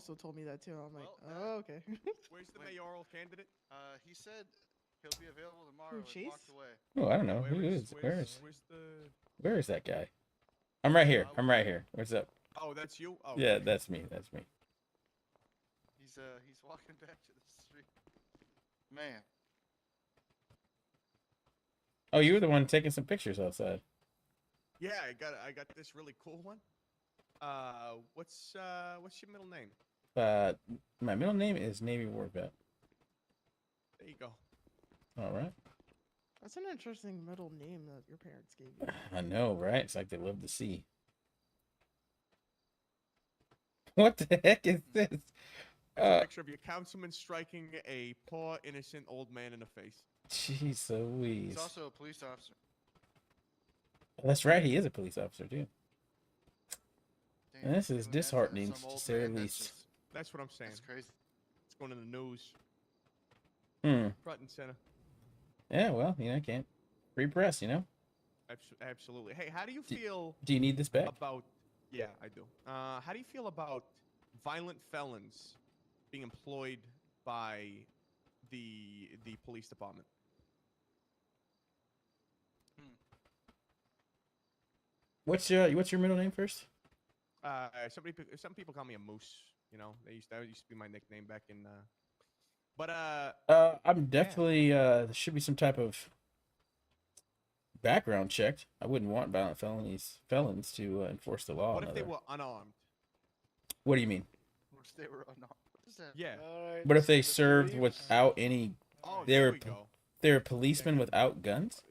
also told me that too. I'm like, Well, oh, okay. Where's the wait. mayoral candidate? He said he'll be available Who, tomorrow and walked Chase? away. Oh, I don't Yeah, know. Who is? where's the? Where is that guy? I'm right here. Uh, I'm right here. What's up? oh, that's you. Oh, Yeah, okay. that's me. That's me. He's walking back to the street. Man, Oh, you were the one taking some pictures outside. Yeah, I got this really cool one. What's your middle name? Uh, my middle name is Navy War Vet. There you go. All right. That's an interesting middle name that your parents gave you. I know, right? It's like they love the sea. What the heck is this? That's a picture of your councilman striking a poor innocent old man in the face. Jeez he's Louise. also a police officer. That's right. He is a police officer too. Damn, And this is doing that to disheartening, some to old say the man, that's least. just- That's what I'm saying. That's crazy. It's going in the news, Hmm. front and center. Yeah. Well, I can't. Free press, Absolutely. Hey, how do you feel Do you need this back? about? Yeah, I do. How do you feel about violent felons being employed by the police department? What's your middle name first? Some people call me a moose. That used to be my nickname back in. But I'm definitely there should be some type of background check. I wouldn't want violent felons to enforce the law. what if on they other- were unarmed? What do you mean? Which they were unarmed. What is that? Yeah. Alright, What if they Mr. served Reeves. without any? Oh, They there were we go. They're policemen without guns.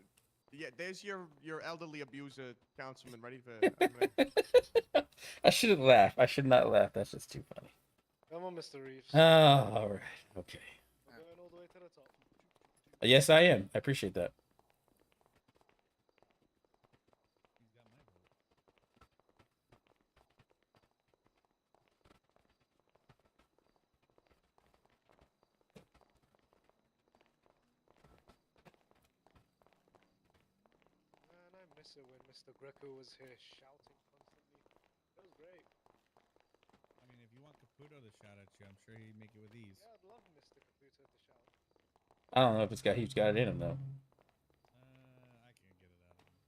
Yeah, there's your elderly abuser councilman ready for. I shouldn't laugh. I should not laugh. That's just too funny. Come on, Mr. Reeves. Oh, all right. Okay. We're going all the way to the top. Yes, I am. I appreciate that. Man, I miss it when Mr. Greco was here shouting constantly. That was great. I mean, if you want Caputo to shout at you, I'm sure he'd make it with ease. Yeah, I'd love Mr. Caputo to shout. I don't know if he's got it in him though. I can't get it out of him.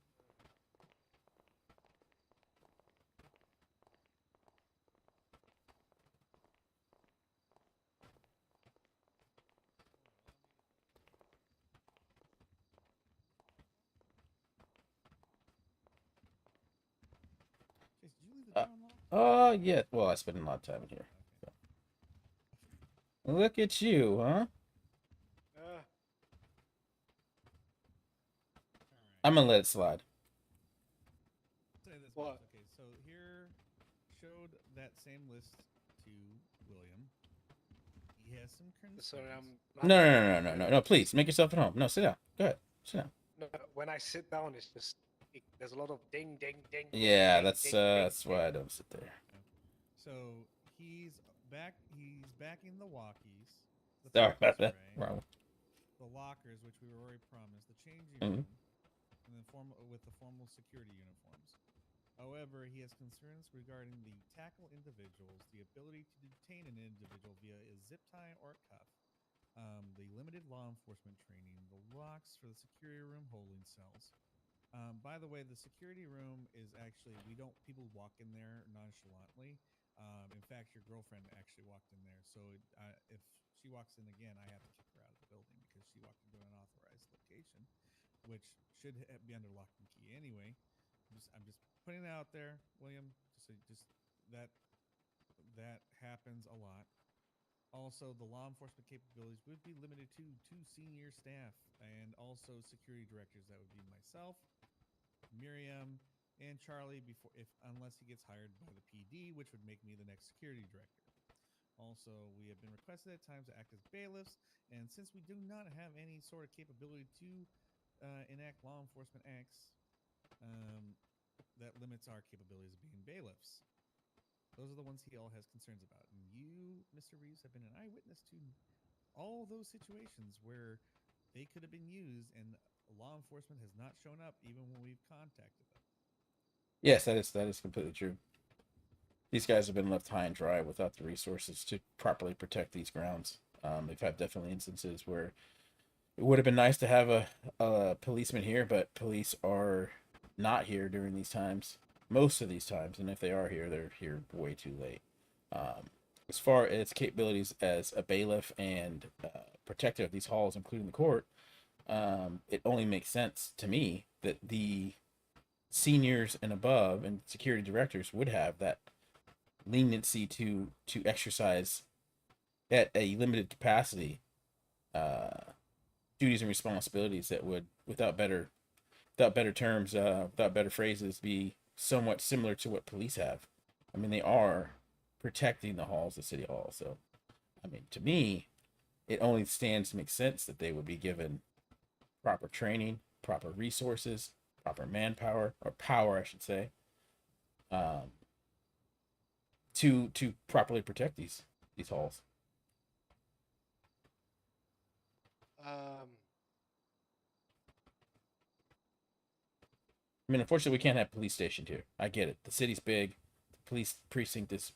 Chase, did you leave the door unlocked? Oh yeah. Well, I spend a lot of time in here. Okay. Look at you, huh? Ah, I'm gonna let it slide. Say this What? much. Okay, so here showed that same list to William. He has some concerns. sorry, No. Please make yourself at home. No, sit down. Go ahead. Sit down. No, when I sit down, it's just there's a lot of ding, ding, ding. Yeah, ding, that's ding, ding, that's ding. why I don't sit there. So he's backing the walkies. The Sorry about focus that. array, Wrong. The lockers, which we were already promised, the changing Mhm. room, and then with the formal security uniforms. However, he has concerns regarding the tackle individuals, the ability to detain an individual via a zip tie or a cuff, the limited law enforcement training, the locks for the security room holding cells. By the way, the security room is actually people walk in there nonchalantly. In fact, your girlfriend actually walked in there, so if she walks in again, I have to kick her out of the building because she walked into an unauthorized location, which should be under lock and key anyway. I'm just putting it out there, William. Just that happens a lot. Also, the law enforcement capabilities would be limited to 2 senior staff and also security directors. That would be myself, Miriam, and Charlie unless he gets hired by the PD, which would make me the next security director. Also, we have been requested at times to act as bailiffs, and since we do not have any sort of capability to enact law enforcement acts, that limits our capabilities of being bailiffs. Those are the ones he all has concerns about. And you, Mr. Reeves, have been an eyewitness to all those situations where they could have been used and law enforcement has not shown up even when we've contacted them. Yes, that is completely true. these guys have been left high and dry without the resources to properly protect these grounds. They've had definitely instances where it would have been nice to have a policeman here, but police are not here during these times, most of these times, and if they are here, they're here way too late. As far as capabilities as a bailiff and protector of these halls, including the court, it only makes sense to me that the seniors and above and security directors would have that leniency to exercise at a limited capacity duties and responsibilities that would, without better terms, without better phrases, be somewhat similar to what police have. I mean, they are protecting the halls of City Hall. So, I mean, to me, it only stands to make sense that they would be given proper training, proper resources, proper manpower, or power, I should say, to properly protect these halls. I mean, unfortunately, we can't have police stationed here. I get it. The city's big. The police precinct is,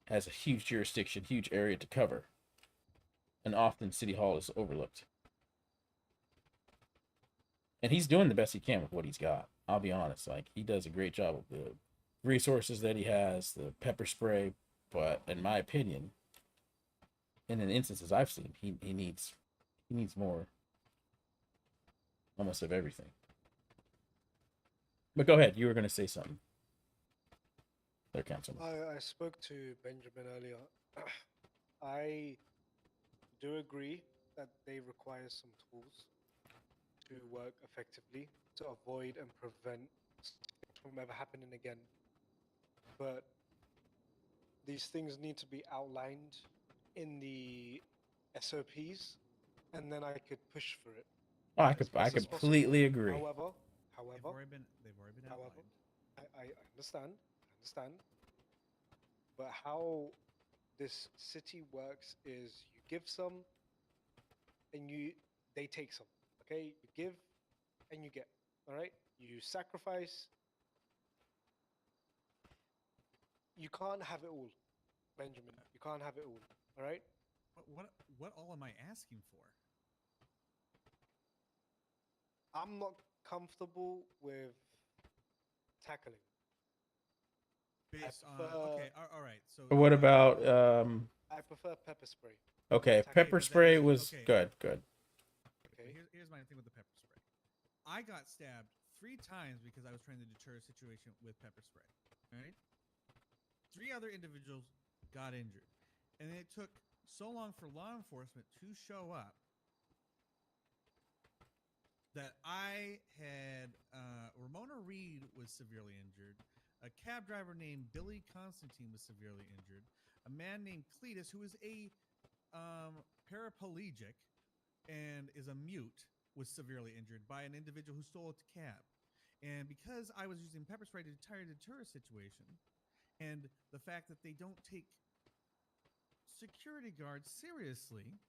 has a huge jurisdiction, huge area to cover. And often City Hall is overlooked. And he's doing the best he can with what he's got. I'll be honest. Like, he does a great job with the resources that he has, the pepper spray. But in my opinion, in the instances I've seen, he needs more, almost of everything. But go ahead. You were going to say something. There, Councilman. I spoke to Benjamin earlier. I do agree that they require some tools to work effectively to avoid and prevent from ever happening again. But these things need to be outlined in the SOPs, and then I could push for it. Oh, I as best as completely possible. agree. However, They've already been however, outlined. I understand. But how this city works is you give some and they take some. Okay? You give and you get. Alright? You sacrifice. You can't have it all, Benjamin. You can't have it all. Alright? What all am I asking for? I'm not comfortable with tackling. Based on prefer- okay, all right. So What about I prefer pepper spray. okay, Tackling, pepper but that spray is- was okay. good. Okay. Here's my thing with the pepper spray. I got stabbed 3 times because I was trying to deter a situation with pepper spray. All right. 3 other individuals got injured, and it took so long for law enforcement to show up that I had Ramona Reed was severely injured. A cab driver named Billy Constantine was severely injured. A man named Cletus, who is a paraplegic and is a mute, was severely injured by an individual who stole a cab. And because I was using pepper spray to deter a situation, and the fact that they don't take security guards seriously,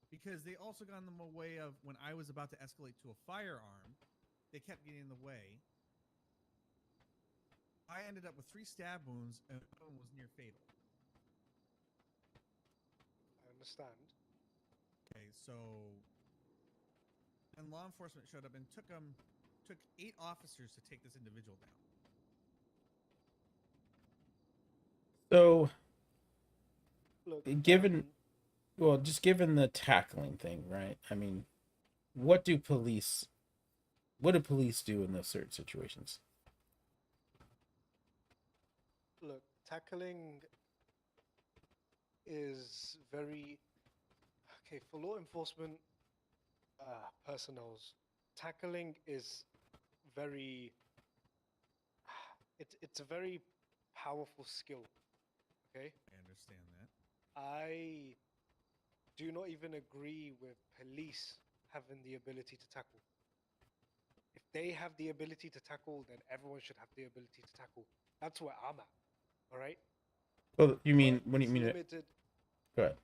because they also got in the way of when I was about to escalate to a firearm, they kept getting in the way. I ended up with 3 stab wounds, and one was near fatal. I understand. Okay, so and law enforcement showed up and took 8 officers to take this individual down. So, Look, given the tackling thing, right? I mean, what do police do in those certain situations? look, tackling is very okay for law enforcement personnel's. Tackling is very. It's a very powerful skill. Okay, I understand that. I do not even agree with police having the ability to tackle. If they have the ability to tackle, then everyone should have the ability to tackle. That's where I'm at. All right. Well, you mean But when you it's mean it? limited. Go ahead.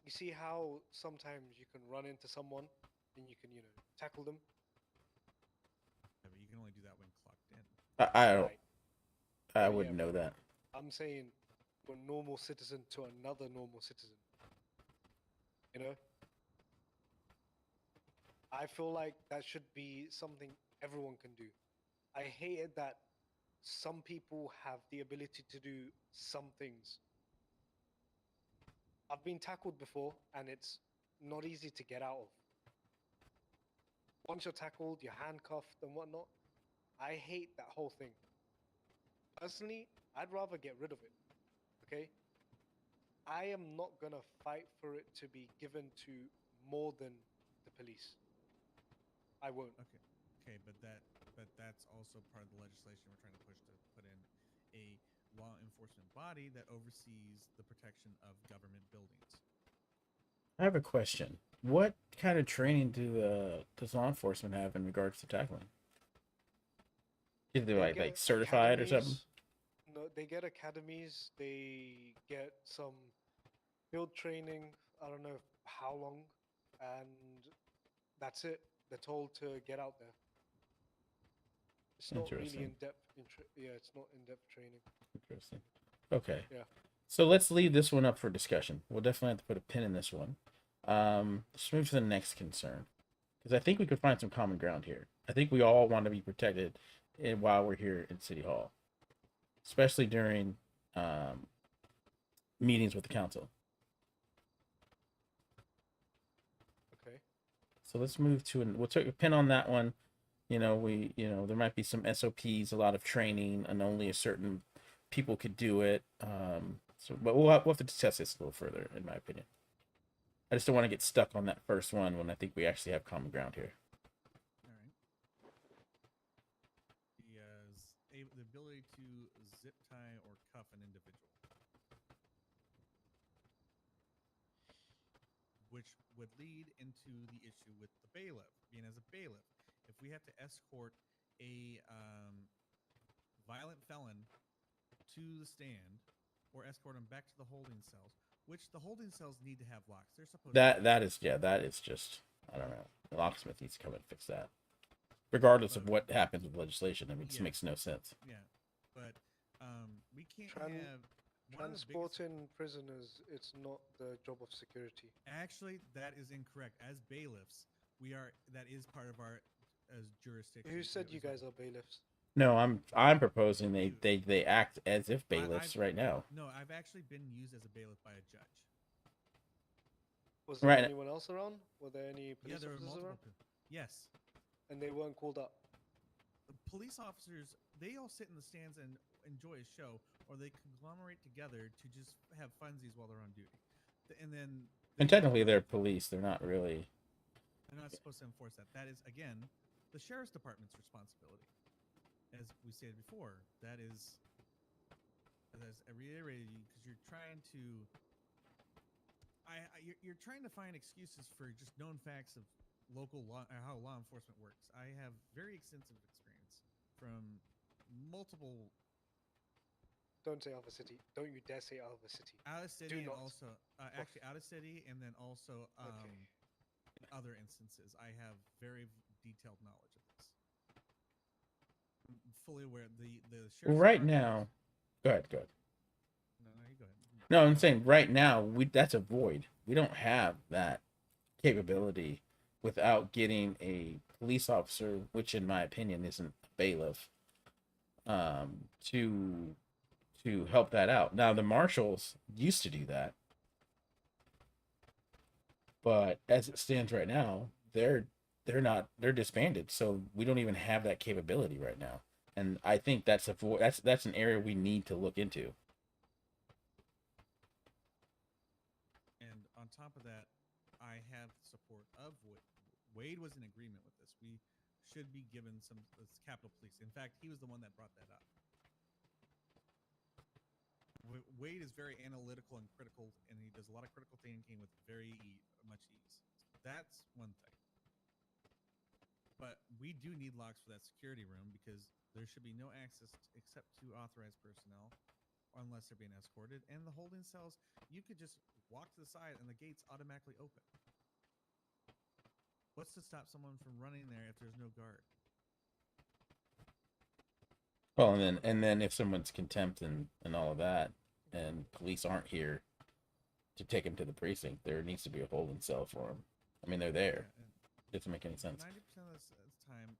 You see how sometimes you can run into someone and you can, tackle them. Yeah, but you can only do that when clocked in. I don't. Right. I Yeah, wouldn't know that. I'm saying from a normal citizen to another normal citizen. You know? I feel like that should be something everyone can do. I hate it that some people have the ability to do some things. I've been tackled before and it's not easy to get out of. Once you're tackled, you're handcuffed and whatnot. I hate that whole thing. Personally, I'd rather get rid of it. Okay? I am not gonna fight for it to be given to more than the police. I won't. Okay, but that's also part of the legislation we're trying to push to put in a law enforcement body that oversees the protection of government buildings. I have a question. What kind of training does law enforcement have in regards to tackling? Is they They like get certified or something? academies. No, they get academies. They get some field training. I don't know how long, and that's it. They're told to get out there. It's not really Interesting. in depth. Yeah, it's not in depth training. Interesting. Okay. Yeah. So let's leave this one up for discussion. We'll definitely have to put a pin in this one. Let's move to the next concern, because I think we could find some common ground here. I think we all want to be protected while we're here in City Hall, especially during meetings with the council. Okay. So let's move to we'll take a pin on that one. There might be some SOPs, a lot of training, and only a certain people could do it. But we'll have to discuss this a little further, in my opinion. I just don't want to get stuck on that first one when I think we actually have common ground here. All right. The ability to zip tie or cuff an individual, which would lead into the issue with the bailiff. Being as a bailiff, if we have to escort a violent felon to the stand or escort him back to the holding cells, which the holding cells need to have locks. They're supposed to. That is just, I don't know. The locksmith needs to come and fix that. Regardless of what happens with legislation, I mean, it just makes no sense. Yeah, but we can't Tran- have one of the biggest- Transporting prisoners, it's not the job of security. Actually, that is incorrect. As bailiffs, that is part of our jurisdiction. Who said It you was a- guys are bailiffs? No, I'm proposing they act as if bailiffs right now. No, I've actually been used as a bailiff by a judge. Was there Right. anyone else around? Were there any police Yeah, there were officers multiple. around? Yes, And they weren't called up. the police officers, they all sit in the stands and enjoy a show, or they conglomerate together to just have funsies while they're on duty. And then And technically, they're police. They're not really. they're not supposed to enforce that. That is, again, the sheriff's department's responsibility. As we stated before, that is, as I reiterated, because you're trying to, you're trying to find excuses for just known facts of local law, how law enforcement works. I have very extensive experience from multiple Don't say other city. Don't you dare say other city. out of city and not. also actually out of city, and then also in other instances. I have very detailed knowledge of this. I'm fully aware the sheriff's Right department- now, go ahead. No, you go ahead. No, I'm saying right now that's a void. We don't have that capability without getting a police officer, which in my opinion isn't a bailiff, to help that out. Now the marshals used to do that, but as it stands right now, they're disbanded, so we don't even have that capability right now. And I think that's a void. That's an area we need to look into. And on top of that, I have support of Wade was in agreement with this. We should be given some Capitol Police. In fact, he was the one that brought that up. Wade is very analytical and critical, and he does a lot of critical thinking with much ease. That's one thing. But we do need locks for that security room because there should be no access except to authorized personnel unless they're being escorted. And the holding cells, you could just walk to the side and the gates automatically open. What's to stop someone from running there if there's no guard? Well, and then if someone's contempt and all of that, and police aren't here to take him to the precinct, there needs to be a holding cell for him. I mean, they're there. Yeah, and Doesn't make any sense. 90% of the time,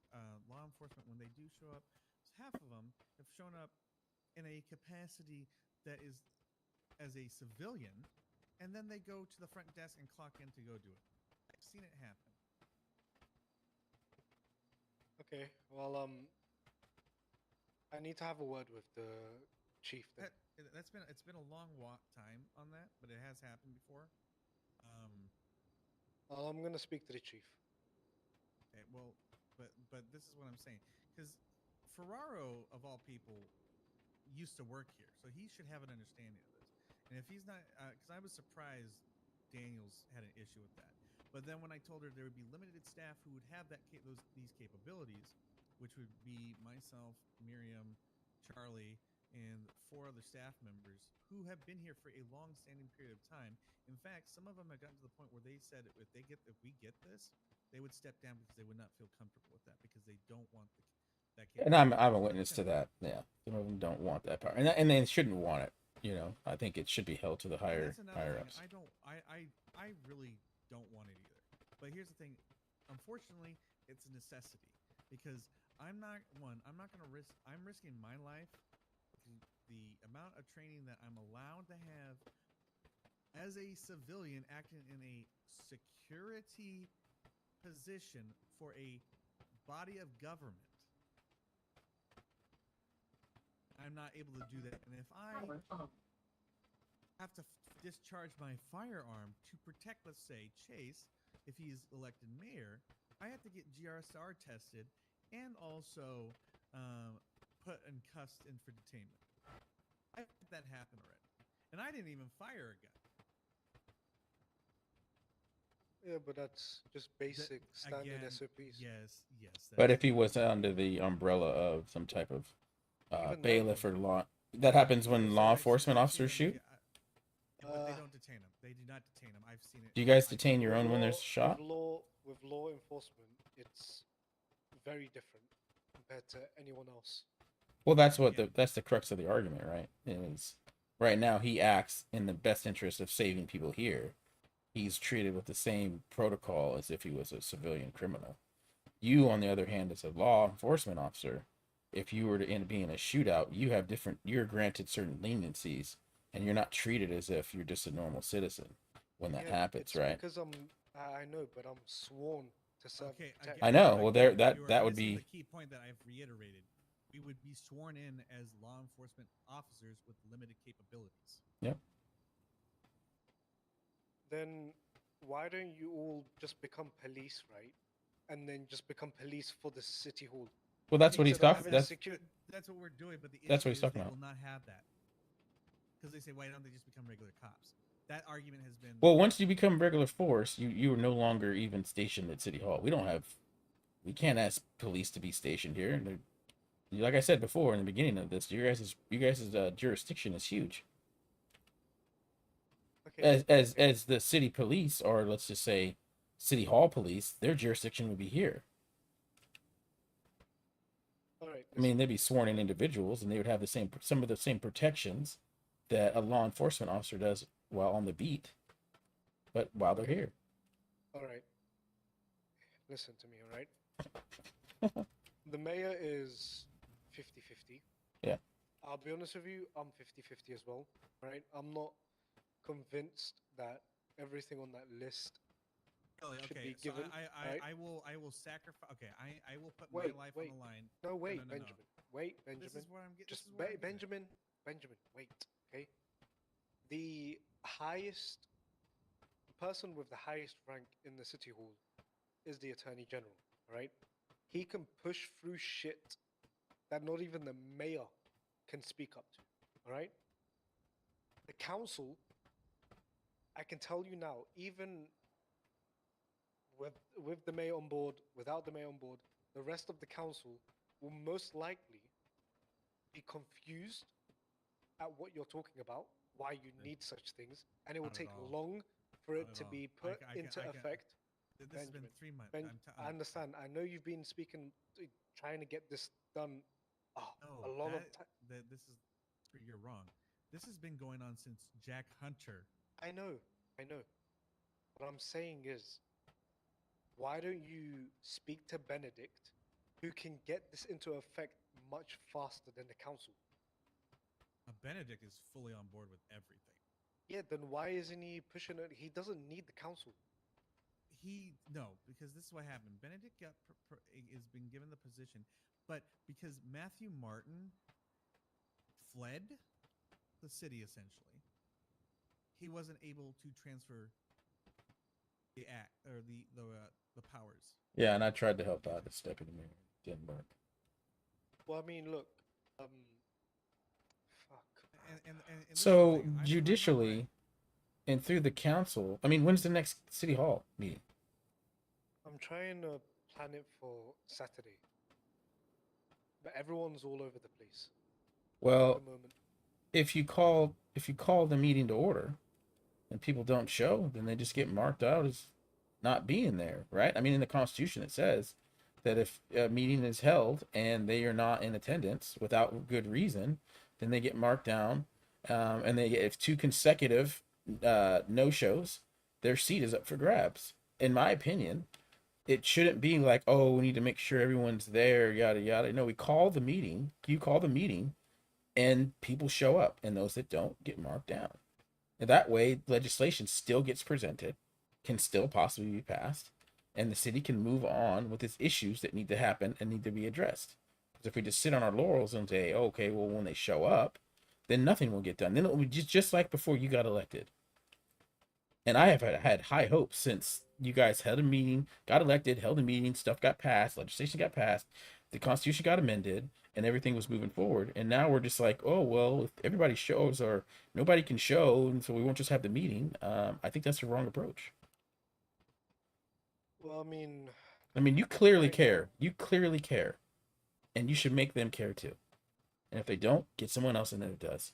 law enforcement, when they do show up, half of them have shown up in a capacity that is as a civilian, and then they go to the front desk and clock in to go do it. I've seen it happen. Okay, well, I need to have a word with the chief then. It's been a long time on that, but it has happened before. Well, I'm gonna speak to the chief. Okay, well, but this is what I'm saying, because Ferraro of all people used to work here, so he should have an understanding of this. And if he's not, because I was surprised Daniels had an issue with that. But then when I told her there would be limited staff who would have these capabilities, which would be myself, Miriam, Charlie, and 4 other staff members who have been here for a long-standing period of time. In fact, some of them have gotten to the point where they said if we get this, they would step down because they would not feel comfortable with that because they don't want that And I'm a witness to that. Yeah, some of them don't want that power, and they shouldn't want it. You know, I think it should be held to the higher ups. I really don't want it either. But here's the thing, unfortunately, it's a necessity because I'm not going to risk. I'm risking my life, the amount of training that I'm allowed to have as a civilian acting in a security position for a body of government. I'm not able to do that, and if I have to discharge my firearm to protect, let's say, Chase, if he's elected mayor, I have to get GRSR tested and also put in cuffs in for detainment. I had that happen already, and I didn't even fire a gun. Yeah, but that's just basic standard Again, SOPs. Yes. But if he was under the umbrella of some type of Even bailiff then- or law, that happens when law I've enforcement seen officers them, shoot. but they don't detain them. They do not detain them. I've seen it. Do you guys I've detain seen your it. own when there's a shot? With law enforcement, it's very different compared to anyone else. Well, that's what Yeah. that's the crux of the argument, right? Is right now he acts in the best interest of saving people here. He's treated with the same protocol as if he was a civilian criminal. You, on the other hand, as a law enforcement officer, if you were to end up being a shootout, you're granted certain leniencies, and you're not treated as if you're just a normal citizen when that happens, it's right? Because I know, but I'm sworn to serve. Okay, and protect. I know. Well, again, that you are would missing be the key point that I've reiterated. We would be sworn in as law enforcement officers with limited capabilities. Yep. Then why don't you all just become police, right? And then just become police for the city hall. Well, that's what he's Instead of talking. having That's That's what we're doing, but the issue That's what he's is talking they about. will not have that because they say, why don't they just become regular cops? That argument has been well. Once you become regular force, you are no longer even stationed at City Hall. We can't ask police to be stationed here. Like I said before in the beginning of this, you guys' jurisdiction is huge. Okay. As the city police, or let's just say City Hall police, their jurisdiction would be here. All right. I mean, they'd be sworn in individuals, and they would have some of the same protections that a law enforcement officer does while on the beat, but while they're here. All right. Listen to me, all right? The mayor is 50-50. Yeah. I'll be honest with you, I'm 50-50 as well, right? I'm not convinced that everything on that list Really? should Okay, be so given, right? I will sacrifice. Okay, I will put Wait, my life wait. on the line. No, wait, no. Benjamin. Wait, This Benjamin. is where I'm getting. Just wait, Benjamin. Benjamin, wait, okay? The person with the highest rank in the city hall is the attorney general, right? He can push through shit that not even the mayor can speak up to, all right? The council, I can tell you now, even with the mayor on board, without the mayor on board, the rest of the council will most likely be confused at what you're talking about, why you need such things, and it will Not at take all. long for Not it at to all. be I put ca- I ca- into I ca- effect. This has been Benjamin, 3 months. I understand. I know you've been speaking, trying to get this done Oh, No, a lot of this is you're wrong. This has been going on since Jack Hunter. I know, I know. What I'm saying is, why don't you speak to Benedict, who can get this into effect much faster than the council? Benedict is fully on board with everything. Yeah, then why isn't he pushing it? He doesn't need the council. Because this is what happened. Benedict has been given the position, but because Matthew Martin fled the city essentially, he wasn't able to transfer the act or the powers. Yeah, and I tried to help out as deputy mayor. Didn't work. Well, I mean, look, um, fuck. And this is the So thing, judicially, and through the council, I mean, when's the next city hall meeting? I'm trying to plan it for Saturday, but everyone's all over the place at Well, the moment. if you call the meeting to order, and people don't show, then they just get marked out as not being there, right? I mean, in the Constitution, it says that if a meeting is held and they are not in attendance without good reason, then they get marked down, and if two consecutive no shows, their seat is up for grabs. In my opinion, it shouldn't be like, oh, we need to make sure everyone's there, yada yada. No, we call the meeting. You call the meeting, and people show up, and those that don't get marked down. And that way, legislation still gets presented, can still possibly be passed, and the city can move on with its issues that need to happen and need to be addressed. Because if we just sit on our laurels and say, oh, okay, well, when they show up, then nothing will get done. Then it will be just like before you got elected. And I have had high hopes since you guys held a meeting, got elected, held a meeting, stuff got passed, legislation got passed, the Constitution got amended, and everything was moving forward. And now we're just like, oh, well, if everybody shows or nobody can show, and so we won't just have the meeting. I think that's the wrong approach. Well, I mean, you clearly right care. now, You clearly care. And you should make them care too. And if they don't, get someone else in there that does.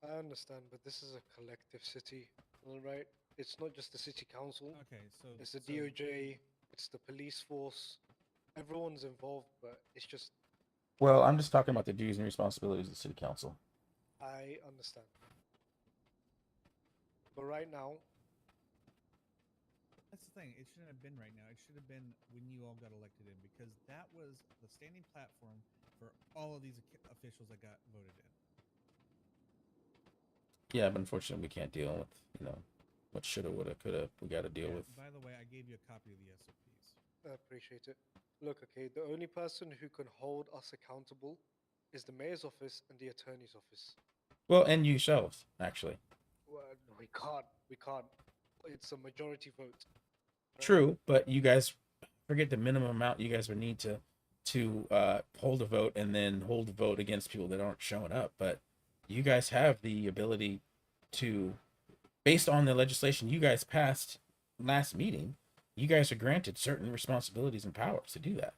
I understand, but this is a collective city, all right? It's not just the city council. Okay, so It's the DOJ. It's the police force. Everyone's involved, but it's just Well, I'm just talking about the duties and responsibilities of the city council. I understand. But right now, that's the thing. It shouldn't have been right now. It should have been when you all got elected in, because that was the standing platform for all of these officials that got voted in. Yeah, but unfortunately, we can't deal with, what shoulda, woulda, coulda. We got to deal with. By the way, I gave you a copy of the SOPs. I appreciate it. Look, okay, the only person who can hold us accountable is the mayor's office and the attorney's office. Well, and yourselves, actually. Well, we can't. We can't. It's a majority vote. Right? True, but you guys forget the minimum amount you guys would need to hold a vote and then hold a vote against people that aren't showing up. But you guys have the ability to, based on the legislation you guys passed last meeting, you guys are granted certain responsibilities and powers to do that.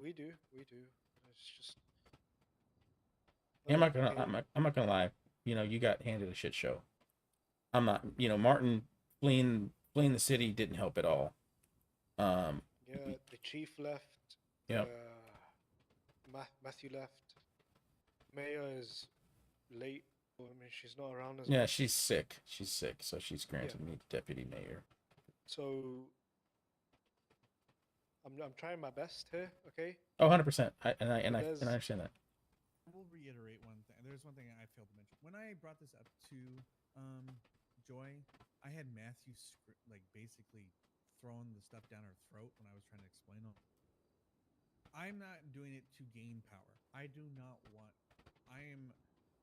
We do. It's just. I'm not okay, gonna. I'm not gonna lie. You got handed a shit show. I'm not. Martin fleeing the city didn't help at all. Yeah, the chief left. Yep. Matthew left. Mayor is late. Well, I mean, she's not around as Yeah, much. she's sick. She's sick, so she's granted me deputy mayor. So I'm trying my best here. Okay. Oh, 100%. I There's- understand that. We'll reiterate one thing. There's one thing I failed to mention. When I brought this up to Joy, I had Matthew basically throwing the stuff down her throat when I was trying to explain it. I'm not doing it to gain power. I do not want.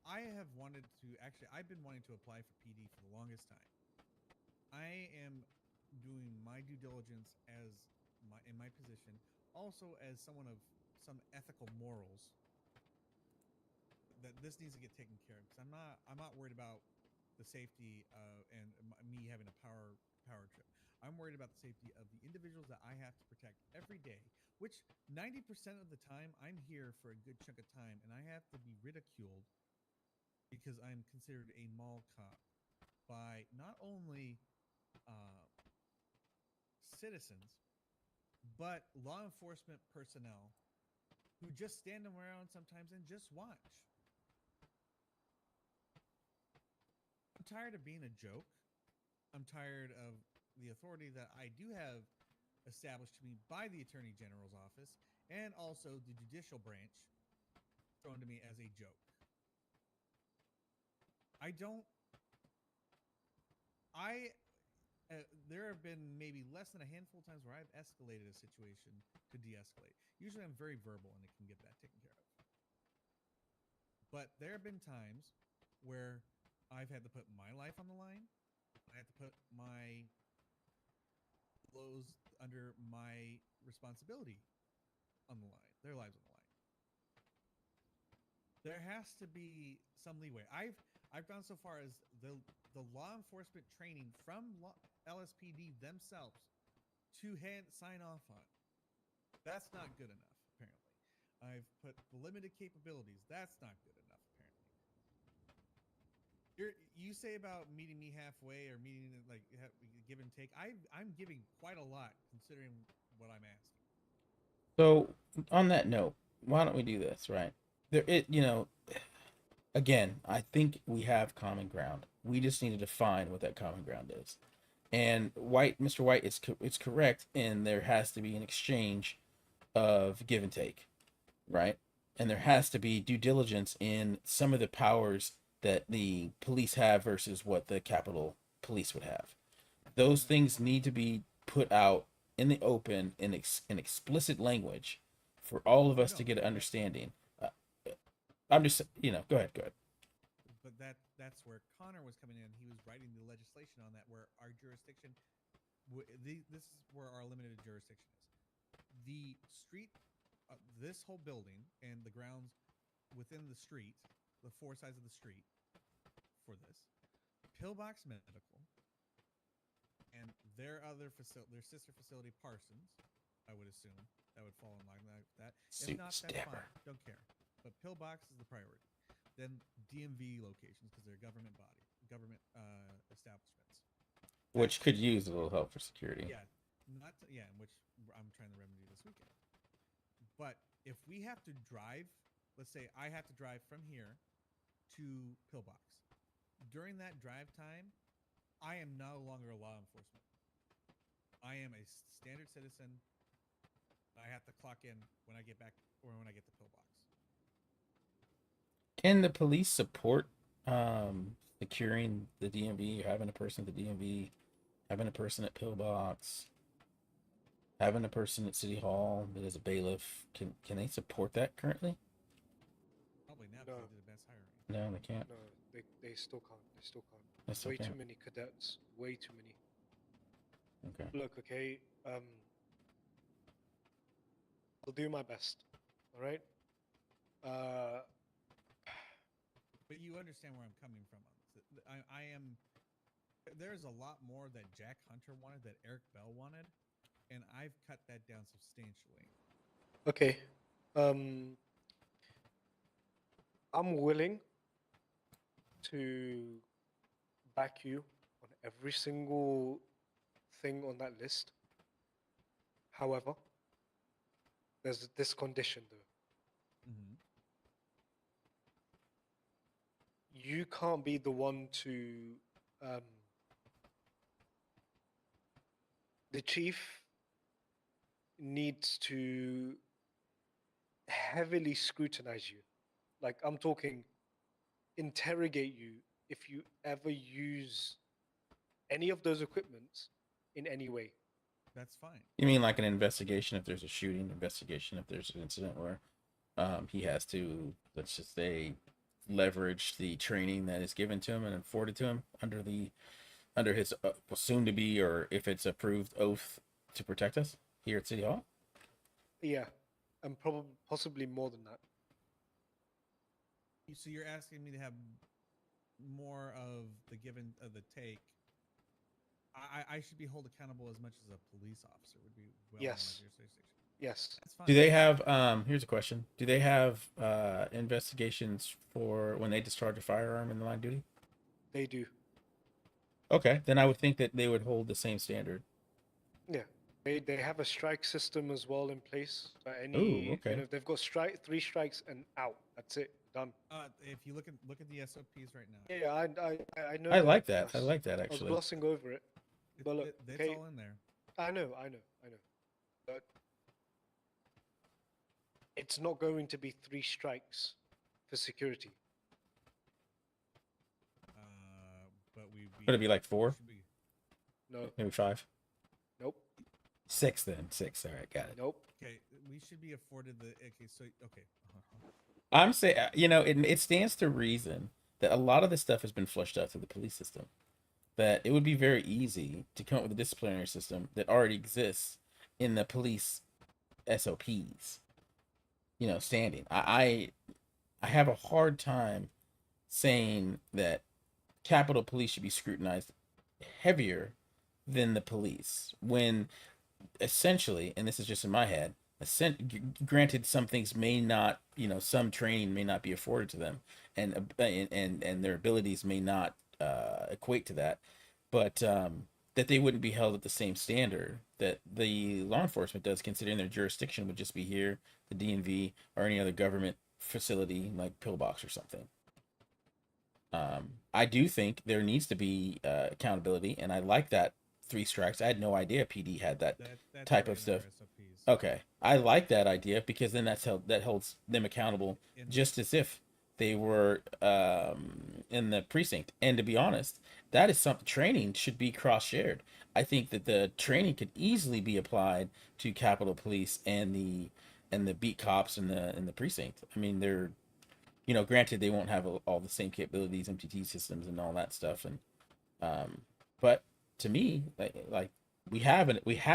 I have wanted to actually. I've been wanting to apply for PD for the longest time. I am doing my due diligence in my position, also as someone of some ethical morals, that this needs to get taken care of, because I'm not worried about the safety and me having a power trip. I'm worried about the safety of the individuals that I have to protect every day, which 90% of the time I'm here for a good chunk of time, and I have to be ridiculed because I'm considered a mall cop by not only citizens but law enforcement personnel who just stand around sometimes and just watch. I'm tired of being a joke. I'm tired of the authority that I do have established to me by the Attorney General's office and also the judicial branch thrown to me as a joke. There have been maybe less than a handful of times where I've escalated a situation to de-escalate. Usually I'm very verbal and it can get that taken care of. But there have been times where I've had to put my life on the line. I had to put my those under my responsibility on the line, their lives on the line. There has to be some leeway. I've gone so far as the law enforcement training from LSPD themselves to sign off on. That's not good enough, apparently. I've put the limited capabilities. That's not good enough, apparently. You say about meeting me halfway or meeting like give and take. I'm giving quite a lot considering what I'm asking. So on that note, why don't we do this, right? Again, I think we have common ground. We just need to define what that common ground is. And Mr. White it's correct, and there has to be an exchange of give and take, right? And there has to be due diligence in some of the powers that the police have versus what the Capitol Police would have. Those things need to be put out in the open in explicit language for all of us to get an understanding. I'm just, go ahead. But that's where Connor was coming in. He was writing the legislation on that, where our jurisdiction, this is where our limited jurisdiction is. The street, this whole building and the grounds within the street, the four sides of the street for this, Pillbox Medical, and their sister facility, Parsons, I would assume that would fall in line like that. If not, that's fine. Don't care. But Pillbox is the priority. Then DMV locations, because they're government establishments. Which could use a little help for security. Yeah, which I'm trying to remedy this weekend. But if we have to drive, let's say I have to drive from here to Pillbox. During that drive time, I am no longer a law enforcement. I am a standard citizen. I have to clock in when I get back or when I get to Pillbox. Can the police support securing the DMV, having a person at the DMV, having a person at Pillbox, having a person at City Hall that is a bailiff? Can they support that currently? Probably not. No. They did the best hiring. No, they can't. No, they still can't. They still can't. They still Way can't. too many cadets. Way too many. Okay. Look, okay. I'll do my best. All right. But you understand where I'm coming from. I am. There's a lot more that Jack Hunter wanted, that Eric Bell wanted, and I've cut that down substantially. Okay. I'm willing to back you on every single thing on that list. However, there's this condition though. Mm-hmm. You can't be the one to the chief needs to heavily scrutinize you. Like, I'm talking interrogate you if you ever use any of those equipments in any way. That's fine. You mean like an investigation if there's a shooting, investigation if there's an incident where he has to, let's just say, leverage the training that is given to him and afforded to him under his soon to be, or if it's approved, oath to protect us here at City Hall? Yeah, and possibly more than that. So you're asking me to have more of the give and the take. I should be held accountable as much as a police officer would be. Yes. Yes. That's fine. Do they have here's a question. Do they have investigations for when they discharge a firearm in the line of duty? They do. Okay, then I would think that they would hold the same standard. Yeah. They have a strike system as well in place. So okay. they've got 3 strikes and out. That's it. Done. If you look at the SOPs right now, Yeah, I know I that. like that. I Gus. like that I was actually. glossing over it. But look, it's okay, all in there. I know. But it's not going to be 3 strikes for security. But Would it be like 4? should be- No. Maybe 5? Nope. 6 then. 6. All right, got it. Nope. Okay, we should be afforded the. Okay, so okay. I'm saying, it stands to reason that a lot of this stuff has been flushed out through the police system. That it would be very easy to come up with a disciplinary system that already exists in the police SOPs. Standing. I have a hard time saying that Capitol Police should be scrutinized heavier than the police when essentially, and this is just in my head, granted some things may not, some training may not be afforded to them, and their abilities may not equate to that, but that they wouldn't be held at the same standard that the law enforcement does, considering their jurisdiction would just be here, the DMV, or any other government facility like Pillbox or something. I do think there needs to be accountability, and I like that 3 strikes. I had no idea PD had that That's type already of in stuff. our SOPs. Okay, I like that idea because then that holds them accountable, In- just as if they were in the precinct. And to be honest, that is something training should be cross shared. I think that the training could easily be applied to Capitol Police and the beat cops in the precinct. I mean, they're granted they won't have all the same capabilities, MTT systems, and all that stuff, and but to me, like we have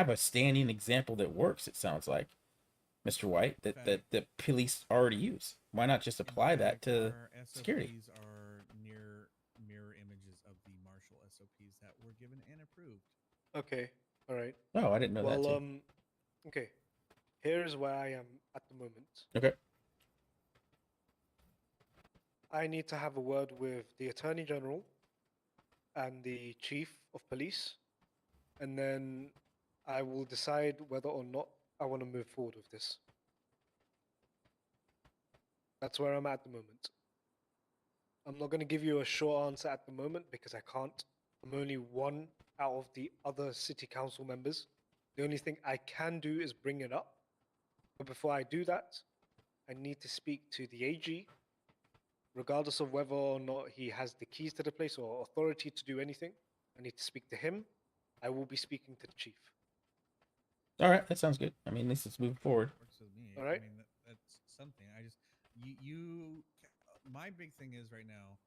a standing example that works. It sounds like, Mr. White, that the police already use. Why not just apply that to our security? SOPs are near mirror images of the Marshall SOPs that were given and approved. Okay. All right. Oh, I didn't know that Well, too. okay. Here is where I am at the moment. Okay. I need to have a word with the Attorney General and the Chief of Police, and then I will decide whether or not I want to move forward with this. That's where I'm at the moment. I'm not going to give you a short answer at the moment because I can't. I'm only one out of the other city council members. The only thing I can do is bring it up. But before I do that, I need to speak to the AG, regardless of whether or not he has the keys to the place or authority to do anything. I need to speak to him. I will be speaking to the chief. All right, that sounds good. I mean, this is moving forward. Works with me. All right. I mean, that's something. I just my big thing is right now.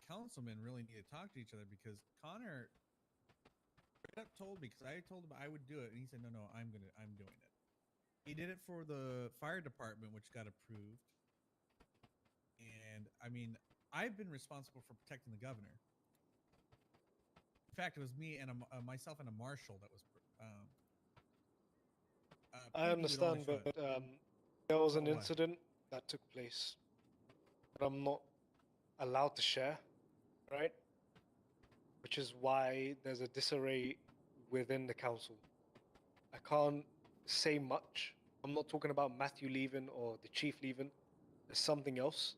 Councilmen really need to talk to each other because Connor told me, because I told him I would do it, and he said, "No, I'm doing it." He did it for the fire department, which got approved. And I mean, I've been responsible for protecting the governor. In fact, it was me and myself and a marshal that was. I PD would only understand, show it. but there was an What? incident that took place that I'm not allowed to share, right? Which is why there's a disarray within the council. I can't say much. I'm not talking about Matthew leaving or the chief leaving. There's something else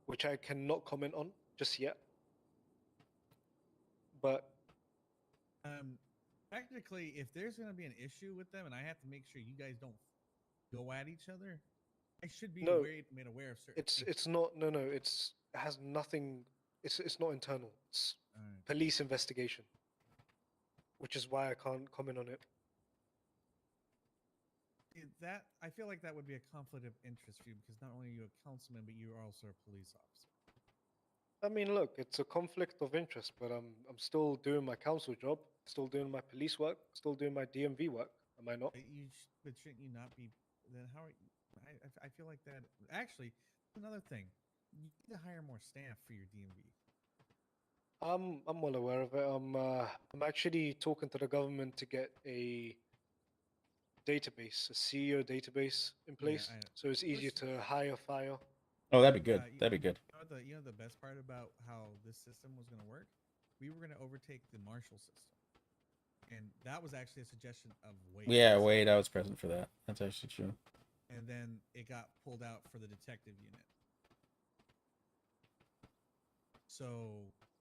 which I cannot comment on just yet. But Technically, if there's going to be an issue with them, and I have to make sure you guys don't go at each other, I should be No, made aware of certain. it's not. No, it has nothing. It's not internal. It's Alright. police investigation, which is why I can't comment on it. That I feel like that would be a conflict of interest for you because not only are you a councilman, but you are also a police officer. I mean, look, it's a conflict of interest, but I'm still doing my council job, still doing my police work, still doing my DMV work. Am I not? But shouldn't you not be? Then how are you? I feel like that. Actually, another thing, you need to hire more staff for your DMV. I'm well aware of it. I'm actually talking to the government to get a database, a CEO database in place, so it's easier to hire, fire. Oh, that'd be good. That'd be good. You know the best part about how this system was going to work? We were going to overtake the Marshall system. And that was actually a suggestion of Wade. Yeah, Wade, I was present for that. That's actually true. And then it got pulled out for the detective unit. So,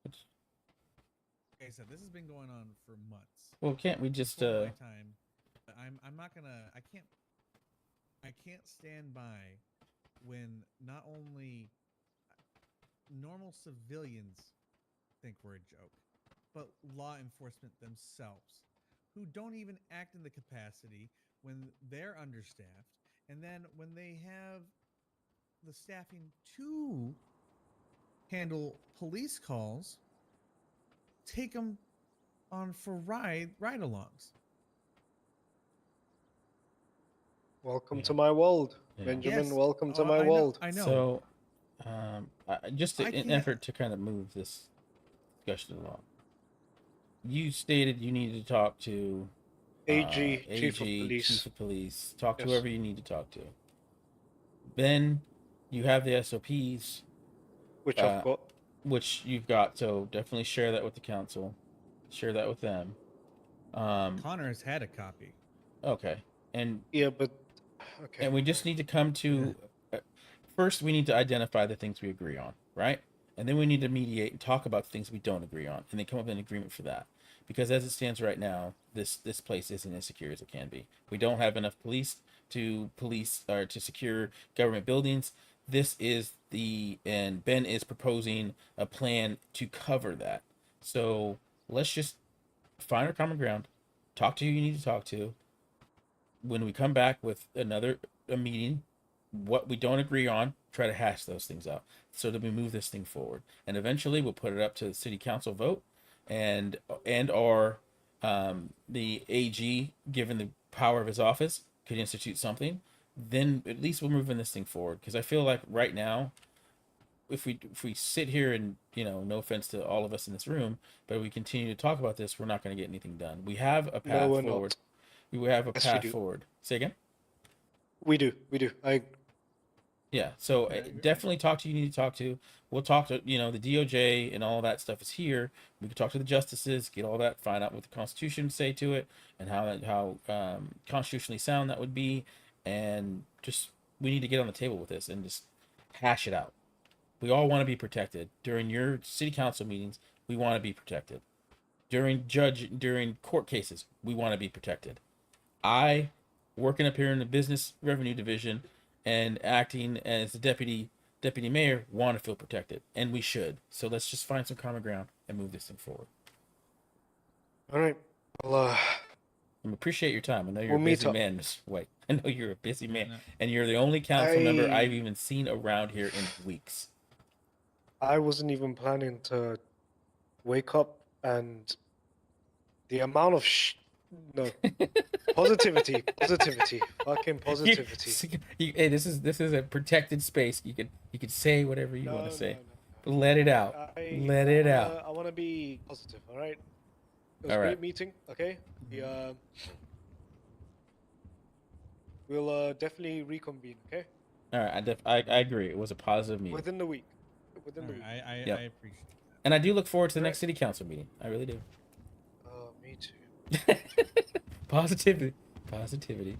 like I said, this has been going on for months. Well, can't we just Before my time, but I'm not gonna. I can't stand by when not only normal civilians think we're a joke, but law enforcement themselves, who don't even act in the capacity when they're understaffed, and then when they have the staffing to handle police calls, take them on for ride-alongs. Welcome Yeah. to my world, Yeah. Benjamin. Yes. Welcome to Oh, my I know- world. I know. So, just I in can't- effort to kind of move this discussion along, you stated you needed to talk to AG, Chief of Police. Chief of Police. Talk to Yes. whoever you need to talk to. Then you have the SOPs, Which I've got. which you've got. So definitely share that with the council. Share that with them. Connor has had a copy. Okay. And Yeah, but okay. we just need to come to first we need to identify the things we agree on, right? And then we need to mediate and talk about the things we don't agree on, and then come up with an agreement for that. Because as it stands right now, this place isn't as secure as it can be. We don't have enough police to police or to secure government buildings. This is and Ben is proposing a plan to cover that. So let's just find our common ground, talk to who you need to talk to. When we come back with a meeting, what we don't agree on, try to hash those things out so that we move this thing forward. And eventually we'll put it up to the city council vote, and or the AG, given the power of his office, could institute something. Then at least we're moving this thing forward. Because I feel like right now, if we sit here and, no offense to all of us in this room, but we continue to talk about this, we're not going to get anything done. We have a path we're forward. not. We have a Yes, we path do. forward. Say again? We do. Yeah, so Yeah, you're- definitely talk to who you need to talk to. We'll talk to, the DOJ and all that stuff is here. We can talk to the justices, get all that, find out what the Constitution say to it, and how constitutionally sound that would be, and just we need to get on the table with this and just hash it out. We all want to be protected. During your city council meetings, we want to be protected. During court cases, we want to be protected. I, working up here in the business revenue division and acting as the deputy mayor, want to feel protected, and we should. So let's just find some common ground and move this thing forward. All right. Well, I appreciate your time. I know you're We'll a meet busy up. man. Wait, I know you're a busy man, No. and you're the only council member I- I've even seen around here in weeks. I wasn't even planning to wake up, and the amount of positivity, fucking positivity. Hey, this is a protected space. You could say whatever you want to say. No. Let it out. Let it out. I want to be positive. All right. It was All a right. great meeting. Okay. We'll definitely reconvene. Okay. All right, I agree. It was a positive meeting, Within the week. All right, I Yep. appreciate that. and I do look forward to the Right. next city council meeting. I really do. Me too. Positivity. Positivity.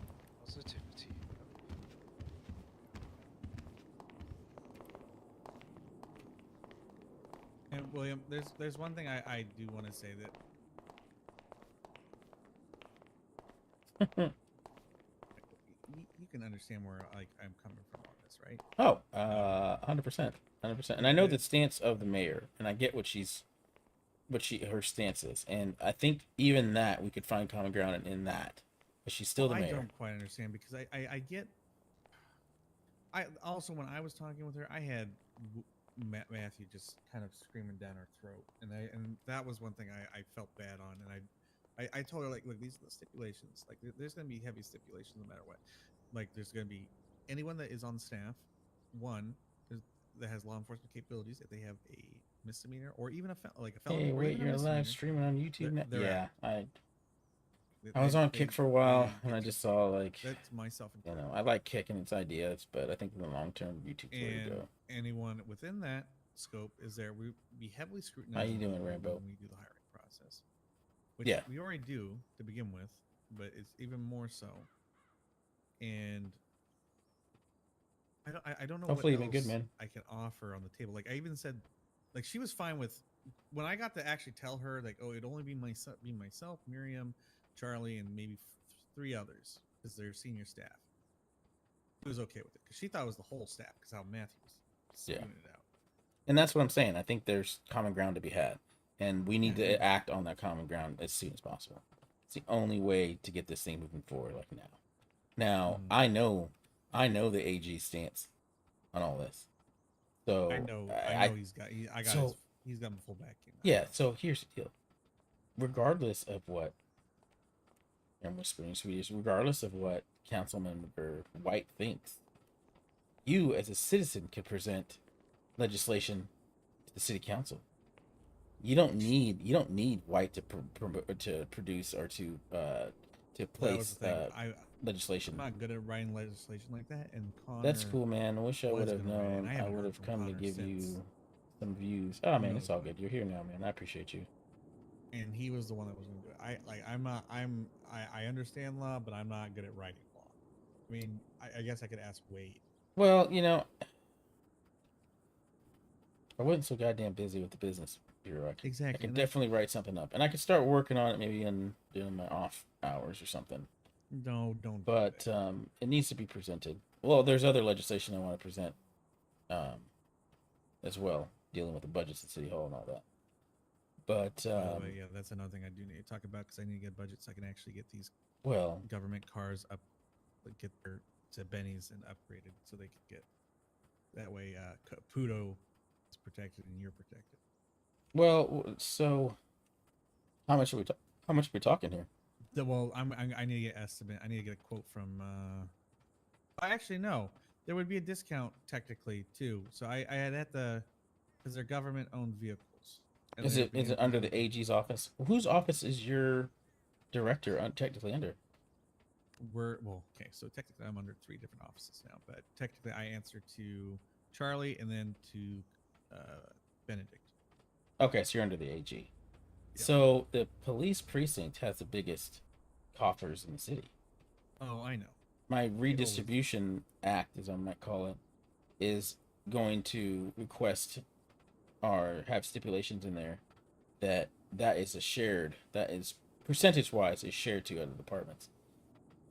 And William, there's one thing I do want to say that you can understand where I'm coming from on this, right? Oh, 100%, 100%. And I know the stance of the mayor, and I get her stance is, and I think even that we could find common ground in that, but she's still the I mayor. don't quite understand because I get. I also, when I was talking with her, I had Matthew just kind of screaming down her throat, and that was one thing I felt bad on, and I told her, like, look, these are the stipulations. Like, there's going to be heavy stipulations no matter what. Like, there's going to be anyone that is on staff, that has law enforcement capabilities, if they have a misdemeanor or even a felony Hey, or wait, even a you're live misdemeanor, streaming on YouTube now? they're Yeah, out. I was on They- Kick for a while, they and I get just to- saw, like, that's myself you included. know, I like Kick and its ideas, but I think in the long term, YouTube's the way to And go. anyone within that scope is there. We be heavily scrutinized. How you doing, when Rambo? we do the hiring process. which Yeah. we already do to begin with, but it's even more so. And I don't know Hopefully what you've been good, else man. I can offer on the table. Like I even said, like she was fine with when I got to actually tell her like, oh, it'd only be myself, Miriam, Charlie, and maybe 3 others because they're senior staff. She was okay with it because she thought it was the whole staff because how Matthew was Yeah. spewing it out. And that's what I'm saying. I think there's common ground to be had, and we need Yeah. to act on that common ground as soon as possible. It's the only way to get this thing moving forward. Like now. Now Mhm. I know the AG stance on all this. So I know he's got he's got my full backing. Yeah. So here's the deal. Regardless of what, I'm whispering Swedish. Regardless of what Councilmember White thinks, you as a citizen could present legislation to the city council. You don't need White to to produce or to That was place the thing. I'm legislation. not good at writing legislation like that, and Connor. That's cool, man. I wish I was would have gonna write it, and known. I I haven't would heard have from come to Connor give since. you some views. Oh man, it's knows all when. good. You're here now, man. I appreciate you. And he was the one that was going to do it. I understand law, but I'm not good at writing law. I mean, I guess I could ask Wade. Well, I wasn't so goddamn busy with the business bureau. I Exactly. could definitely write something up, and I could start working on it maybe in during my off hours or something. No, don't. do But that. it needs to be presented. Well, there's other legislation I want to present, as well, dealing with the budgets at City Hall and all that. But By the way, yeah, that's another thing I do need to talk about because I need to get budgets so I can actually get these well, government cars up, like get their to Benny's and upgraded so they can get that way. Caputo is protected and you're protected. so how much are how much are we talking here? Well, I need to get estimate. I need to get a quote from. I actually no. There would be a discount technically too. So I had at the because they're government owned vehicles. and Is they're it being under used- the AG's office? Whose office is your director technically under? Okay. So technically, I'm under 3 different offices now, but technically, I answer to Charlie and then to Benedict. Okay, so you're under the AG. Yep. So the police precinct has the biggest coffers in the city. Oh, I know. My redistribution act, as I might call it, is going to request or have stipulations in there that is percentage wise is shared to other departments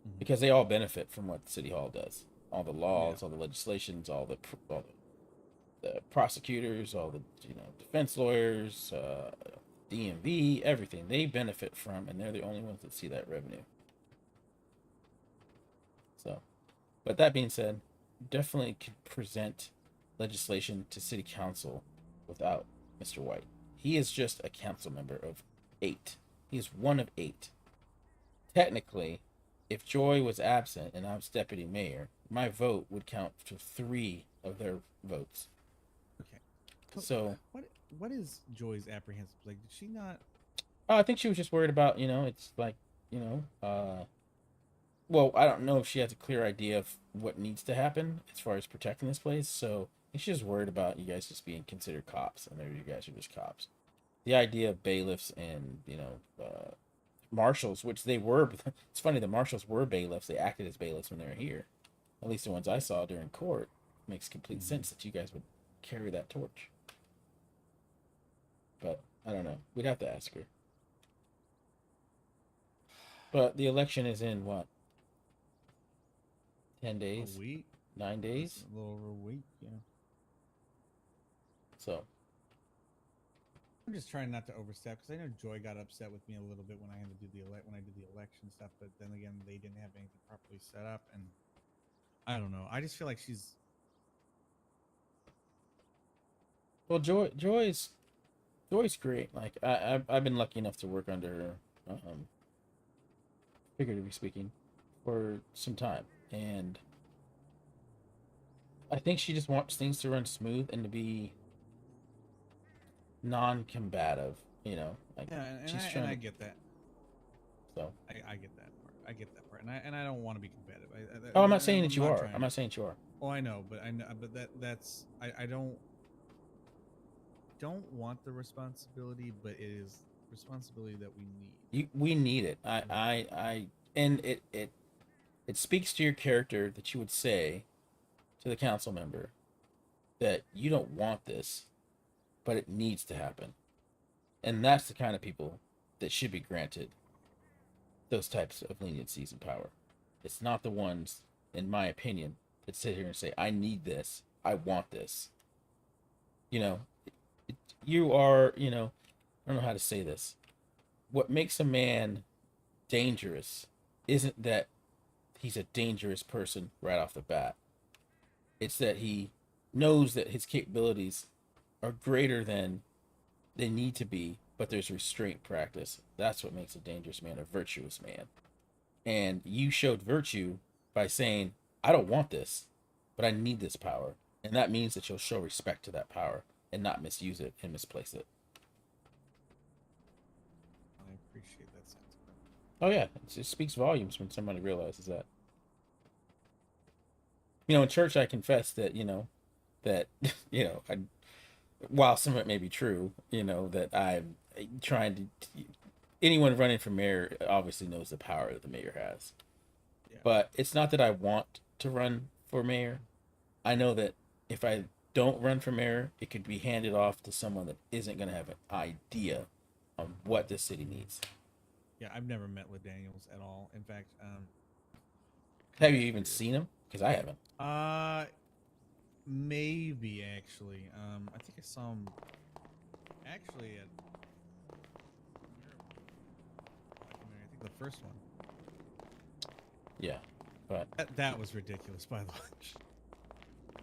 Mhm. because they all benefit from what City Hall does. All the laws, all the legislations, all the prosecutors, all the defense lawyers, DMV, everything they benefit from, and they're the only ones that see that revenue. So, but that being said, definitely could present legislation to City Council without Mr. White. He is just a council member of 8. He is one of 8. Technically, if Joy was absent and I was deputy mayor, my vote would count to 3 of their votes. Okay. So what is Joy's apprehensive? Like, did she not? I think she was just worried about, it's like, well, I don't know if she has a clear idea of what needs to happen as far as protecting this place. So I think she's just worried about you guys just being considered cops, and maybe you guys are just cops. The idea of bailiffs and marshals, which they were. It's funny, the marshals were bailiffs. They acted as bailiffs when they were here. At least the ones I saw during court. Makes complete sense that you guys would carry that torch. But I don't know. We'd have to ask her. But the election is in what? 10 days? A week? 9 days? A little over a week, yeah. So I'm just trying not to overstep because I know Joy got upset with me a little bit when I had to do when I did the election stuff, but then again, they didn't have anything properly set up, and I don't know. I just feel like she's. well, Joy's great. Like I've been lucky enough to work under her, figuratively speaking, for some time, and I think she just wants things to run smooth and to be non-combative. Like Yeah, she's and trying. I get that. So. I get that part. I get that part, and I don't want to be combative. Oh, I'm not saying that you are. trying I'm not saying that you are. Oh, I know, but that's I don't want the responsibility, but it is responsibility that we need. We need it. And it speaks to your character that you would say to the council member that you don't want this, but it needs to happen. And that's the kind of people that should be granted those types of leniencies and power. It's not the ones, in my opinion, that sit here and say, I need this, I want this. You know, you are, I don't know how to say this. What makes a man dangerous isn't that he's a dangerous person right off the bat. It's that he knows that his capabilities are greater than they need to be, but there's restraint practice. That's what makes a dangerous man a virtuous man. And you showed virtue by saying, I don't want this, but I need this power. And that means that you'll show respect to that power and not misuse it and misplace it. I appreciate that sentiment. Oh yeah, it speaks volumes when somebody realizes that. In church I confess that, I, while some of it may be true, that I'm trying to, anyone running for mayor obviously knows the power that the mayor has. Yeah. But it's not that I want to run for mayor. I know that if I don't run for mayor, it could be handed off to someone that isn't going to have an idea on what this city needs. Yeah, I've never met with Daniels at all. In fact, Have you even seen him? Because I haven't. Maybe actually. I think I saw him actually at I think the first one. Yeah, but That was ridiculous, by the way.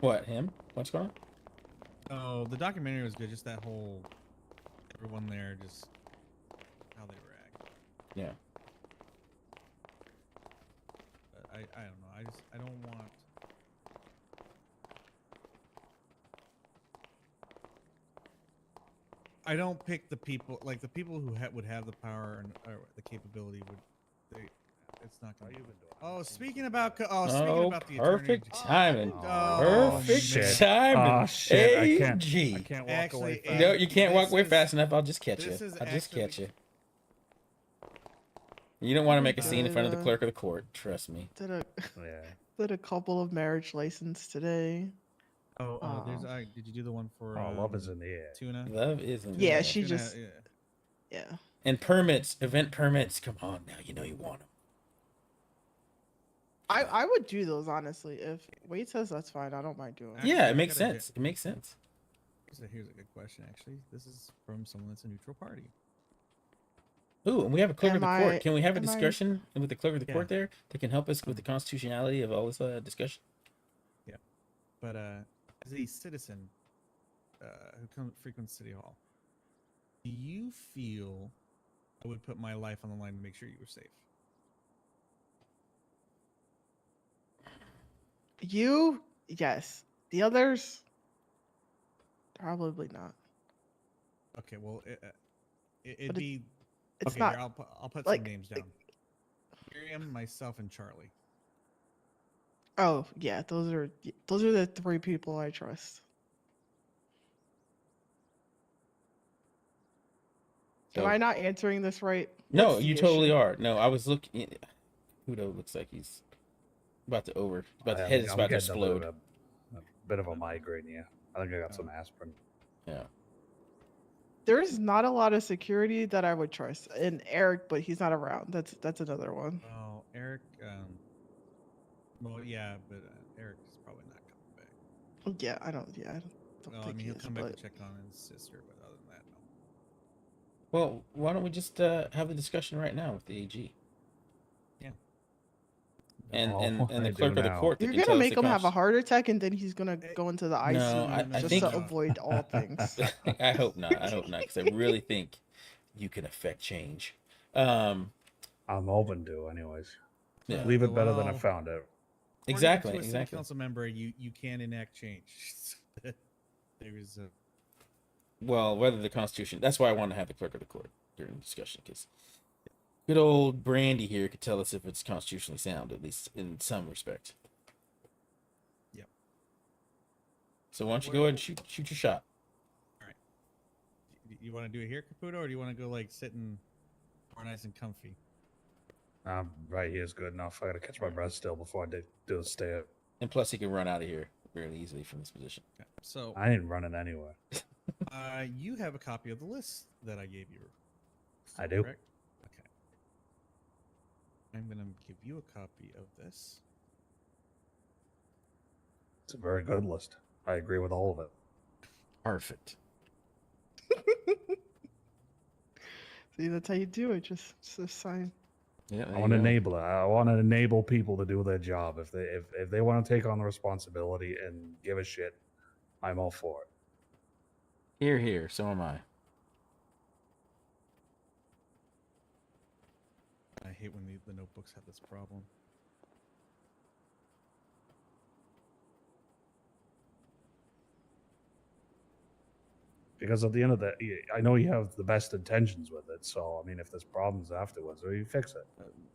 what, him? What's going on? Oh, the documentary was good. Just that whole everyone there, just how they were acting. Yeah. But I don't know. I don't want. I don't pick the people like the people who would have the power and or the capability would. It's not going to. Oh, speaking about the perfect timing. Perfect man. timing. Oh shit! I AG. can't walk Actually, away. Fast. No, you can't walk This away is- fast enough. I'll just catch you. this is I'll just actually- catch you. You don't want to make a scene in front of the Good. clerk of the court. Trust me. Did Yeah. a couple of marriage license today. Oh, there's. Aw. Did you do the one for? Oh, love is in the air. Tuna. Love isn't. Yeah, there. she Tuna, just- yeah. Yeah. And permits, event permits. Come on now. You know you want them. I would do those honestly. If Wade says that's fine, I don't mind doing it. Actually, Yeah, I it makes gotta sense. It makes sense. Here's a good question. Actually, this is from someone that's a neutral party. Ooh, and we have a clerk of the Am court. I- Can we have a am I- discussion with the clerk of the Yeah. court there that can help us with the constitutionality of all this discussion? But as a citizen who frequents City Hall, do you feel I would put my life on the line to make sure you were safe? You, yes. The others, probably not. Okay, well, it'd But be. It's Okay, not. here, I'll put like- some names down. Miriam, myself, and Charlie. Oh yeah, those are the three people I trust. Am So- I not answering this right? No, What's the you totally issue? are. No, I was looking. Hudo looks like he's about to I'm head is about to getting explode. A bit of a migraine here. I think I got some aspirin. Yeah. There's not a lot of security that I would trust. And Eric, but he's not around. That's another one. Oh, Eric. Well, yeah, but Eric is probably not coming back. Yeah, I don't Well, I think mean, he he'll is. come back But to check on his sister, but other than that, no. Well, why don't we just have the discussion right now with the AG and Oh, and I the do clerk of the now. court? that you're can gonna tell us make the him have a const- heart attack, and then he's gonna go into the ICU I just think- to avoid all things. I hope not. I hope not, because I really think you can affect change. Um, I'm open to, anyways. Yeah. Leave it better than I Well, found it. exactly. According to a city Exactly. council member, you can enact change. There is a. Well, whether the Constitution. That's why I want to have the clerk of the court during the discussion, because good old Brandy here could tell us if it's constitutionally sound, at least in some respect. Yep. So why don't you go ahead and shoot your shot? Do You want to do it here, Caputo, or do you want to go like sitting more nice and comfy? Right here is good enough. I gotta catch my breath still before I do the stay up. And plus, he can run out of here fairly easily from this position. Okay. So, I ain't running anywhere. you have a copy of the list that I gave you. I do. Correct? Okay. I'm gonna give you a copy of this. It's a very good list. I agree with all of it. Perfect. See, that's how you do it. Just a sign. Yeah, I want to enable it. I want to enable people to do their job. If they want to take on the responsibility and give a shit, I'm all for it. Here, here. So am I. I hate when the notebooks have this problem. Because at the end of the, I know you have the best intentions with it. So I mean, if there's problems afterwards, or you fix it.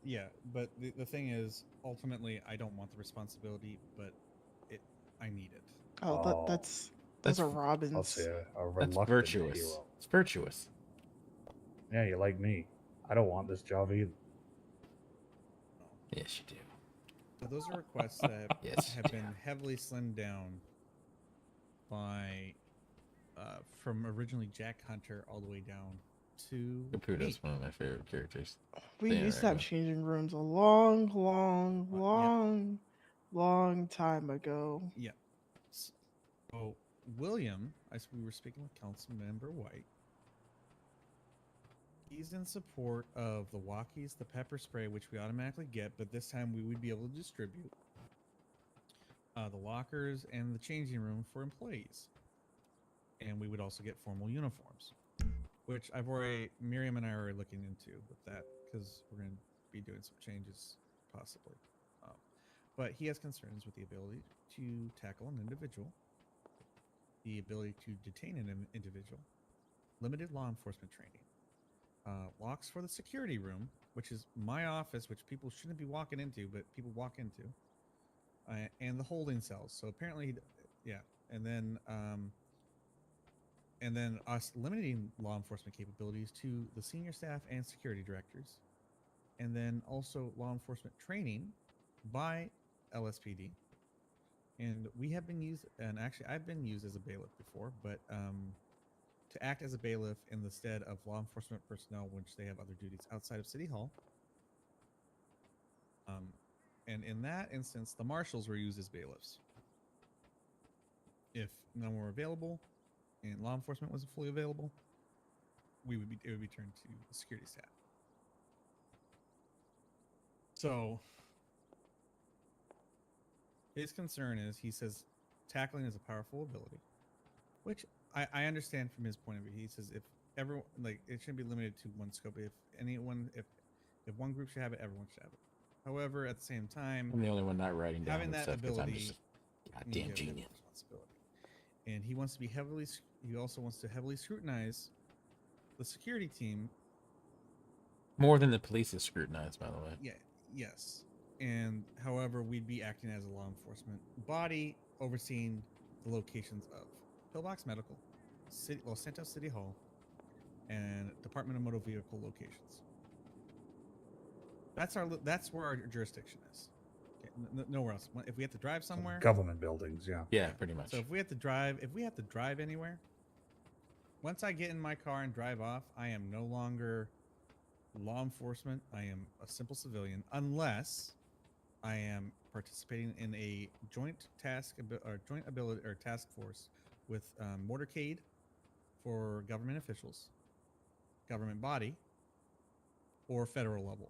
Yeah, but the thing is, ultimately, I don't want the responsibility, but I need it. Oh, Oh, those that's- are I'll Robin's. say a That's reluctant virtuous. hero. It's virtuous. Yeah, you like me. I don't want this job either. Yes, you do. So those are requests that Yes. have been heavily slimmed down by, from originally Jack Hunter all the way down to Caputo's me. one of my favorite characters. We There, used to there have you go. changing rooms a long, long, Yep. long, long time ago. Yeah. So William, as we were speaking with Councilmember White, he's in support of the walkies, the pepper spray, which we automatically get, but this time we would be able to distribute the lockers and the changing room for employees, and we would also get formal uniforms, which Miriam and I are already looking into with that because we're going to be doing some changes possibly. But he has concerns with the ability to tackle an individual, the ability to detain an individual, limited law enforcement training, locks for the security room, which is my office, which people shouldn't be walking into, but people walk into, and the holding cells. So apparently, yeah, and then us limiting law enforcement capabilities to the senior staff and security directors, and then also law enforcement training by LSPD. And we have been used, and actually I've been used as a bailiff before, but to act as a bailiff in the stead of law enforcement personnel, which they have other duties outside of City Hall. And in that instance, the marshals were used as bailiffs. If none were available and law enforcement wasn't fully available, it would be turned to the security staff. So his concern is, he says, tackling is a powerful ability, which I understand from his point of view. He says if everyone, like, it shouldn't be limited to one scope. If one group should have it, everyone should have it. However, at the same time, I'm the only one not writing down having the that stuff because I'm ability, just a means you goddamn have a genius. responsibility. And he wants to be he also wants to heavily scrutinize the security team. More than the police is scrutinized, by the way. Yeah. Yes. And however, we'd be acting as a law enforcement body, overseeing the locations of Pillbox Medical, Los Santos City Hall, and Department of Motor Vehicle locations. That's where our jurisdiction is. Okay, nowhere else. If we have to drive somewhere, Government buildings, yeah. Yeah, pretty much. so if we have to drive anywhere, once I get in my car and drive off, I am no longer law enforcement. I am a simple civilian, unless I am participating in a joint ability or task force with motorcade for government officials, government body, or federal level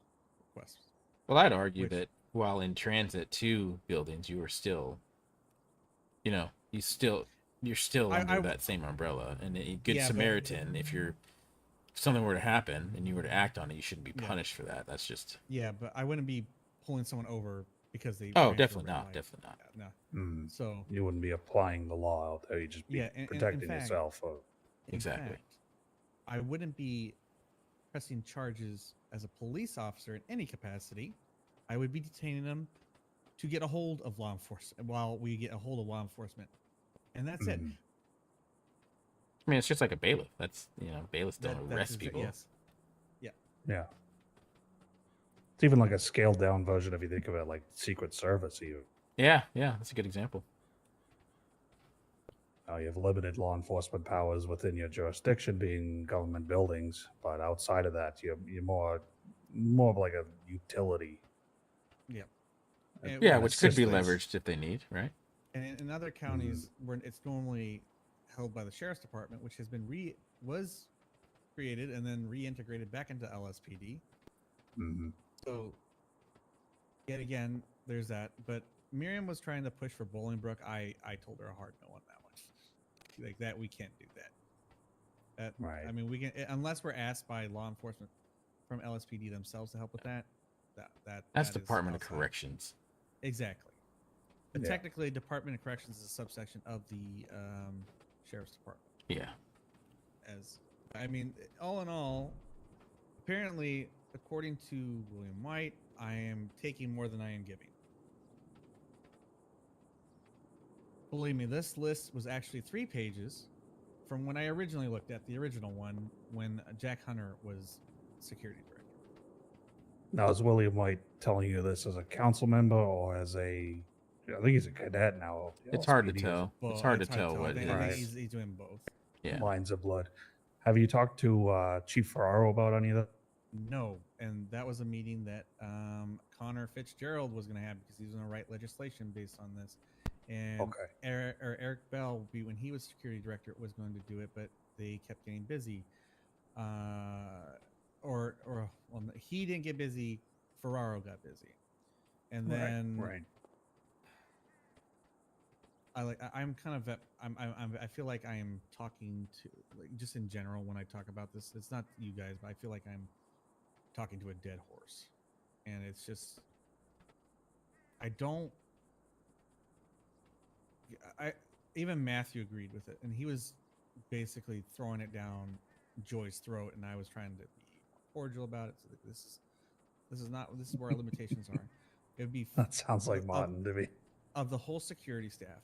requests. Well, I'd argue Which- that while in transit to buildings, you are still, you're still under that same umbrella. And a good Yeah, but- Samaritan, if something were to happen and you were to act on it, you shouldn't be Yeah. punished for that. That's just. Yeah, but I wouldn't be pulling someone over because they. Oh, ran definitely a red not. light. Definitely not. Yeah, no. Mm. So You wouldn't be applying the law out there. You'd just be Yeah, and in protecting fact- yourself. in Exactly. fact, I wouldn't be pressing charges as a police officer in any capacity. I would be detaining them to get a hold of law enforcement while we get a hold of law enforcement, and that's it. Mhm. I mean, it's just like a bailiff. That's bailiffs don't That's arrest people. Yes. Yeah. It's even like a scaled down version if you think of it like Secret Service. You Yeah, that's a good example. you have limited law enforcement powers within your jurisdiction, being government buildings, but outside of that, you're more of like a utility. Yeah. And- And Yeah, and which could be assistance. leveraged if they need, right? And in other counties, where it's normally held by the sheriff's department, which has been was created and then reintegrated back into LSPD. Mhm. So, yet again, there's that. But Miriam was trying to push for Bolingbrook. I told her a hard no on that one. Like that, we can't do that. Right. I mean, we can unless we're asked by law enforcement from LSPD themselves to help with that. That's that is Department of outside. Corrections. Exactly. But Yeah. technically, Department of Corrections is a subsection of the Sheriff's Department. Yeah. I mean, all in all, apparently, according to William White, I am taking more than I am giving. Believe me, this list was actually 3 pages from when I originally looked at the original one when Jack Hunter was security director. Now, is William White telling you this as a council member or as I think he's a cadet now. It's hard to LSPD is tell. Well, It's hard to it's tell what I think Right. he's doing both. Yeah. Lines of blood. Have you talked to Chief Ferraro about any of that? No, and that was a meeting that Connor Fitzgerald was going to have because he was going to write legislation based on this. And Okay. Eric Bell, when he was security director, was going to do it, but they kept getting busy. He didn't get busy. Ferraro got busy, and then Right. I feel like I am talking to, like, just in general when I talk about this. It's not you guys, but I feel like I'm talking to a dead horse, and it's just even Matthew agreed with it, and he was basically throwing it down Joy's throat, and I was trying to be cordial about it. So this is where our limitations are. It would be That sounds like Martin to me. of the whole security staff.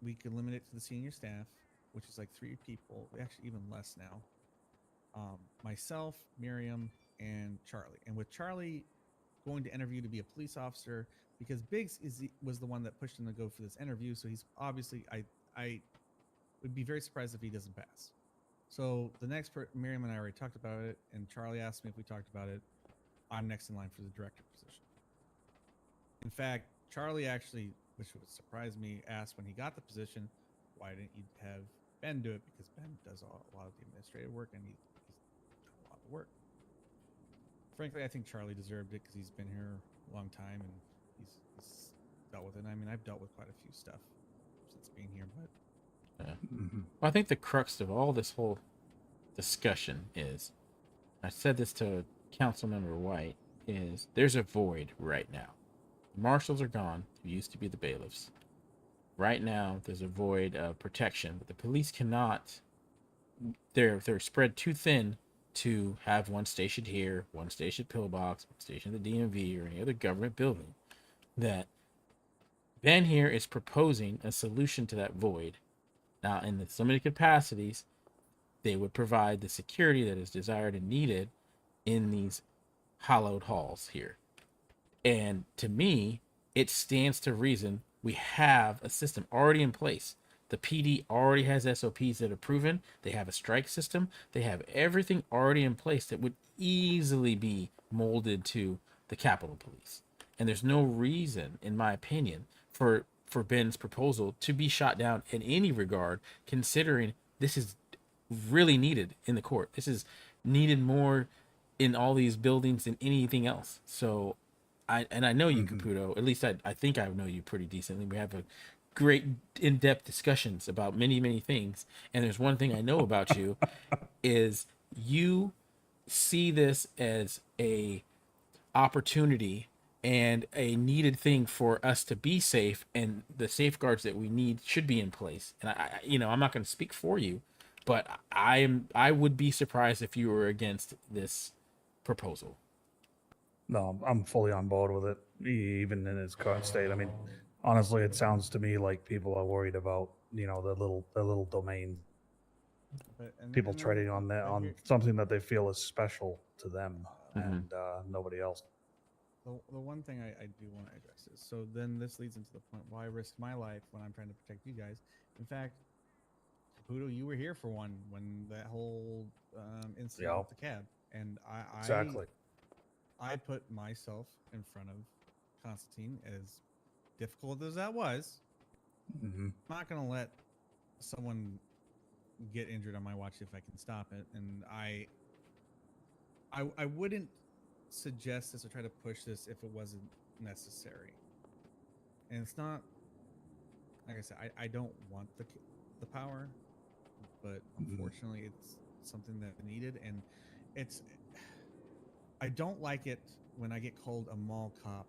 We could limit it to the senior staff, which is like 3 people, actually even less now. Myself, Miriam, and Charlie. And with Charlie going to interview to be a police officer, because Biggs was the one that pushed him to go for this interview, so he's obviously I would be very surprised if he doesn't pass. So the next Miriam and I already talked about it, and Charlie asked me if we talked about it. I'm next in line for the director position. In fact, Charlie actually, which would surprise me, asked when he got the position, why didn't you have Ben do it? Because Ben does a lot of the administrative work, and he's done a lot of work. Frankly, I think Charlie deserved it because he's been here a long time, and he's dealt with it. I mean, I've dealt with quite a few stuff since being here, but Well, I think the crux of all this whole discussion is, I said this to Councilmember White, is there's a void right now. The marshals are gone, who used to be the bailiffs. Right now, there's a void of protection, but the police cannot. They're spread too thin to have one stationed here, one stationed pillbox, one stationed at the DMV or any other government building. That Ben here is proposing a solution to that void. Now, in so many capacities, they would provide the security that is desired and needed in these hollowed halls here. And to me, it stands to reason we have a system already in place. The PD already has SOPs that are proven. They have a strike system. They have everything already in place that would easily be molded to the Capitol Police. And there's no reason, in my opinion, for Ben's proposal to be shot down in any regard, considering this is really needed in the court. This is needed more in all these buildings than anything else. So I know you, Caputo. At least I think I know you pretty decently. We have a great in-depth discussions about many things. And there's one thing I know about you is you see this as a opportunity and a needed thing for us to be safe, and the safeguards that we need should be in place. And I'm not going to speak for you, but I would be surprised if you were against this proposal. No, I'm fully on board with it, even in its current state. I mean, honestly, it sounds to me like people are worried about, the little domains And people then trading on that I on hear- something that they feel is special to them Mhm. and nobody else. The one thing I do want to address is, so then this leads into the point, why risk my life when I'm trying to protect you guys? In fact, Caputo, you were here for one when that whole incident Yeah. with the cab, and Exactly. I put myself in front of Constantine, as difficult as that was. Hmm. I'm not gonna let someone get injured on my watch if I can stop it, and I wouldn't suggest this or try to push this if it wasn't necessary. And it's not, like I said, I don't want the power, but unfortunately it's something that's needed, and it's I don't like it when I get called a mall cop,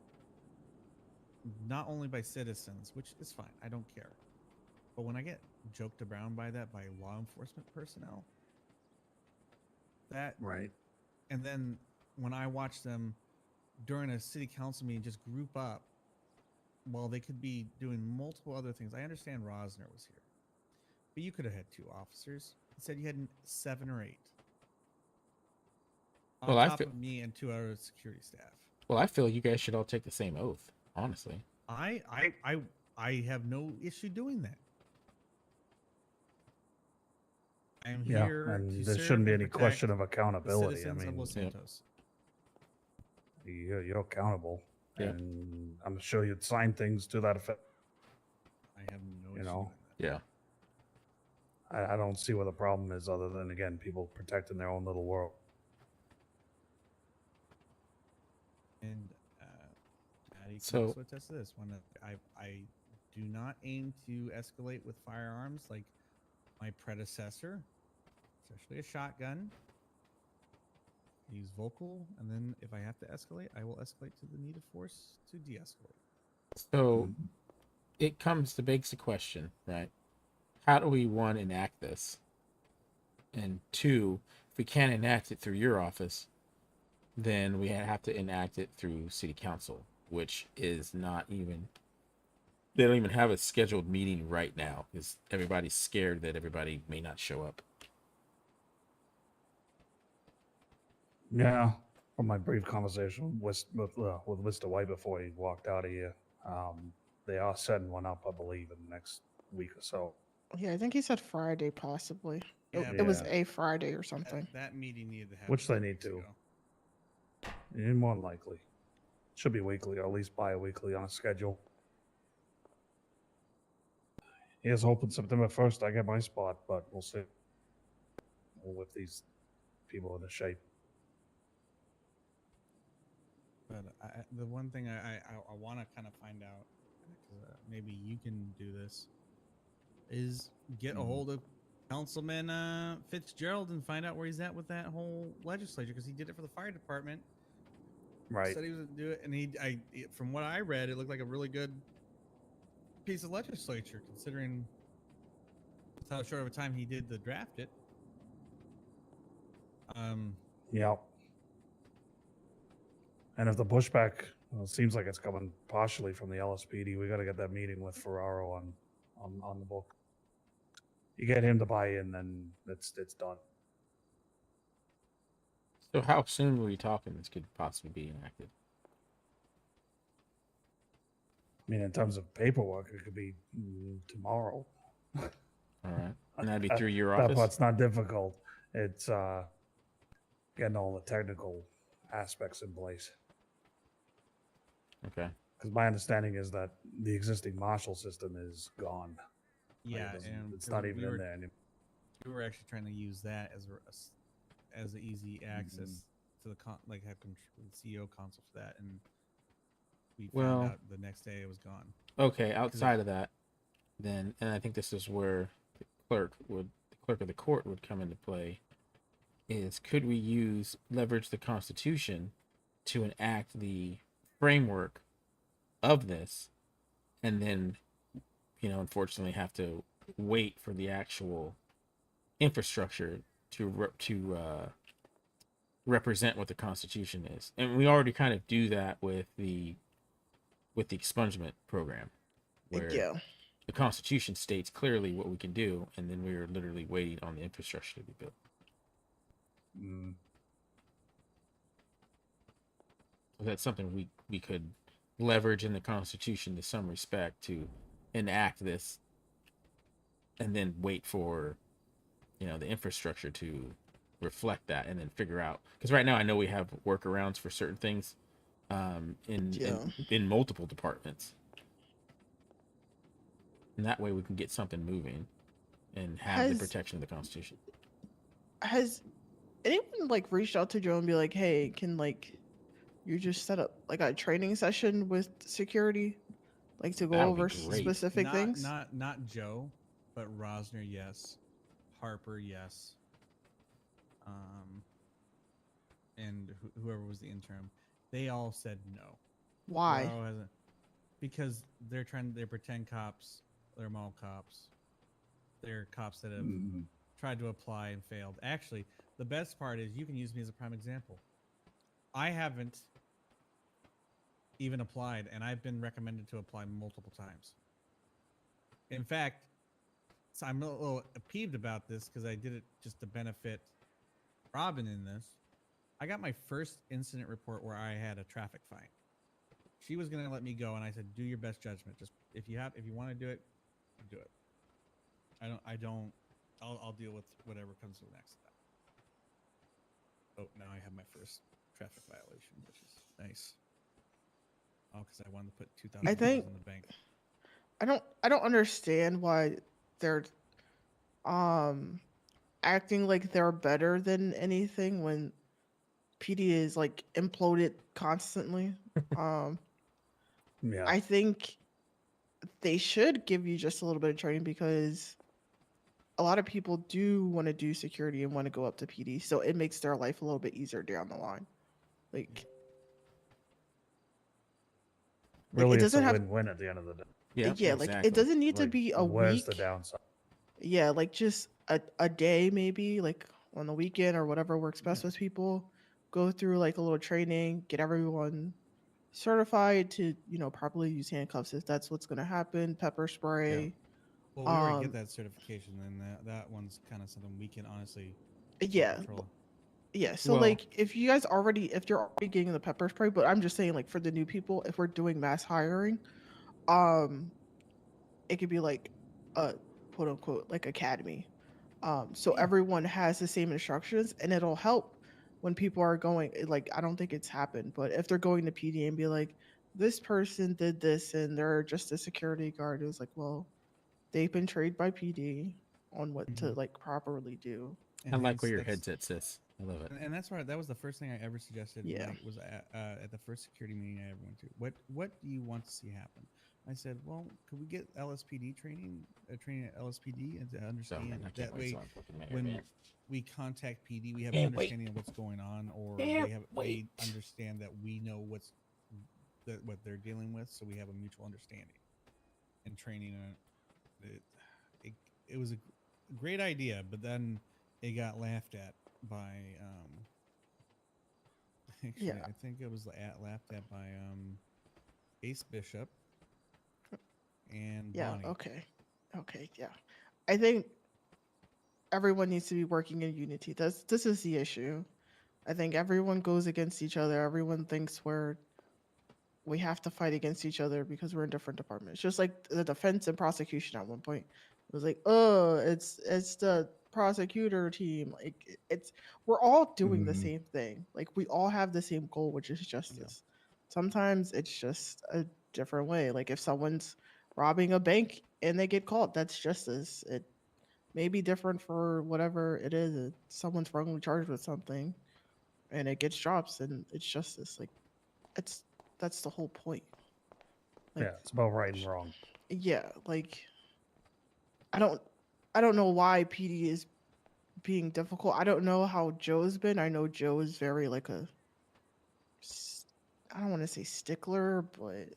not only by citizens, which is fine, I don't care, but when I get joked around by that by law enforcement personnel, that Right. and then when I watch them during a city council meeting just group up while they could be doing multiple other things. I understand Rosner was here, but you could have had 2 officers. Instead, you had 7 or 8 on Well, I top feel- of me and 2 other security staff. Well, I feel you guys should all take the same oath, honestly. I have no issue doing that. I'm Yeah, here and to there serve shouldn't be and any protect question of the accountability. I citizens of mean, Los Yep. Santos. you're accountable, Yep. and I'm sure you'd sign things to that effect. I have no You issue know, doing Yeah. I don't see what the problem is, other than again people protecting their own little world. that. And Patty can So- also attest to this. When I do not aim to escalate with firearms like my predecessor, especially a shotgun. He's vocal, and then if I have to escalate, I will escalate to the need of force to de-escalate. So it comes to begs the question, right? How do we, one, enact this? And 2, if we can't enact it through your office, then we have to enact it through city council, which is not even, they don't even have a scheduled meeting right now because everybody's scared that everybody may not show up. Yeah, from my brief conversation with Mr. White before he walked out of here, they are setting one up, I believe, in the next week or so. Yeah, I think he said Friday, possibly. Yeah, It was but- a Friday or something. That meeting needed to happen. Which they 2 need weeks to. ago. More than likely, should be weekly or at least bi-weekly on a schedule. Here's hoping September 1st I get my spot, but we'll see. With these people in the shape. But the one thing I want to kind of find out, 'cause, maybe you can do this, is get a hold of Councilman Fitzgerald and find out where he's at with that whole legislature, because he did it for the fire department. Right. Said he was going to do it, and from what I read, it looked like a really good piece of legislature, considering how short of a time he did to draft it. Yep. And if the pushback seems like it's coming partially from the LSPD, we got to get that meeting with Ferraro on the book. You get him to buy in, then it's done. So how soon were we talking this could possibly be enacted? I mean, in terms of paperwork, it could be tomorrow. All right. And that'd be through your That office? part's not difficult. It's getting all the technical aspects in place. Okay. Because my understanding is that the existing Marshall system is gone. Like, Yeah, it's 'cause not even we were, in there anymore. we were actually trying to use that as an easy access Mm-hmm. to the the CEO console for that, and we Well- found out the next day it was gone. Okay, outside of that, then, and I think this is where the clerk of the court would come into play, is could we leverage the Constitution to enact the framework of this, and then, unfortunately have to wait for the actual infrastructure to represent what the Constitution is, and we already kind of do that with the expungement program, where Yeah. the Constitution states clearly what we can do, and then we are literally waiting on the infrastructure to be built. Mm. That's something we could leverage in the Constitution to some respect to enact this, and then wait for, the infrastructure to reflect that, and then figure out. Because right now I know we have workarounds for certain things, Yeah. in multiple departments, and that way we can get something moving and have the Has protection of the Constitution. has anyone like reached out to Joe and be like, hey, can like you just set up like a training session with security, like to go That would be over great. specific things? Not Joe, but Rosner, yes. Harper, yes. And whoever was the interim, they all said no. Why? Ferraro hasn't, because they're pretend cops. They're mall cops. They're cops that have Mm. tried to apply and failed. Actually, the best part is you can use me as a prime example. I haven't even applied, and I've been recommended to apply multiple times. In fact, so I'm a little peeved about this because I did it just to benefit Robin in this. I got my first incident report where I had a traffic fine. She was gonna let me go, and I said, "Do your best judgment. Just if you want to do it, do it. I'll deal with whatever comes to the next step." Oh, now I have my first traffic violation, which is nice. Oh, because I wanted to put $2,000 in the bank. I don't understand why they're acting like they're better than anything when PD is like imploded constantly. Yeah. I think they should give you just a little bit of training because a lot of people do want to do security and want to go up to PD, so it makes their life a little bit easier down the line. Like Really, it it's a doesn't have win-win at the end of the day. yeah, like it doesn't need to Like, be a where's week. the downside? Yeah, like just a day maybe, like on the weekend or whatever works best with people. Go through like a little training, get everyone certified to, properly use handcuffs if that's what's gonna happen, pepper spray. Well, we already get Um that certification, and that one's kind of something we can honestly yeah. control. Yeah, so Well- like if you're already getting the pepper spray, but I'm just saying like for the new people, if we're doing mass hiring, it could be like a quote unquote like academy. So Yeah. everyone has the same instructions and it'll help when people are going like I don't think it's happened, but if they're going to PD and be like, this person did this and they're just a security guard, it was like, well, they've been trained by PD on what to Mhm. like properly do. I like hence where your that's- head's at, sis. I love it. And that's right. That was the first thing I ever suggested. Yeah. When I was at the first security meeting I ever went to. What do you want to see happen? I said, well, could we get LSPD training at LSPD and to So, understand man, I can't that wait way till I'm looking at your when van. we contact PD, we have Can't an wait. understanding of what's going on, or Can't they wait. understand that we know what they're dealing with, so we have a mutual understanding. And training, it was a great idea, but then it got laughed at by actually, Yeah. I think it was laughed at by Ace Bishop and Yeah, Bonnie. okay, yeah. I think everyone needs to be working in unity. This is the issue. I think everyone goes against each other. Everyone thinks we have to fight against each other because we're in different departments. Just like the defense and prosecution at one point. It was like, oh, it's the prosecutor team. Like we're all doing the Mhm. same thing. Like we all have the same goal, which is justice. Sometimes it's just a different way. Like if someone's robbing a bank and they get caught, that's justice. It may be different for whatever it is. Someone's wrongly charged with something and it gets drops and it's justice. Like that's the whole point. Like Yeah, it's about right and wrong. yeah, like I don't know why PD is being difficult. I don't know how Joe's been. I know Joe is very like I don't want to say stickler, but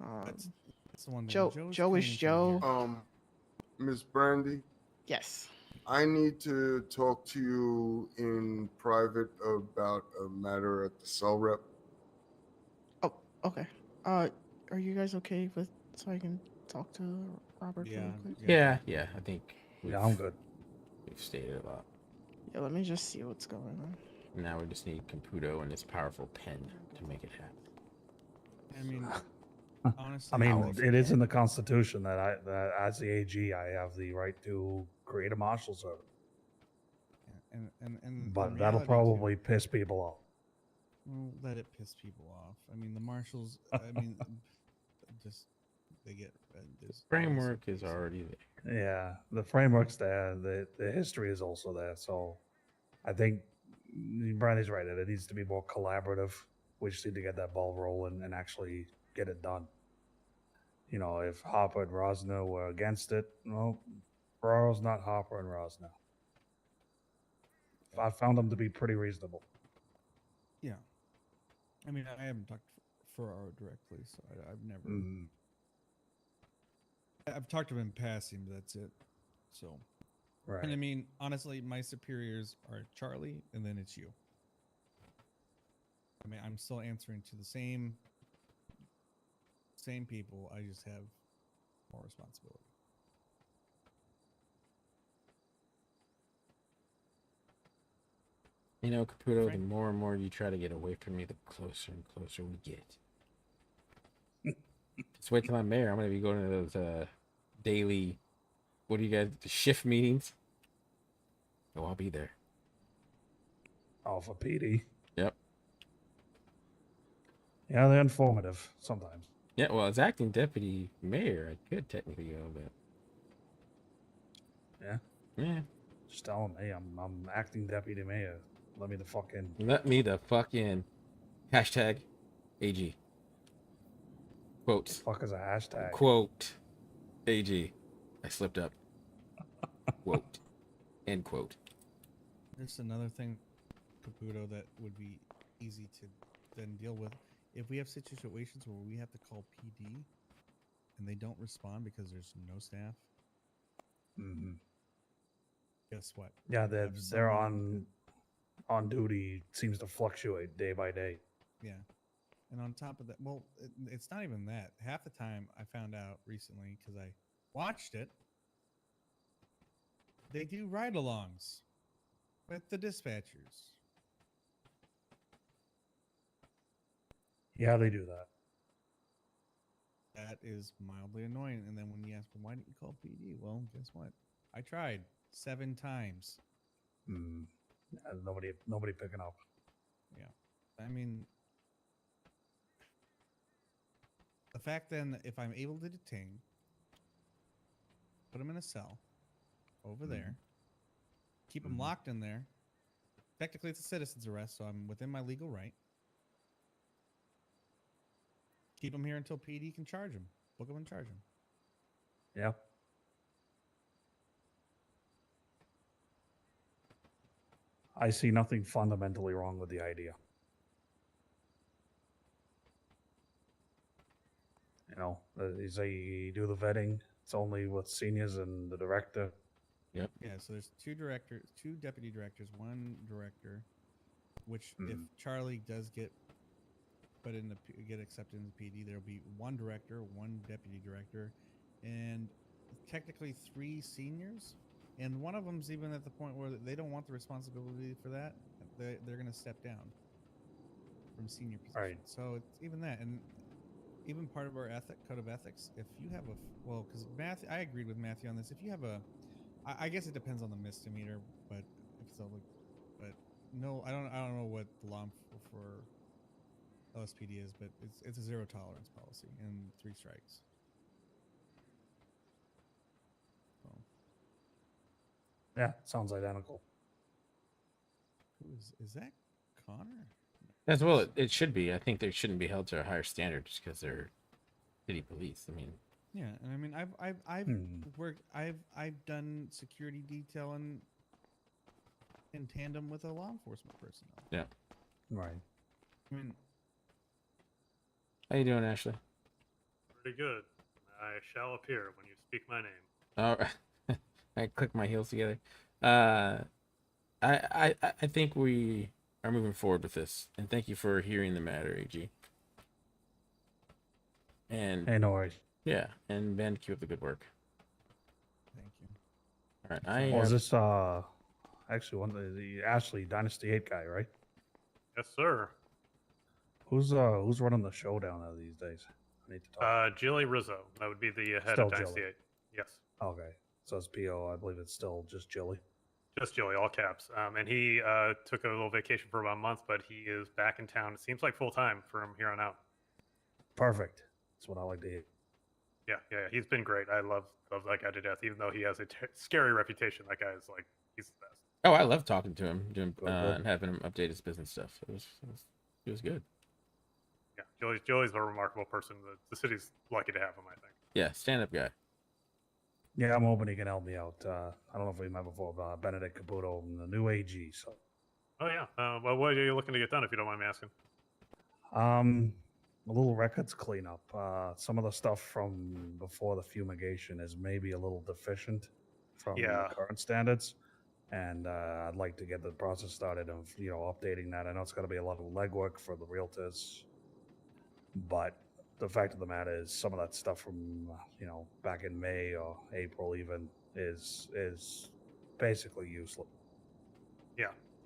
That's the one thing. Joe is training from Joe. here. Miss Brandy, Yes. I need to talk to you in private about a matter at the cell rep. Oh, okay. Are you guys okay with so I can talk to Robert Yeah, really quick? Yeah, I think Yeah, I'm good. we've stated a lot. Yeah, let me just see what's going on. Now we just need Caputo and his powerful pen to make it happen. I mean, honestly, I mean, Powerful it is in pen. the Constitution that as the AG, I have the right to create a marshal service. and in But that'll reality, probably piss people off. well, let it piss people off. I mean, the marshals. I mean, just they get there's always some Framework is cases. already there. Yeah, the framework's there. The history is also there. So I think Brandy's right. It needs to be more collaborative. We just need to get that ball rolling and actually get it done. You know, if Harper and Rosner were against it, well, Ferraro's not Harper and Rosner. I found them to be pretty reasonable. Yeah. I mean, I haven't talked to Ferraro directly, so I've never. Mm, I've talked to him in passing, but that's it. So, right. and I mean, honestly, my superiors are Charlie, and then it's you. I mean, I'm still answering to the same people. I just have more responsibility. You know, Caputo, the Frank? more and more you try to get away from me, the closer and closer we get. Just wait till I'm mayor. I'm gonna be going to those daily, what do you guys, the shift meetings? Oh, I'll be there. Alpha PD. Yep. Yeah, they're informative sometimes. Yeah, well, as acting deputy mayor, I could technically go, but Yeah. yeah. Just tell them, hey, I'm acting deputy mayor. Let me the fuck in. Let me the fuck in. Hashtag AG. Quote. Fuck is a hashtag. Quote. AG. I slipped up. Quote. End quote. There's another thing, Caputo, that would be easy to then deal with. If we have situations where we have to call PD and they don't respond because there's no staff, Mm-hmm. guess what? Yeah, We they're have someone- on duty. Seems to fluctuate day by day. Yeah. And on top of that, well, it's not even that. Half the time I found out recently because I watched it, they do ride alongs with the dispatchers. Yeah, they do that. That is mildly annoying. And then when you ask them, why didn't you call PD? Well, guess what? I tried 7 times. Mm. Yeah, nobody picking up. Yeah. I mean, the fact then, if I'm able to detain, put them in a cell over there, keep them locked in there. Technically, it's a citizen's arrest, so I'm within my legal right. Keep them here until PD can charge them. Book them and charge them. Yeah. I see nothing fundamentally wrong with the idea. You know, you say you do the vetting. It's only with seniors and the director. Yep. Yeah, so there's 2 directors, 2 deputy directors, 1 director, which if Charlie does get accepted into PD, there'll be 1 director, 1 deputy director, and technically 3 seniors. And one of them's even at the point where they don't want the responsibility for that. They're going to step down from senior position. Right. So it's even that, and even part of our code of ethics. If you have because Matthew, I agreed with Matthew on this. If you have I guess it depends on the misdemeanor, but if so, but no, I don't know what the law for LSPD is, but it's a 0 tolerance policy and 3 strikes. So, Yeah, sounds identical. who is that? Connor? As well, it should be. I think they shouldn't be held to a higher standard just because they're city police. I mean, Yeah, and I mean I've worked I've done security detail in tandem with a law enforcement personnel. yeah. Right. I mean, How you doing, Ashley? Pretty good. I shall appear when you speak my name. All right. I click my heels together. I think we are moving forward with this, and thank you for hearing the matter, AG. And Hey, no worries. Yeah, and Ben, keep up the good work. Thank you. All right, Oh, is this actually one of the Ashley Dynasty 8 guy, right? Yes, sir. Who's running the show down there these days? I need to talk. Jilly Rizzo. That would be the head Still of Dynasty Jilly. 8. Yes. Okay, so it's PO. I believe it's still just Jilly. Just Joey, all caps. And he took a little vacation for about a month, but he is back in town. It seems like full time from here on out. Perfect. That's what I like to hear. Yeah. He's been great. I love that guy to death, even though he has a scary reputation. That guy is like, he's the best. Oh, I love talking to him, doing Good. and having him update his business stuff. It was good. Yeah, Joey's a remarkable person. The city's lucky to have him, I think. Yeah, stand up guy. Yeah, I'm hoping he can help me out. I don't know if we met before, but Benedict Caputo, the new AG. So, Oh yeah. Well, what are you looking to get done, if you don't mind me asking? a little records cleanup. Some of the stuff from before the fumigation is maybe a little deficient from Yeah. the current standards, and I'd like to get the process started of updating that. I know it's going to be a lot of legwork for the realtors, but the fact of the matter is, some of that stuff from back in May or April even is basically useless.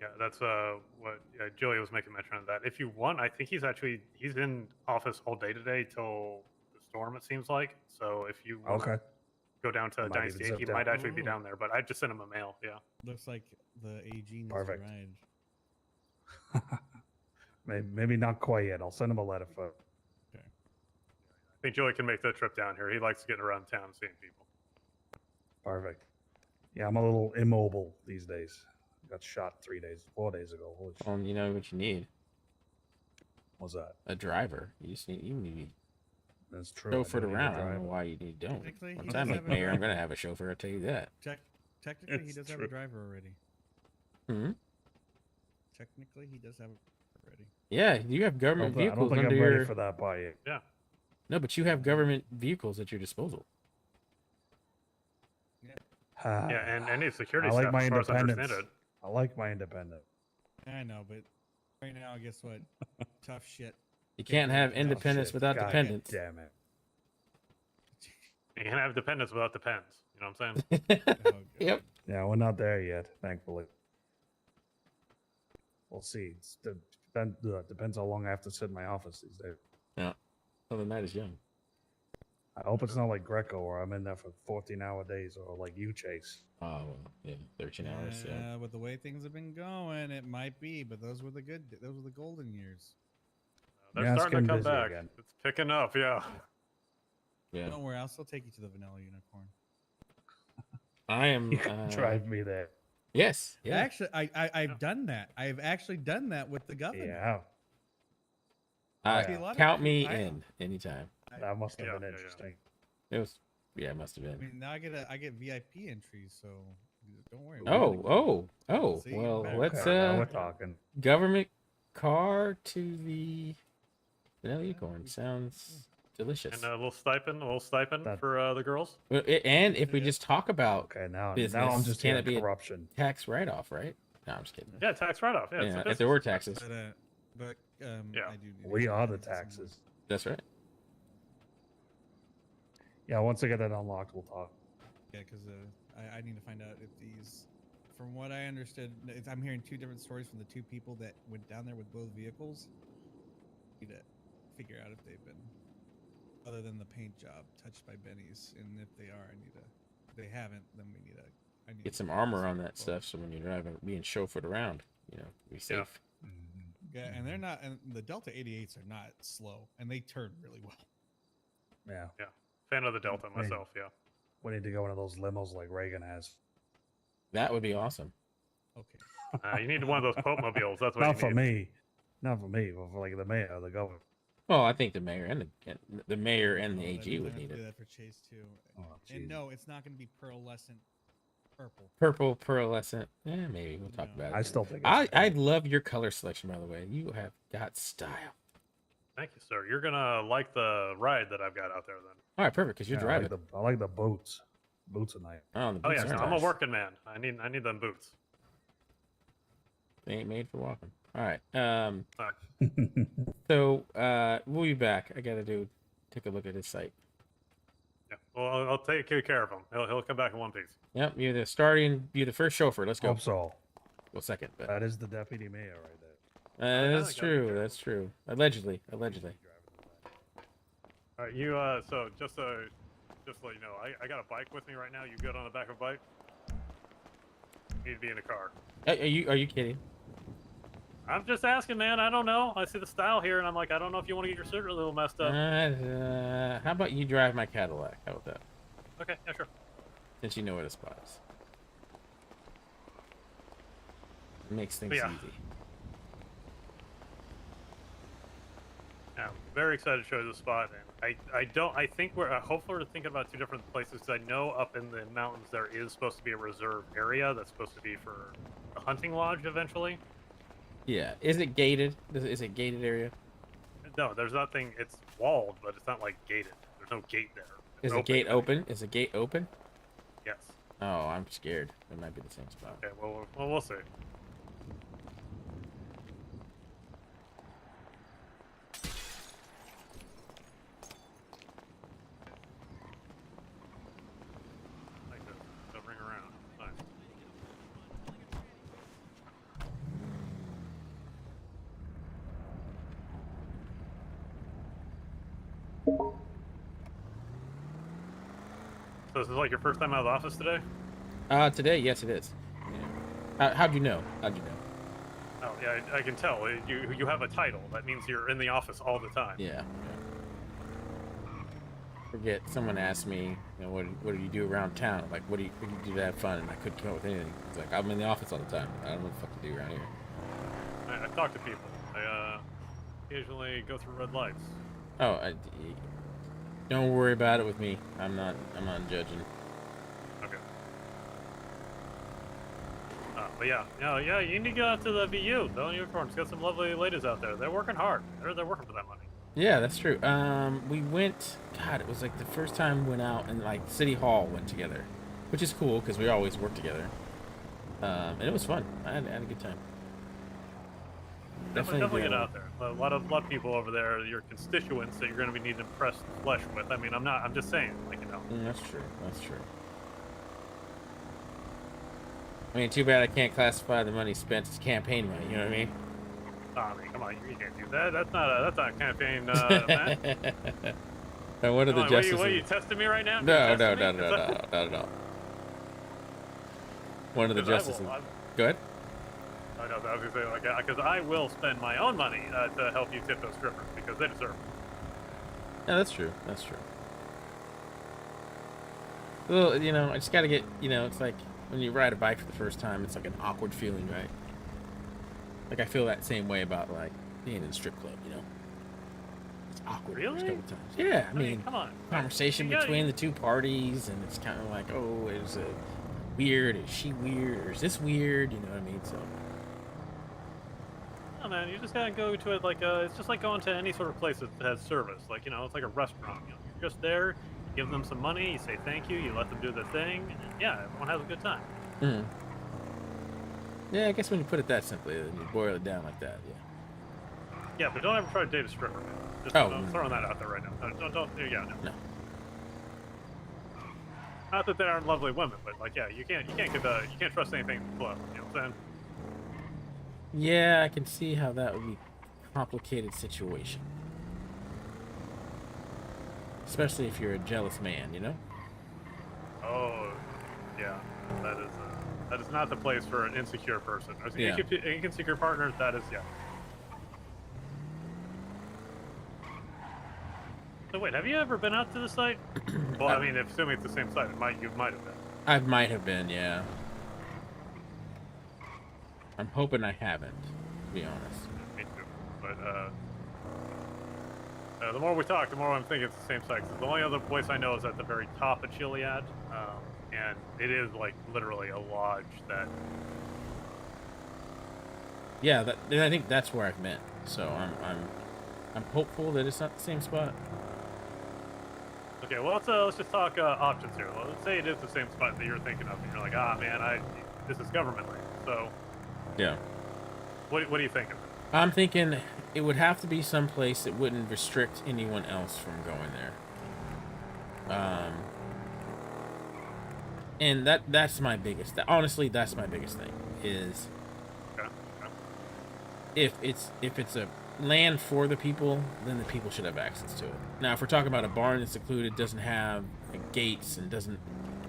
Yeah, that's what Joey was making mention of that. If you want, I think he's in office all day today till the storm. It seems like. So if you want to Okay. go down to I might Dynasty even 8, he zip might down. actually be down there. But I just sent him a mail. Yeah. Looks like the AG needs Perfect. a ride. Maybe not quite yet. I'll send him a letter for. I think Joey can make that trip down here. He likes getting around town and seeing people. Perfect. Yeah, I'm a little immobile these days. Got shot 4 days ago. Holy shit. You know what you need? What's that? A driver. You need That's true. chauffeured I do need a around. I don't driver. know why you don't. Technically, Once he I'm does like have a mayor, I'm driver. gonna have a chauffeur. I'll tell you that. Technically, he It's does have true. a driver already. Hmm. Technically, he does have a driver already. Yeah, you have I government don't vehicles think under I'm ready your. for that by yet. Yeah. No, but you have government vehicles at your disposal. Yeah, and any security I like staff, my as far as I understand independence. it. I like my independence. I know, but right now, guess what? Tough shit. You can't have Tough independence shit. without God dependence. Damn it. You can't have dependence without depends. You know what I'm saying? Oh, God. Yep. Yeah, we're not there yet, thankfully. We'll see. Depends how long I have to sit in my office these days. Well, the night is young. I hope it's not like Greco where I'm in there for 14-hour days, or like you, Chase. Oh, well, yeah, 13 hours. Yeah. With the way things have been going, it might be, but those were the golden years. They're Yeah, it's starting to come getting busy back. again. It's picking up, yeah. Yeah. Don't worry, I'll still take you to the vanilla unicorn. I am. You can drive me there. Yes. Yeah. Actually, I've done that. I've actually done that with the governor. Yeah, See, a lot of Count me people- in anytime. that must have Yeah, been yeah, yeah. interesting. It was. Yeah, it must have I been. mean, now I get VIP entries, so don't worry. Oh. See, Well, better. let's Okay, now we're talking. government car to the vanilla unicorn sounds delicious. And a little stipend That- for the girls. Well, and if we just talk about Okay, now I'm business, just can hearing it be a corruption. tax write-off, right? No, I'm just kidding. Yeah, tax write-off. Yeah, it's a Yeah, if there were business. taxes, But Yeah. I do. need We to are the get some more. taxes. that's right. Yeah, once I get that unlocked, we'll talk. Yeah, because I need to find out if these. From what I understood, I'm hearing two different stories from the two people that went down there with both vehicles. Need to figure out if they've been, other than the paint job, touched by Benny's, and if they are, I need to. If they haven't, then we need to. I need Get to some get armor this on that info. stuff, so when you're driving, being chauffeured around, be safe. Yeah, and they're not. And the Delta 88s are not slow, and they turn really well. Yeah, Fan of the Delta Right. myself, yeah. we need to go into those limos like Reagan has. That would be awesome. Okay. You need one of those Pope mobiles. That's what Not you for need. me, not for me, but for like the mayor, or the governor. Well, I think the mayor and the mayor and the Oh, that AG means I would have to need do it. that for Chase too. Oh, And jeez. no, it's not going to be pearlescent purple. Purple, pearlescent. Yeah, maybe we'll talk No. about I it. still think. I love your color selection, by the way. You have got style. Thank you, sir. You're gonna like the ride that I've got out there then. All right, perfect. Because you're driving. I like the boots. Boots are nice. Oh, the Oh boots yeah, are so I'm a nice. working man. I need them boots. They ain't made for walking. All right. Alright. So we'll be back. I gotta take a look at his site. Well, I'll take good care of him. He'll come back in one piece. Yep, you're the first chauffeur. Let's go. Hope so. Well, second, but That is the deputy mayor right there. yeah, that's gotta be true. careful. That's true. Allegedly. He should be driving the side. All right, you. So just to let you know, I got a bike with me right now. You good on the back of a bike? You need to be in a car. Are you kidding? I'm just asking, man. I don't know. I see the style here, and I'm like, I don't know if you want to get your suit a little messed up. How about you drive my Cadillac? How about that? Okay, yeah, sure. Since you know where the spot is. It makes things Yeah. easy. Yeah, I'm very excited to show you the spot, and I think we're hopefully we're thinking about two different places. Because I know up in the mountains there is supposed to be a reserve area that's supposed to be for a hunting lodge eventually. Yeah. Is it gated? Is it gated area? No, there's nothing. It's walled, but it's not like gated. There's no gate there. Is It's the gate I think. open? Is the gate open? Yes. Oh, I'm scared. It might be the same spot. Okay. Well, we'll see. Like this. They'll ring around. Nice. So this is like your first time out of the office today? Today, yes, it is. Yeah. How'd you know? How'd you know? Oh yeah, I can tell. You have a title. That means you're in the office all the time. Yeah. Forget. Someone asked me, you know, what do you do around town? Like, what do you do to have fun? And I couldn't come up with anything. It's like, I'm in the office all the time. I don't know what the fuck to do around here. I talk to people. I occasionally go through red lights. Oh, don't worry about it with me. I'm not judging. Okay. But yeah, you need to get out to the VU. The uniforms got some lovely ladies out there. They're working hard. They're working for that money. Yeah, that's true. We went. God, it was like the first time we went out, and like City Hall went together, which is cool because we always work together. And it was fun. I had a good time. Definitely get out there. A lot of people over there, your constituents that you're going to be needing to press flesh with. I mean, I'm just saying, like, you know. That's true. That's true. I mean, too bad I can't classify the money spent as campaign money. You know what I mean? Oh, I mean, come on, you can't do that. That's not a campaign event. And what are the justices? What are you testing me right now? No, not at all. One of the justices. Go ahead. I know, I was gonna say, like, because I will spend my own money to help you tip those strippers because they deserve it. Yeah, that's true. That's true. Well, you know, I just gotta get, you know, it's like when you ride a bike for the first time, it's like an awkward feeling, right? Like I feel that same way about like being in a strip club, you know? It's awkward the first Really? couple times. Yeah, I mean, come on. conversation You gotta- between the two parties, and it's kind of like, oh, is it weird? Is she weird? Or is this weird? You know what I mean? So. Oh man, you just gotta go to it like it's just like going to any sort of place that has service. Like, you know, it's like a restaurant. You know, you're just there, you give them some money, you say thank you, you let them do their thing, and yeah, everyone has a good time. Mm. Yeah, I guess when you put it that simply, then you boil it down like that. Yeah. Yeah, but don't ever try to date a stripper, man. Just I'm throwing that out there right now. Don't yeah, no. Not that they aren't lovely women, but like, yeah, you can't trust anything from below. You know what I'm saying? Yeah, I can see how that would be a complicated situation. Especially if you're a jealous man, you know? Oh, yeah. That is not the place for an insecure person. Yeah. Insecure partners, that is, yeah. So wait, have you ever been out to the site? Well, I mean, assuming it's the same site, you might have been. I might have been, yeah. I'm hoping I haven't, to be honest. Me too. But the more we talk, the more I'm thinking it's the same site. 'Cause the only other place I know is at the very top of Chiliad, and it is like literally a lodge that. Yeah, I think that's where I've been. So I'm hopeful that it's not the same spot. Okay, well let's just talk options here. Well, let's say it is the same spot that you're thinking of, and you're like, ah man, this is government land. So. Yeah. What are you thinking? I'm thinking it would have to be someplace that wouldn't restrict anyone else from going there. And that's my biggest. Honestly, that's my biggest thing. Is Okay. if it's a land for the people, then the people should have access to it. Now, if we're talking about a barn that's secluded, doesn't have gates, and doesn't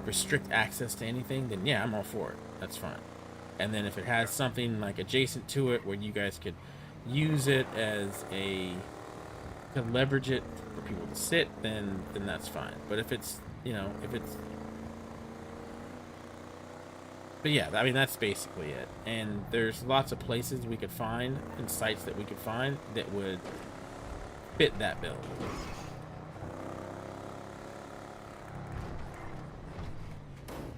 restrict access to anything, then yeah, I'm all for it. That's fine. And then if it has something like adjacent to it where you guys could use it as to leverage it for people to sit, then that's fine. But if it's but yeah, I mean, that's basically it. And there's lots of places we could find and sites that we could find that would fit that bill.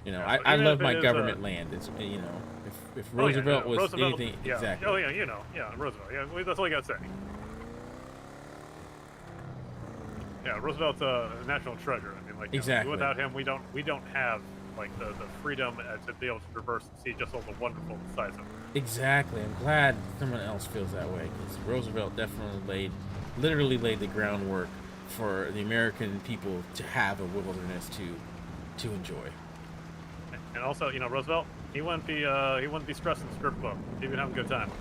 You know, Yeah, so I even love if it my is, government land. It's, you know, if Oh, yeah, Roosevelt yeah, was Roosevelt, anything, yeah. exactly. Oh yeah, Roosevelt. Yeah, that's all you gotta say. Yeah, Roosevelt's a national treasure. I mean, like, Exactly. without him, we don't have like the freedom to be able to traverse and see just all the wonderful sights of it. Exactly. I'm glad someone else feels that way, because Roosevelt definitely literally laid the groundwork for the American people to have a wilderness to enjoy. And also, Roosevelt, he wouldn't be stressing the strip club. He'd be having a good time.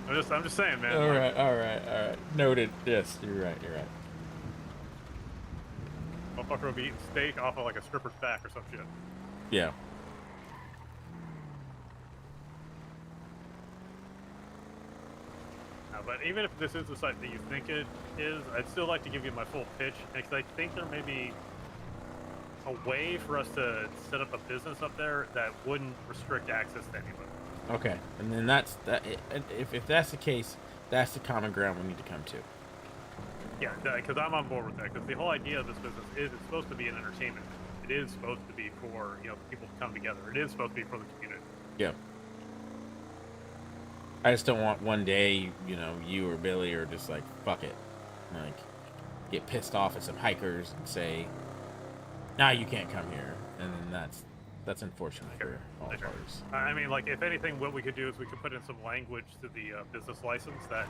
I'm just saying, man. All right. Noted. Yes, you're right. Motherfucker would be eating steak off of like a stripper's back or some shit. Yeah. But even if this is the site that you think it is, I'd still like to give you my full pitch, because I think there may be a way for us to set up a business up there that wouldn't restrict access to anybody. Okay, and then that's that. If that's the case, that's the common ground we need to come to. Yeah, because I'm on board with that. Because the whole idea of this business is it's supposed to be an entertainment. It is supposed to be for people to come together. It is supposed to be for the community. Yeah. I just don't want one day, you or Billy are just like, fuck it, like, get pissed off at some hikers and say, "Nah, you can't come here," and then that's unfortunate for all parties. I mean, like, if anything, what we could do is we could put in some language to the business license that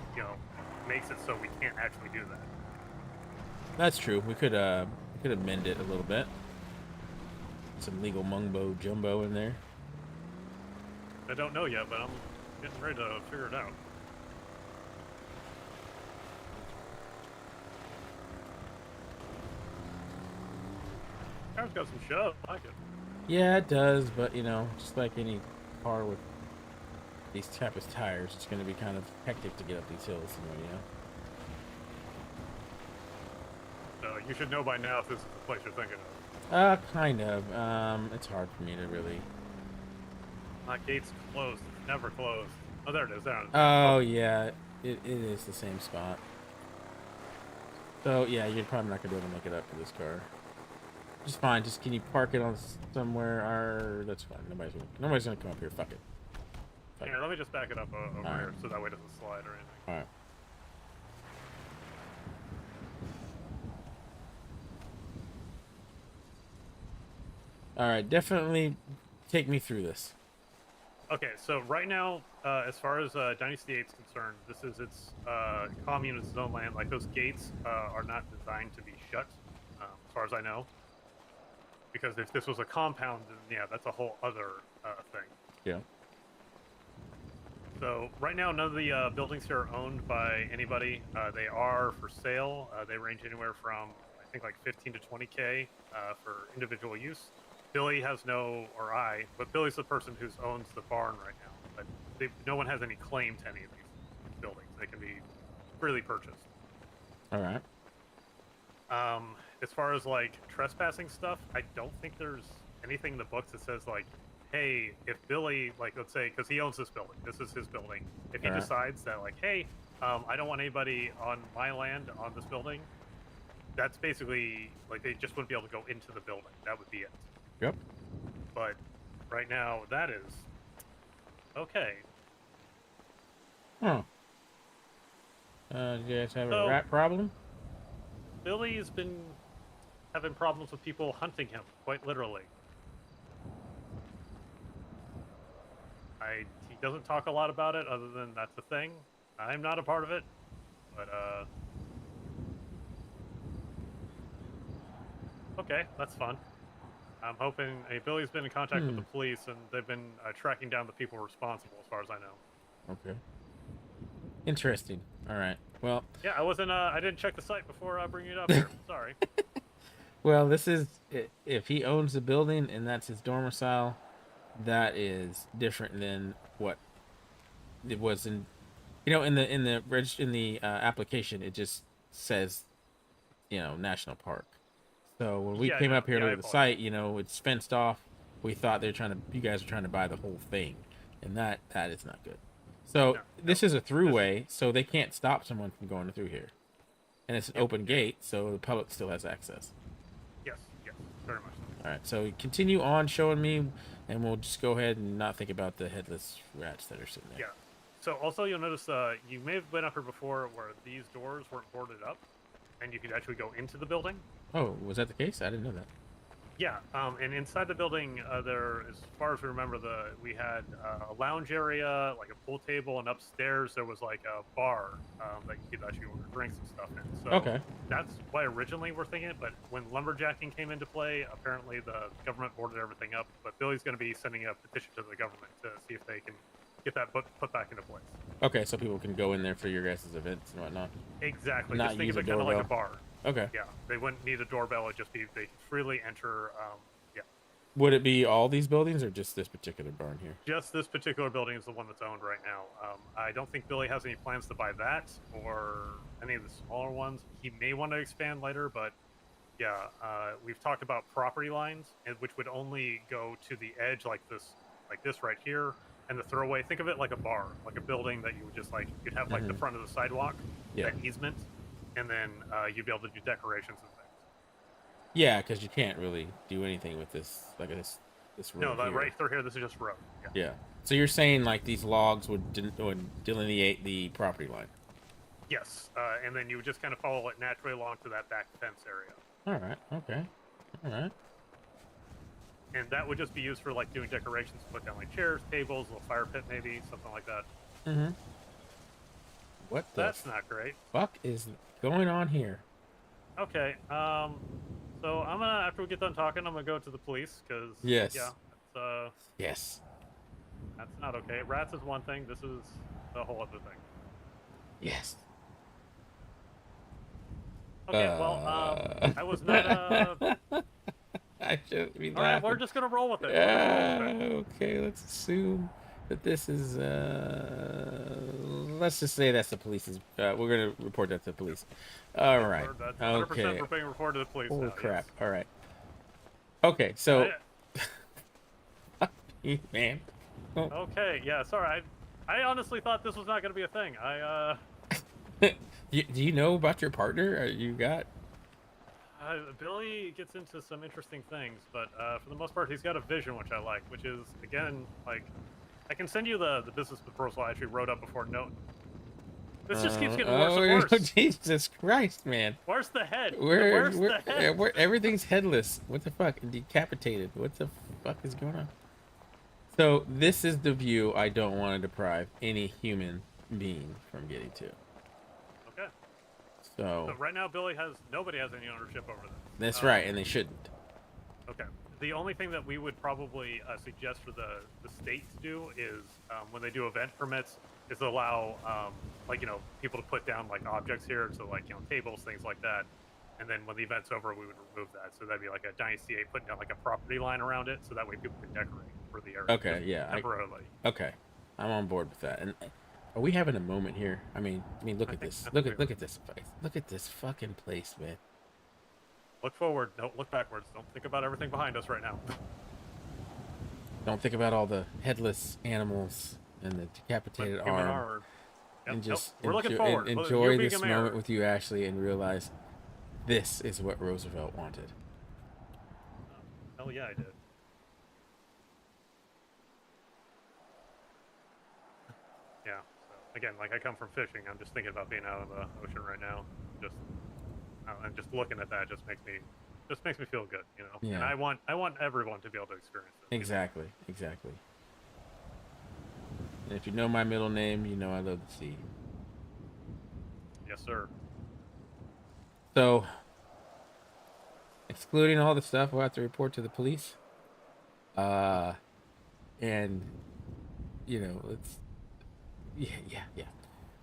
makes it so we can't actually do that. That's true. We could amend it a little bit. Some legal mumbo jumbo in there. I don't know yet, but I'm getting ready to figure it out. Car's got some shove. I like it. Yeah, it does, but just like any car with these type of tires, it's going to be kind of hectic to get up these hills. So you should know by now if this is the place you're thinking of. Kind of. It's hard for me to really. My gate's closed. It's never closed. Oh, there it is. There it is. Oh yeah, it is the same spot. So yeah, you're probably not gonna be able to make it up to this car. Just fine. Just can you park it on somewhere? Or that's fine. Nobody's gonna come up here. Fuck it. Here, let me just back it up over All here right. so that way it doesn't slide or anything. All right. All right. Definitely take me through this. Okay, so right now, as far as Dynasty 8 is concerned, this is its commune, its own land. Like, those gates are not designed to be shut, as far as I know. Because if this was a compound, then yeah, that's a whole other thing. Yeah. So right now, none of the buildings here are owned by anybody. They are for sale. They range anywhere from, I think, like 15 to 20K for individual use. Billy has but Billy's the person who owns the barn right now. But no one has any claim to any of these buildings. They can be freely purchased. All right. As far as like trespassing stuff, I don't think there's anything in the books that says like, hey, if Billy, like, let's say, because he owns this building, this is his building. If he All right. decides that like, hey, I don't want anybody on my land on this building, that's basically like they just wouldn't be able to go into the building. That would be it. Yep. But right now, that is okay. Huh. Do you guys have So- a rat problem? Billy's been having problems with people hunting him, quite literally. He doesn't talk a lot about it, other than that's a thing. I'm not a part of it, but okay, that's fun. I'm hoping Billy's been in contact with the police, and they've been tracking down the people responsible, as far as I know. Okay. Interesting. All right. Well. Yeah, I wasn't. I didn't check the site before bringing it up here. Sorry. Well, this is if he owns the building and that's his domicile, that is different than what it was in. In the application, it just says, national park. So when we came up here to the site, it's fenced off. We thought you guys are trying to buy the whole thing, and that is not good. So this is a throughway, so they can't stop someone from going through here, and it's an open gate, so the public still has access. Yes, very much. All right, so continue on showing me, and we'll just go ahead and not think about the headless rats that are sitting there. Yeah. So also you'll notice you may have been up here before where these doors weren't boarded up, and you could actually go into the building. Oh, was that the case? I didn't know that. Yeah, and inside the building, there, as far as we remember, we had a lounge area, like a pool table, and upstairs there was like a bar that you could actually order drinks and stuff in. So Okay. That's why originally we're thinking it, but when lumberjacking came into play, apparently the government boarded everything up. But Billy's going to be sending a petition to the government to see if they can get that put back into place. Okay, so people can go in there for your guys' events and whatnot. Exactly. Not Just think use of it a kind of like a doorbell. bar. Okay. Yeah, they wouldn't need a doorbell. It'd just be they could freely enter. Yeah. Would it be all these buildings or just this particular barn here? Just this particular building is the one that's owned right now. I don't think Billy has any plans to buy that or any of the smaller ones. He may want to expand later, but yeah, we've talked about property lines, which would only go to the edge like this right here, and the throwaway. Think of it like a bar, like a building that you would just you'd have like the front of the sidewalk, that easement, and then you'd be able to do decorations and things. Yeah, because you can't really do anything with this, like this road. No, here. right through here, this is just road. Yeah. So you're saying like these logs would delineate the property line? Yes, and then you would just kind of follow it naturally along to that back fence area. All right. Okay. All right. And that would just be used for like doing decorations, put down like chairs, tables, a little fire pit, maybe something like that. Mm-hmm. What the That's not great. fuck is going on here? Okay. So I'm gonna, after we get done talking, I'm gonna go to the police because Yes. yeah, that's, Yes. that's not okay. Rats is one thing. This is a whole other thing. Yes. Okay. Well, I was not. I shouldn't be All right, laughing. we're just gonna roll with it. Okay, let's assume that this is. Let's just say that's the police's. We're gonna report that to the police. All right. That's 100% Okay. we're being reported to the police Holy now. crap! Yes. All right. Okay, so. Man. Oh. Okay. Yeah. Sorry. I honestly thought this was not gonna be a thing. Do you know about your partner? Or you got? Billy gets into some interesting things, but for the most part, he's got a vision, which I like, which is, again, like, I can send you the business proposal I actually wrote up before. No, this just keeps getting worse and worse. Jesus Christ, man. Where's the head? Where's the head? Everything's headless. What the fuck? Decapitated. What the fuck is going on? So this is the view I don't want to deprive any human being from getting to. Okay. So So right now, nobody has any ownership over this. that's right, and they shouldn't. Okay. The only thing that we would probably suggest for the state to do is when they do event permits is allow people to put down like objects here, so like tables, things like that. And then when the event's over, we would remove that. So that'd be like a Dynasty 8 putting down like a property line around it, so that way people can decorate for the area. Okay, just yeah, temporarily. Okay, I'm on board with that. And are we having a moment here? I mean, look at this. Look at this place. Look at this fucking place, man. Look forward. Don't look backwards. Don't think about everything behind us right now. Don't think about all the headless animals and the decapitated Human arm. arm. Yep, And just we're looking forward. enjoy You being this a mayor. moment with you, Ashley, and realize this is what Roosevelt wanted. Hell yeah, I did. Yeah. So again, like I come from fishing. I'm just thinking about being out on the ocean right now. And just looking at that just makes me feel good, Yeah. And I want everyone to be able to experience it. Exactly. And if you know my middle name, you know I love the sea. Yes, sir. So excluding all the stuff we'll have to report to the police. And it's yeah.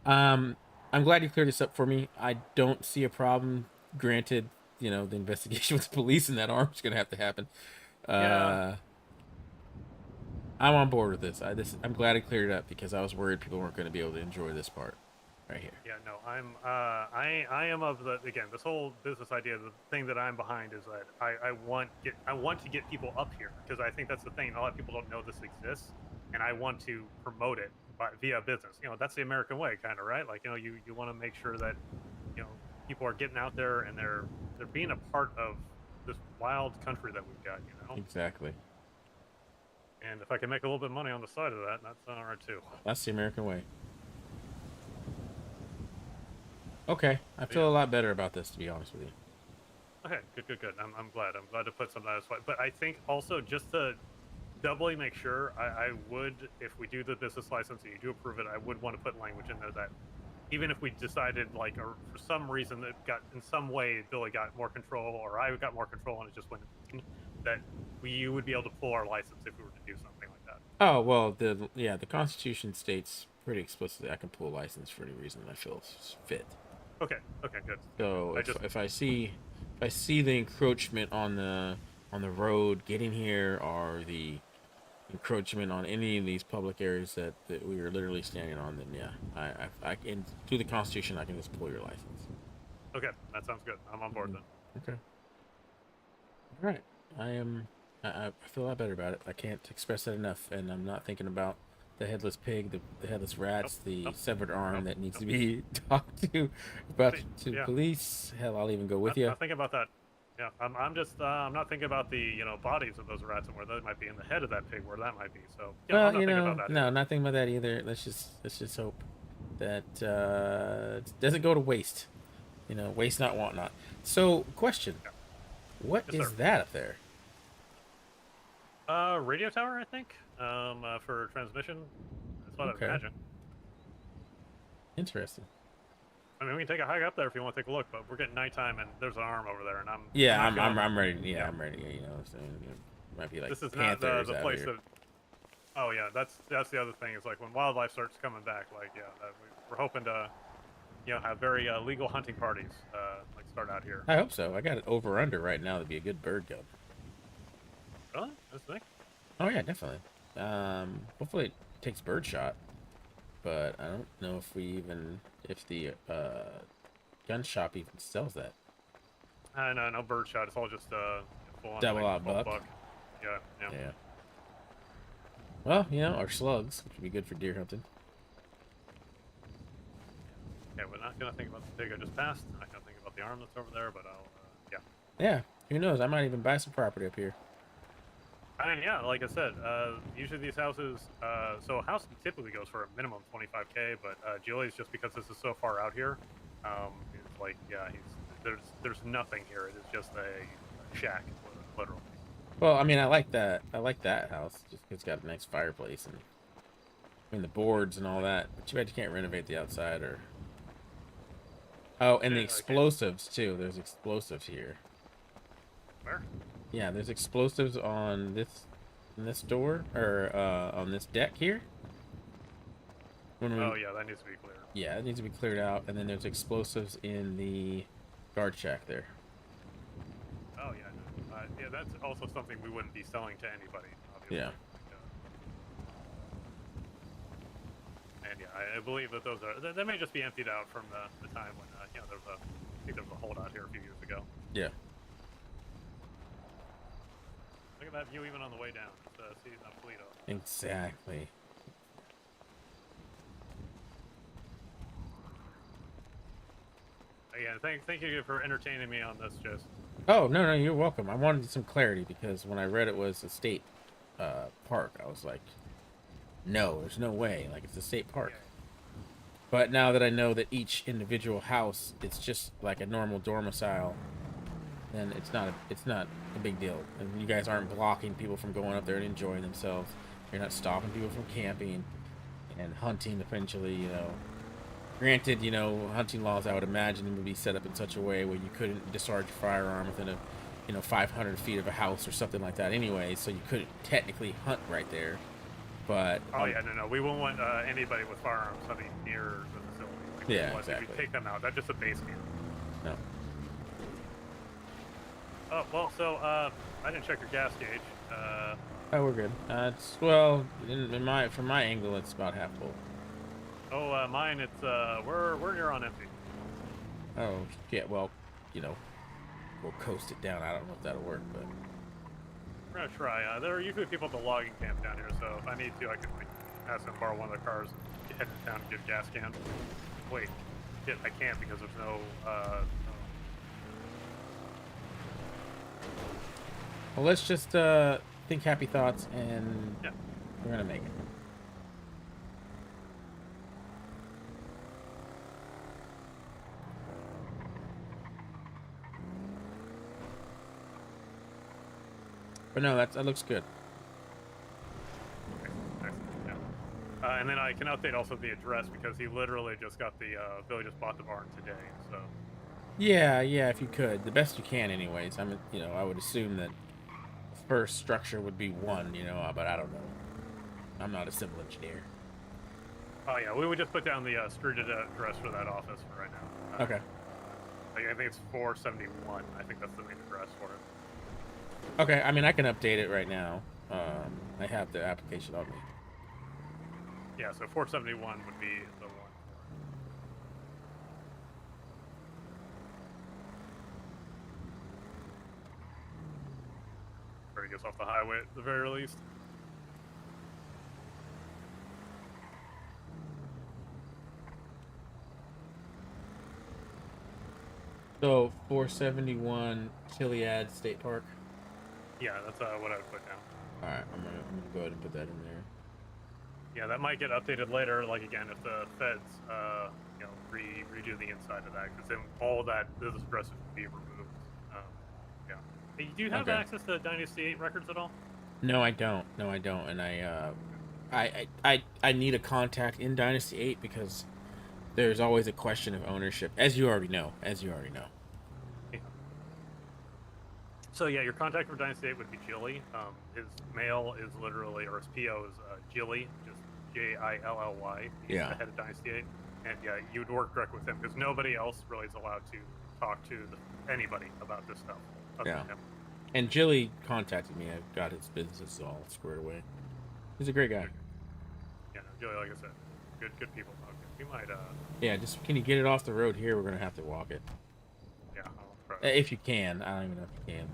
I'm glad you cleared this up for me. I don't see a problem. Granted, the investigation with the police and that arm's gonna have to happen. Yeah. I'm on board with this. I'm glad I cleared it up because I was worried people weren't going to be able to enjoy this part right here. Yeah, no, I am of the, again, this whole business idea, the thing that I'm behind is that I want to get people up here, because I think that's the thing. A lot of people don't know this exists, and I want to promote it via business. That's the American way, kind of, right? Like, you want to make sure that people are getting out there and they're being a part of this wild country that we've got. Exactly. And if I can make a little bit of money on the side of that, that's all right too. That's the American way. Okay, I feel a lot better about this, to be honest with you. Okay, good. I'm glad. I'm glad to put some of that. But I think also, just to doubly make sure, I would, if we do the business license and you do approve it, I would want to put language in there that even if we decided, like, or for some reason that got, in some way, Billy got more control, or I got more control and it just went in, that you would be able to pull our license if we were to do something like that. Oh, well, the Constitution states pretty explicitly I can pull a license for any reason I feel fit. Okay, good. So if I see the encroachment on the road getting here, or the encroachment on any of these public areas that we are literally standing on, then yeah, I can, through the Constitution, I can just pull your license. Okay, that sounds good. I'm on board then. Okay. All right. I feel a lot better about it. I can't express that enough, and I'm not thinking about the headless pig, the headless rats, the severed arm that needs to be talked to about to police. Hell, I'll even go with you. I'll think about that. Yeah, I'm just I'm not thinking about the bodies of those rats and where they might be in the head of that pig, where that might be. So yeah, well, I'm not thinking about that no, not thinking about that either. Let's just hope that it doesn't go to waste. Waste not, want not. So, question: What is that up there? Radio tower, I think. For transmission. That's what I imagine. Interesting. I mean, we can take a hike up there if you want to take a look, but we're getting nighttime and there's an arm over there, and I'm ready. Yeah, I'm ready. So it might be like this is not Panthers the out place here. that. Oh yeah, that's the other thing. Is like when wildlife starts coming back, like we're hoping to, have very legal hunting parties like start out here. I hope so. I got it over under right now to be a good bird gun. Really? That's the thing? Oh yeah, definitely. Hopefully it takes birdshot, but I don't know if the gun shop even sells that. No birdshot. It's all just full on double like, out buck. Yeah. Well, or slugs, which would be good for deer hunting. Yeah, we're not gonna think about the pig I just passed. I'm not gonna think about the arm that's over there, but I'll Yeah, who knows? I might even buy some property up here. I mean, yeah, like I said, usually these houses, so a house typically goes for a minimum 25K, but Julie's, just because this is so far out here, it's like, yeah, there's nothing here. It is just a shack, literally. Well, I mean, I like that house, just because it's got a nice fireplace and the boards and all that. But too bad you can't renovate the outside or. Oh, and the explosives too. There's explosives here. Where? Yeah, there's explosives on this door, or on this deck here. Oh yeah, that needs to be cleared. Yeah, it needs to be cleared out, and then there's explosives in the guard shack there. Oh yeah, yeah, that's also something we wouldn't be selling to anybody, obviously. Yeah. And yeah, I believe that those are they may just be emptied out from the time when I think there was a holdout here a few years ago. Yeah. Look at that view even on the way down. It's seeing that fleet up. Exactly. Again, thank you for entertaining me on this, Jess. Oh, no, you're welcome. I wanted some clarity because when I read it was a state park, I was like, no, there's no way. Like, it's a state park. Yeah. But now that I know that each individual house, it's just like a normal domicile, then it's not a big deal. And you guys aren't blocking people from going up there and enjoying themselves. You're not stopping people from camping and hunting eventually, Granted, hunting laws, I would imagine, would be set up in such a way where you couldn't discharge a firearm within a 500 feet of a house or something like that anyway, so you couldn't technically hunt right there. But Oh yeah, no, we won't want anybody with firearms hunting near the facility. Like, Yeah, unless exactly. we take them out. That's just a base camp. no. Oh well, so I didn't check your gas gauge. Oh, we're good. It's from my angle, it's about half full. Mine, it's we're near on empty. Oh, yeah. Well, we'll coast it down. I don't know if that'll work, but We're gonna try. There are usually people at the logging camp down here, so if I need to, I can like ask them to borrow one of their cars and head down and get a gas can. Wait, shit, I can't because there's no. well, let's just think happy thoughts, and Yeah. we're gonna make it. But no, that looks good. Excellent. Yeah. And then I can update also the address because he literally just got the Billy just bought the barn today, so. Yeah, if you could, the best you can, anyways. I would assume that the first structure would be one, but I don't know. I'm not a civil engineer. Oh yeah, we would just put down the street address for that office for right now. Okay. I think it's 471. I think that's the main address for it. Okay, I mean, I can update it right now. I have the application on me. Yeah, so 471 would be the one. Where he gets off the highway at the very least. So 471 Chiliad State Park. Yeah, that's what I would put down. All right, I'm gonna go ahead and put that in there. Yeah, that might get updated later. Like again, if the feds, redo the inside of that, because then all that business address would be removed. Yeah. Hey, do you have Okay. access to Dynasty 8 records at all? No, I don't. And I need a contact in Dynasty 8 because there's always a question of ownership, as you already know. Yeah. So yeah, your contact for Dynasty 8 would be Jilly. His mail is literally, or his PO is Jilly, just Jilly. He's Yeah. the head of Dynasty 8. And yeah, you would work direct with him because nobody else really is allowed to talk to anybody about this stuff. other Yeah. than him. And Jilly contacted me. I've got his business all squared away. He's a great guy. Yeah, no, Jilly, like I said, good people. Okay, we might, Yeah, just can you get it off the road here? We're gonna have to walk it. yeah, I'll try. If you can. I don't even know if you can.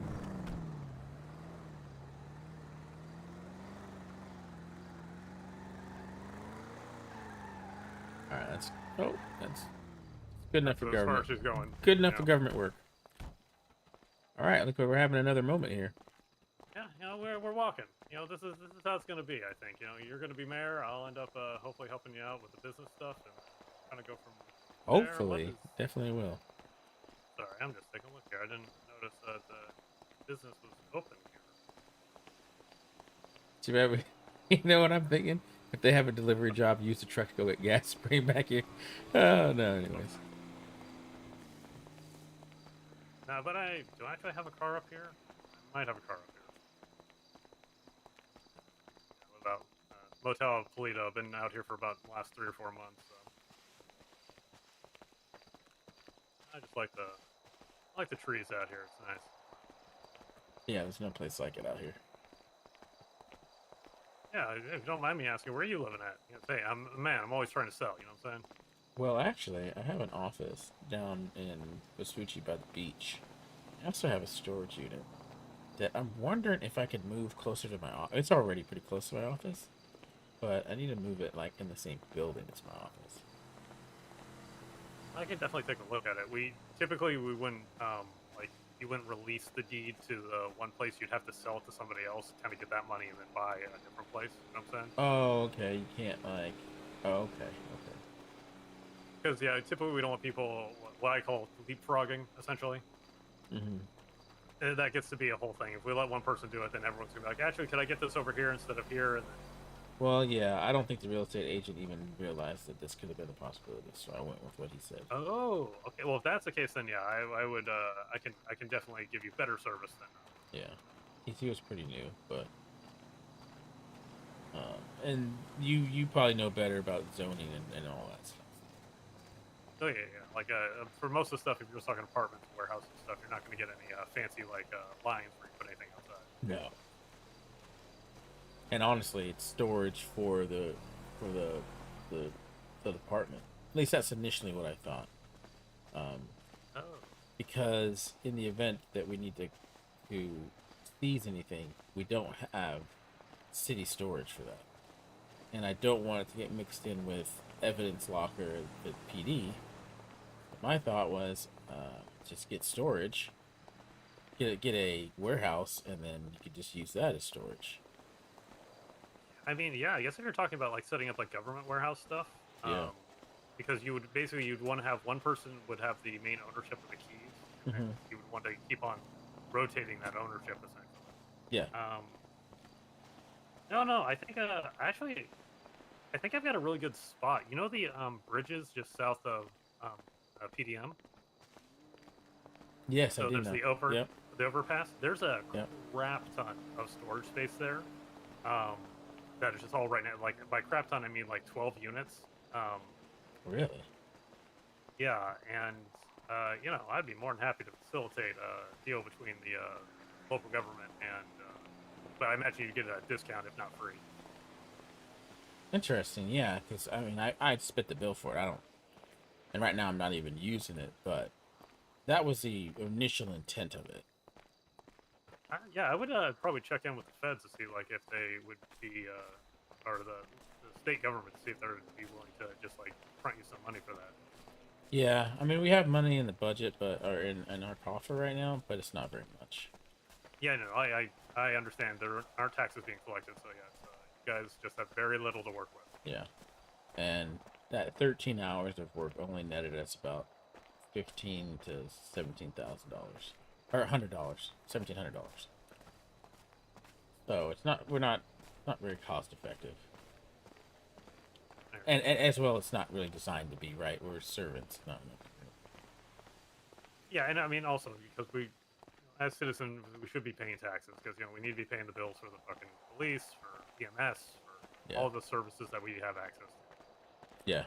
All right, that's good enough for That's as far government. as she's going. Good enough you for know. government work. All right, look, we're having another moment here. Yeah, we're walking. This is how it's gonna be. I think. You're gonna be mayor. I'll end up hopefully helping you out with the business stuff and kind of go from there. What Hopefully, is- definitely will. Sorry, I'm just taking a look here. I didn't notice that the business was open here. Too bad you know what I'm thinking? If they have a delivery job, use the truck to go get gas, bring it back here. Oh no, anyways. No, but do I actually have a car up here? I might have a car up here. What about Motel Toledo? I've been out here for about the last 3 or 4 months. So. I just like the trees out here. It's nice. Yeah, there's no place like it out here. Yeah, if you don't mind me asking, where are you living at? Hey, I'm a man. I'm always trying to sell. You know what I'm saying? Well, actually, I have an office down in Vespucci by the beach. I also have a storage unit that I'm wondering if I could move closer to my office. It's already pretty close to my office, but I need to move it like in the same building as my office. I can definitely take a look at it. We wouldn't you wouldn't release the deed to the one place. You'd have to sell it to somebody else to kind of get that money and then buy a different place. You know what I'm saying? Oh, okay. You can't like. Oh, okay. Because yeah, typically we don't want people what I call leapfrogging, essentially. Mm-hmm. That gets to be a whole thing. If we let one person do it, then everyone's gonna be like, actually, could I get this over here instead of here? And then, Well, yeah, I don't think the real estate agent even realized that this could have been a possibility, so I went with what he said. Oh, okay. Well, if that's the case, then yeah, I would I can definitely give you better service than. Yeah, he was pretty new, but and you probably know better about zoning and all that stuff. Oh yeah. Like for most of the stuff, if you're just talking apartments, warehouses and stuff, you're not going to get any fancy like lines where you put anything outside. No. And honestly, it's storage for the department. At least that's initially what I thought. Oh. Because in the event that we need to seize anything, we don't have city storage for that, and I don't want it to get mixed in with evidence locker at PD. My thought was just get storage, get a warehouse, and then you could just use that as storage. I mean, yeah, I guess if you're talking about like setting up like government warehouse stuff, Yeah. Because you would basically you'd want to have one person would have the main ownership of the keys, and you would want to keep on rotating that ownership essentially. Yeah. No, I think actually, I think I've got a really good spot. You know the bridges just south of PDM. Yes, So I do there's know. the overpass. There's a Yep. crap ton of storage space there. That is just all right now. Like by crap ton, I mean like 12 units. Really? Yeah, and you know, I'd be more than happy to facilitate a deal between the local government and. But I imagine you'd get a discount if not free. Interesting, yeah, because I mean, I'd spit the bill for it. I don't, and right now I'm not even using it, but that was the initial intent of it. Yeah, I would probably check in with the feds to see like if they would be, or the state government to see if they would be willing to just like front you some money for that. Yeah, I mean, we have money in the budget, or in our coffer right now, but it's not very much. Yeah, no, I understand there aren't taxes being collected, so yeah, you guys just have very little to work with. Yeah, and that 13 hours of work only netted us about $15,000 to $17,000, or $100, $1,700. So it's not not very cost effective, and as well, it's not really designed to be, right. We're servants, not. Yeah, and I mean also because we, as citizens, we should be paying taxes because you know we need to be paying the bills for the fucking police, for EMS, for all the services that we have access to. Yeah.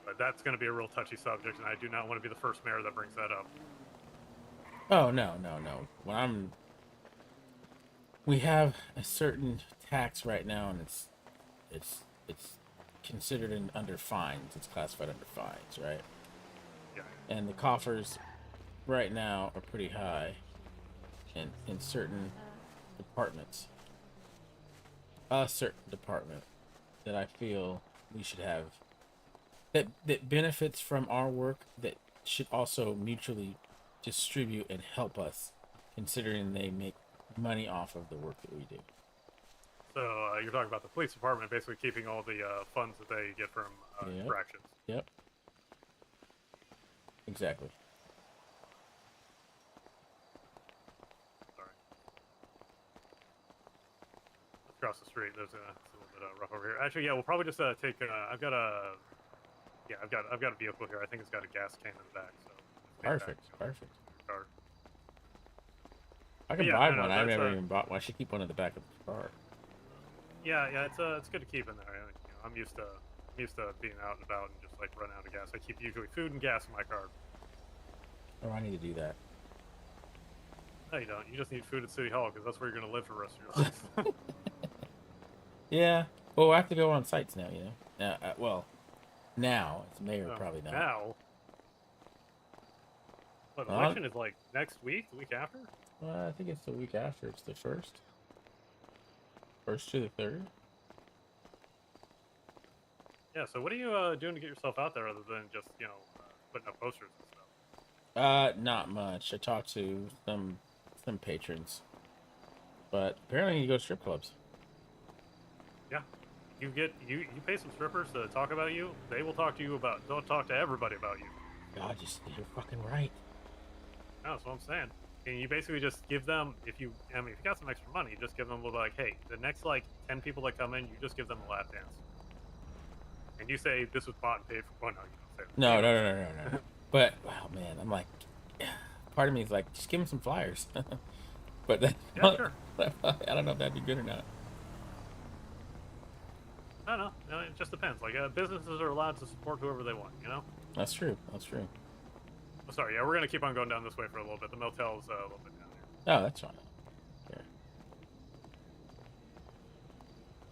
But that's going to be a real touchy subject, and I do not want to be the first mayor that brings that up. Oh no. We have a certain tax right now, and it's considered under fines. It's classified under fines, right? Yeah. And the coffers right now are pretty high in certain departments. A certain department that I feel we should have that benefits from our work, that should also mutually distribute and help us, considering they make money off of the work that we do. So you're talking about the police department basically keeping all the funds that they get from infractions. Yep. Exactly. Sorry. Across the street, it's a little bit rough over here. Actually, yeah, we'll probably just take. I've got a vehicle here. I think it's got a gas can in the back. So Perfect. Car. I can Yeah, buy no, one. I've that's, never even bought one. I should keep one in the back of the car. Yeah, it's good to keep in there. You know, I'm used to being out and about and just like running out of gas. I keep usually food and gas in my car. Oh, I need to do that. No, you don't. You just need food at City Hall because that's where you're gonna live for the rest of your life. Yeah. Well, I have to go on sites now, you know. Well, now it's mayor, probably not. Now. But the election is like next week, the week after? Well, I think it's the week after. It's the first. First to the third. Yeah, so what are you doing to get yourself out there other than just, you know, putting up posters and stuff? Not much. I talked to some patrons. But apparently you go to strip clubs. Yeah. You pay some strippers to talk about you, they will talk to you they'll talk to everybody about you. God, you're fucking right. No, that's what I'm saying. And you basically just give them, if you got some extra money, just give them a little like, hey, the next like 10 people that come in, you just give them a lap dance. And you say this was bought and paid for. Well, no, you don't say that. No, You no, don't no, no, no, no. But oh man, I'm like, part of me is like, just give him some flyers. But then, Yeah, sure. I don't know if that'd be good or not. I don't know. No, it just depends. Like businesses are allowed to support whoever they want. You know. That's true. That's true. Oh, sorry. Yeah, we're gonna keep on going down this way for a little bit. The motel's a little bit down here. Oh, that's fine. Sure.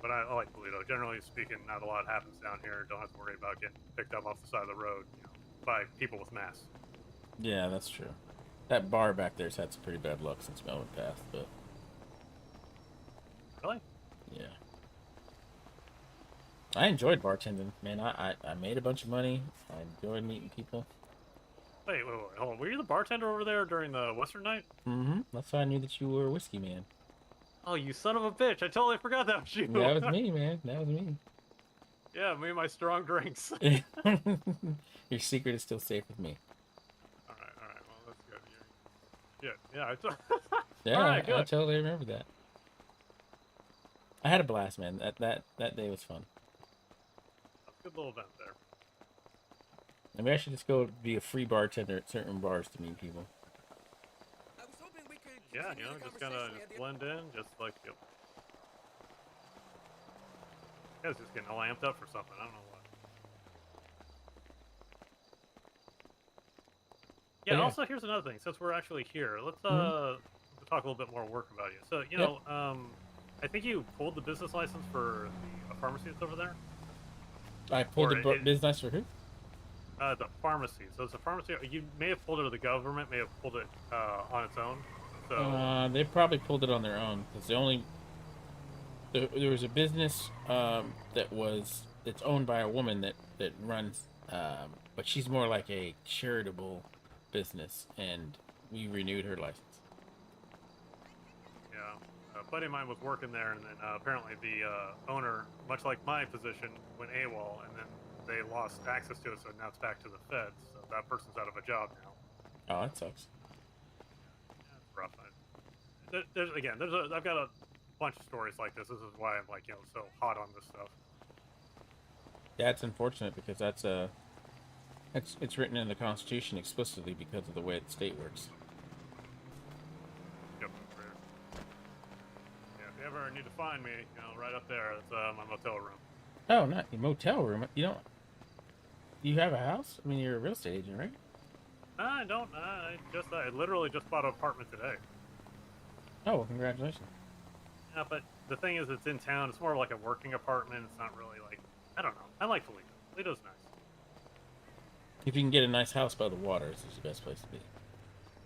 But I like Toledo. Generally speaking, not a lot happens down here. Don't have to worry about getting picked up off the side of the road, you know, by people with masks. Yeah, that's true. That bar back there's had some pretty bad luck since Melvin passed, but Really? yeah. I enjoyed bartending, man. I made a bunch of money. I enjoyed meeting people. Wait, hold on. Were you the bartender over there during the Western night? Mm-hmm. That's why I knew that you were a whiskey man. Oh, you son of a bitch! I totally forgot that was you. That was me, man. That was me. Yeah, me and my strong drinks. Your secret is still safe with me. All right. Well, that's good. Yeah. Yeah, All right, I good. totally remember that. I had a blast, man. That day was fun. Good little event there. Maybe I should just go be a free bartender at certain bars to meet people. Yeah, you know, just kind of blend in, just like you guys just getting all amped up for something. I don't know what. Yeah. yeah. Also, here's another thing. Since we're actually here, let's talk a little bit more work about you. So, you know, I think you pulled the business license for the pharmacy that's over there. I pulled Or the business for who? The pharmacy. So it's a pharmacy. You may have pulled it, or the government may have pulled it on its own. So They probably pulled it on their own because there was a business that's owned by a woman that runs, but she's more like a charitable business, and we renewed her license. yeah, a buddy of mine was working there, and then apparently the owner, much like my position, went AWOL, and then they lost access to it, so now it's back to the feds. So that person's out of a job now. Oh, that sucks. Yeah, it's rough. I've got a bunch of stories like this. This is why I'm like, you know, so hot on this stuff. Yeah, it's unfortunate because it's written in the Constitution explicitly because of the way the state works. Yep. Yeah, if you ever need to find me, you know, right up there, it's my motel room. Oh, not your motel room. You have a house? I mean, you're a real estate agent, right? I don't. I literally just bought an apartment today. Oh, well, congratulations. Yeah, but the thing is, it's in town. It's more like a working apartment. It's not really like, I don't know. I like Toledo. Toledo's nice. If you can get a nice house by the water, this is the best place to be.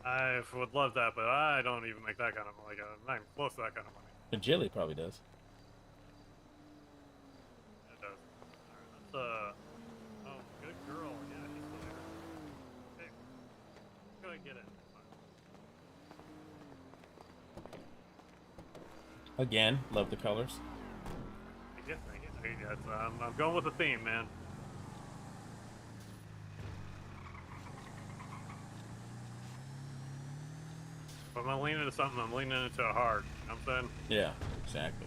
I would love that, but I don't even make that kind of like I'm not even close to that kind of money. But Jilly probably does. It does. All right, let's oh, good girl. Yeah, she's still here. Okay, go ahead and get it. It's fine. Again, love the colors. Yeah, thank you. I'm going with the theme, man. If I'm leaning into something, I'm leaning into it hard. You know what I'm saying? Yeah, exactly.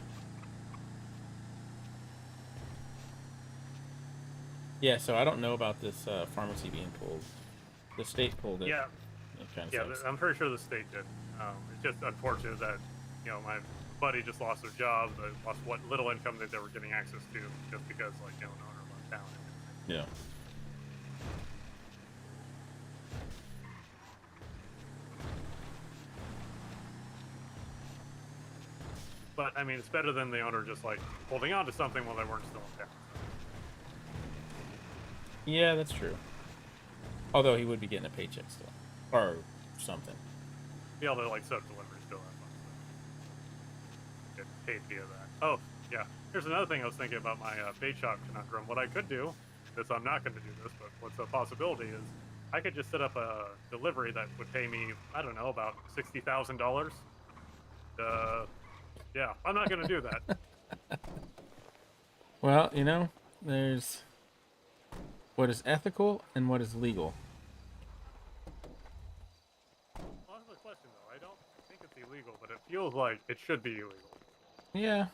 Yeah, so I don't know about this pharmacy being pulled. The state pulled it. Yeah. It kind of Yeah, sucks. I'm pretty sure the state did. It's just unfortunate that, you know, my buddy just lost their job, they lost what little income that they were getting access to just because, like, you know, an owner left town. Yeah. But, I mean, it's better than the owner just, like, holding on to something while they weren't still in town. Yeah, that's true. Although he would be getting a paycheck still. Or something. Be able to, like, set up deliveries still that month. Get paid via that. Oh, yeah. Here's another thing I was thinking about my bait shop conundrum. What I could do, is I'm not going to do this, but what's a possibility is I could just set up a delivery that would pay me, I don't know, about $60,000. Yeah, I'm not going to do that. Well, you know, there's what is ethical and what is legal. Well, that's the question, though. illegal, but it feels like it should be illegal. Yeah.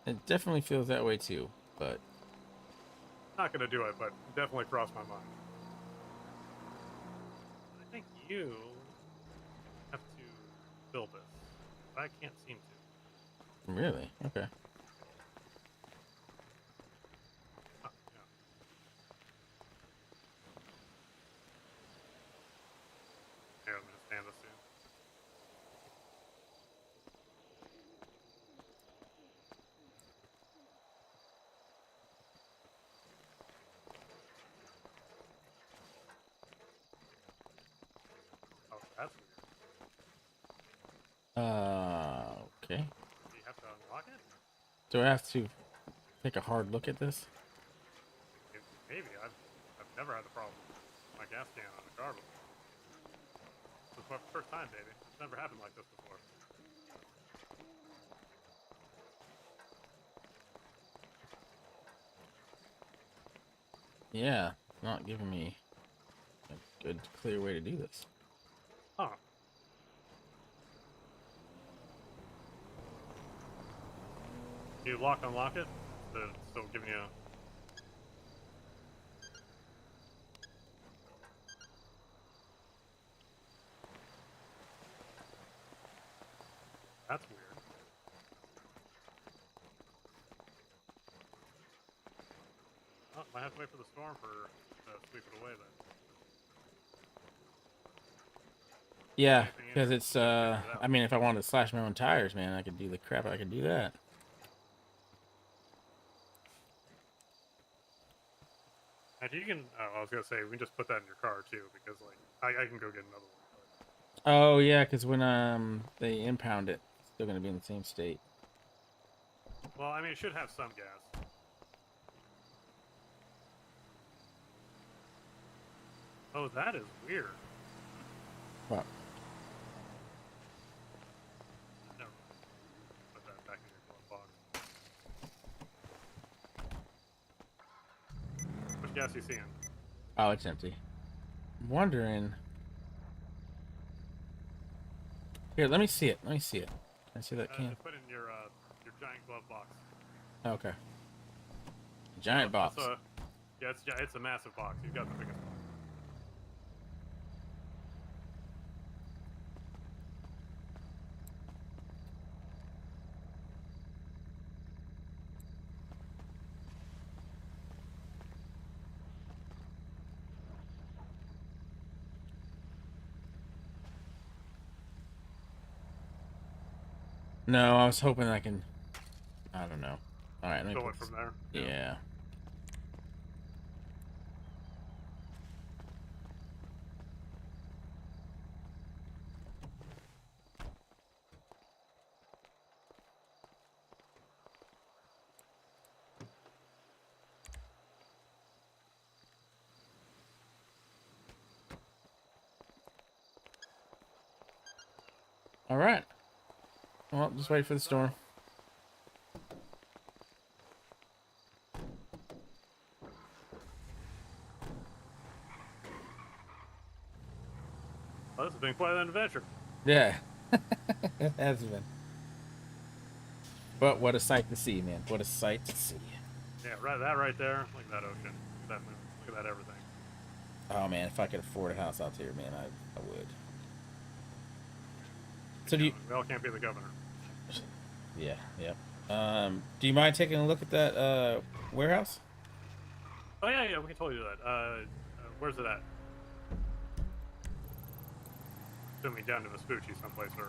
It definitely feels that way too, but Not gonna do it, but definitely crossed my mind. I think you have to build this. I can't seem to. really, okay. Oh, yeah. Here, I'm gonna stand this soon. Oh, that's weird. Okay. Do you have to unlock it? Do I have to take a hard look at this? Maybe. I've never had a problem with my gas can on a car before. This is my first time, baby. It's never happened like this before. Yeah, it's not giving me a good, clear way to do this. Huh. You unlock it? So still giving you. That's weird. Oh, might have to wait for the storm to sweep it away then. Yeah, Anything in because here? it's Yeah, I mean, if I wanted to slash my own tires, man, I could do the crap. I could do that. And you can. Oh, I was gonna say we can just put that in your car too, because like I can go get another one. Oh yeah, because when they impound it, it's still gonna be in the same state. Well, I mean, it should have some gas. Oh, that is weird. What? Never mind. Put that back in your glove box. Which gas you seeing? Oh, it's empty. I'm wondering. Here, let me see it. Let me see it. Can I see that can? Just put it in your giant glove box. Okay. Giant box. Yeah, it's a massive box. You've got the biggest box. No, I was hoping I can. I don't know. All right, let me Fill put it this- from there. Yeah. All right. Well, just wait for the storm. Well, this has been quite an adventure. Yeah. It has been. But what a sight to see, man. What a sight to see. Yeah, right there. Look at that ocean. Look at that moon. Look at that everything. Oh man, if I could afford a house out here, man, I would. So do you? We all can't be the governor. Yeah, yep. Do you mind taking a look at that warehouse? Oh yeah, we can totally do that. Where's it at? Assuming down to Vespucci someplace, or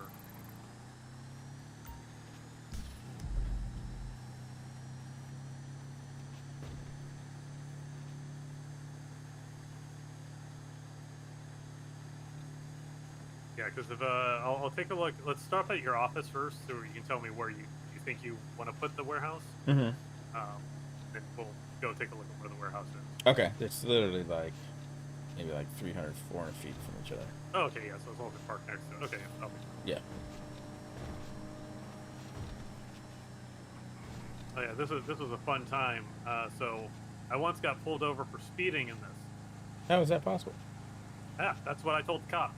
yeah, because if I'll take a look. Let's start at your office first, so you can tell me where you think you want to put the warehouse. Mm-hmm. Then we'll go take a look at where the warehouse is. Okay, it's literally like maybe like 300, 400 feet from each other. Oh, okay, yeah, so as long as it's parked next to it. Okay, I'll be fine. Yeah. Oh yeah, this was a fun time. So I once got pulled over for speeding in this. How is that possible? Yeah, that's what I told the cop.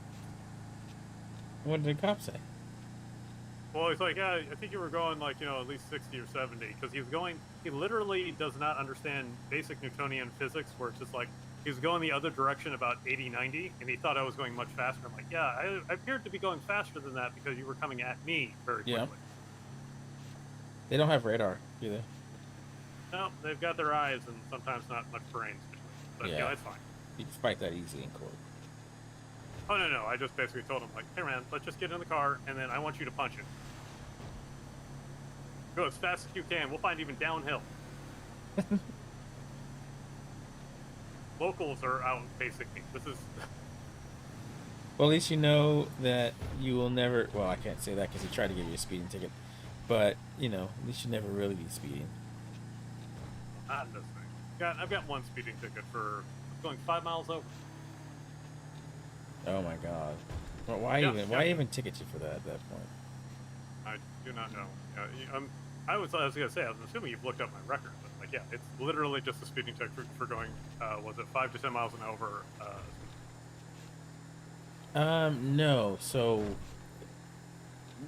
What did the cop say? Well, he's like, yeah, I think you were going like, at least 60 or 70, because he literally does not understand basic Newtonian physics, where it's just like, he was going the other direction about 80, 90, and he thought I was going much faster. I'm like, yeah, I appeared to be going faster than that because you were coming at me very Yeah. quickly. They don't have radar, do they? No, they've got their eyes and sometimes not much brains, but Yeah. it's fine. You can fight that easily in court. Oh, no, I just basically told him, like, hey, man, let's just get in the car, and then I want you to punch it. Go as fast as you can. We'll find even downhill. Locals are out basic. This is... Well, at least you know that you will never. Well, I can't say that because he tried to give you a speeding ticket, but at least you never really be speeding. Not in this thing. I've got one speeding ticket for going 5 miles over. Oh my God! Well, why even ticket you for that at that point? I do not know. I was gonna say, I was assuming you've looked up my record, but like, yeah, it's literally just a speeding ticket for going, was it 5 to 10 miles an hour? No. So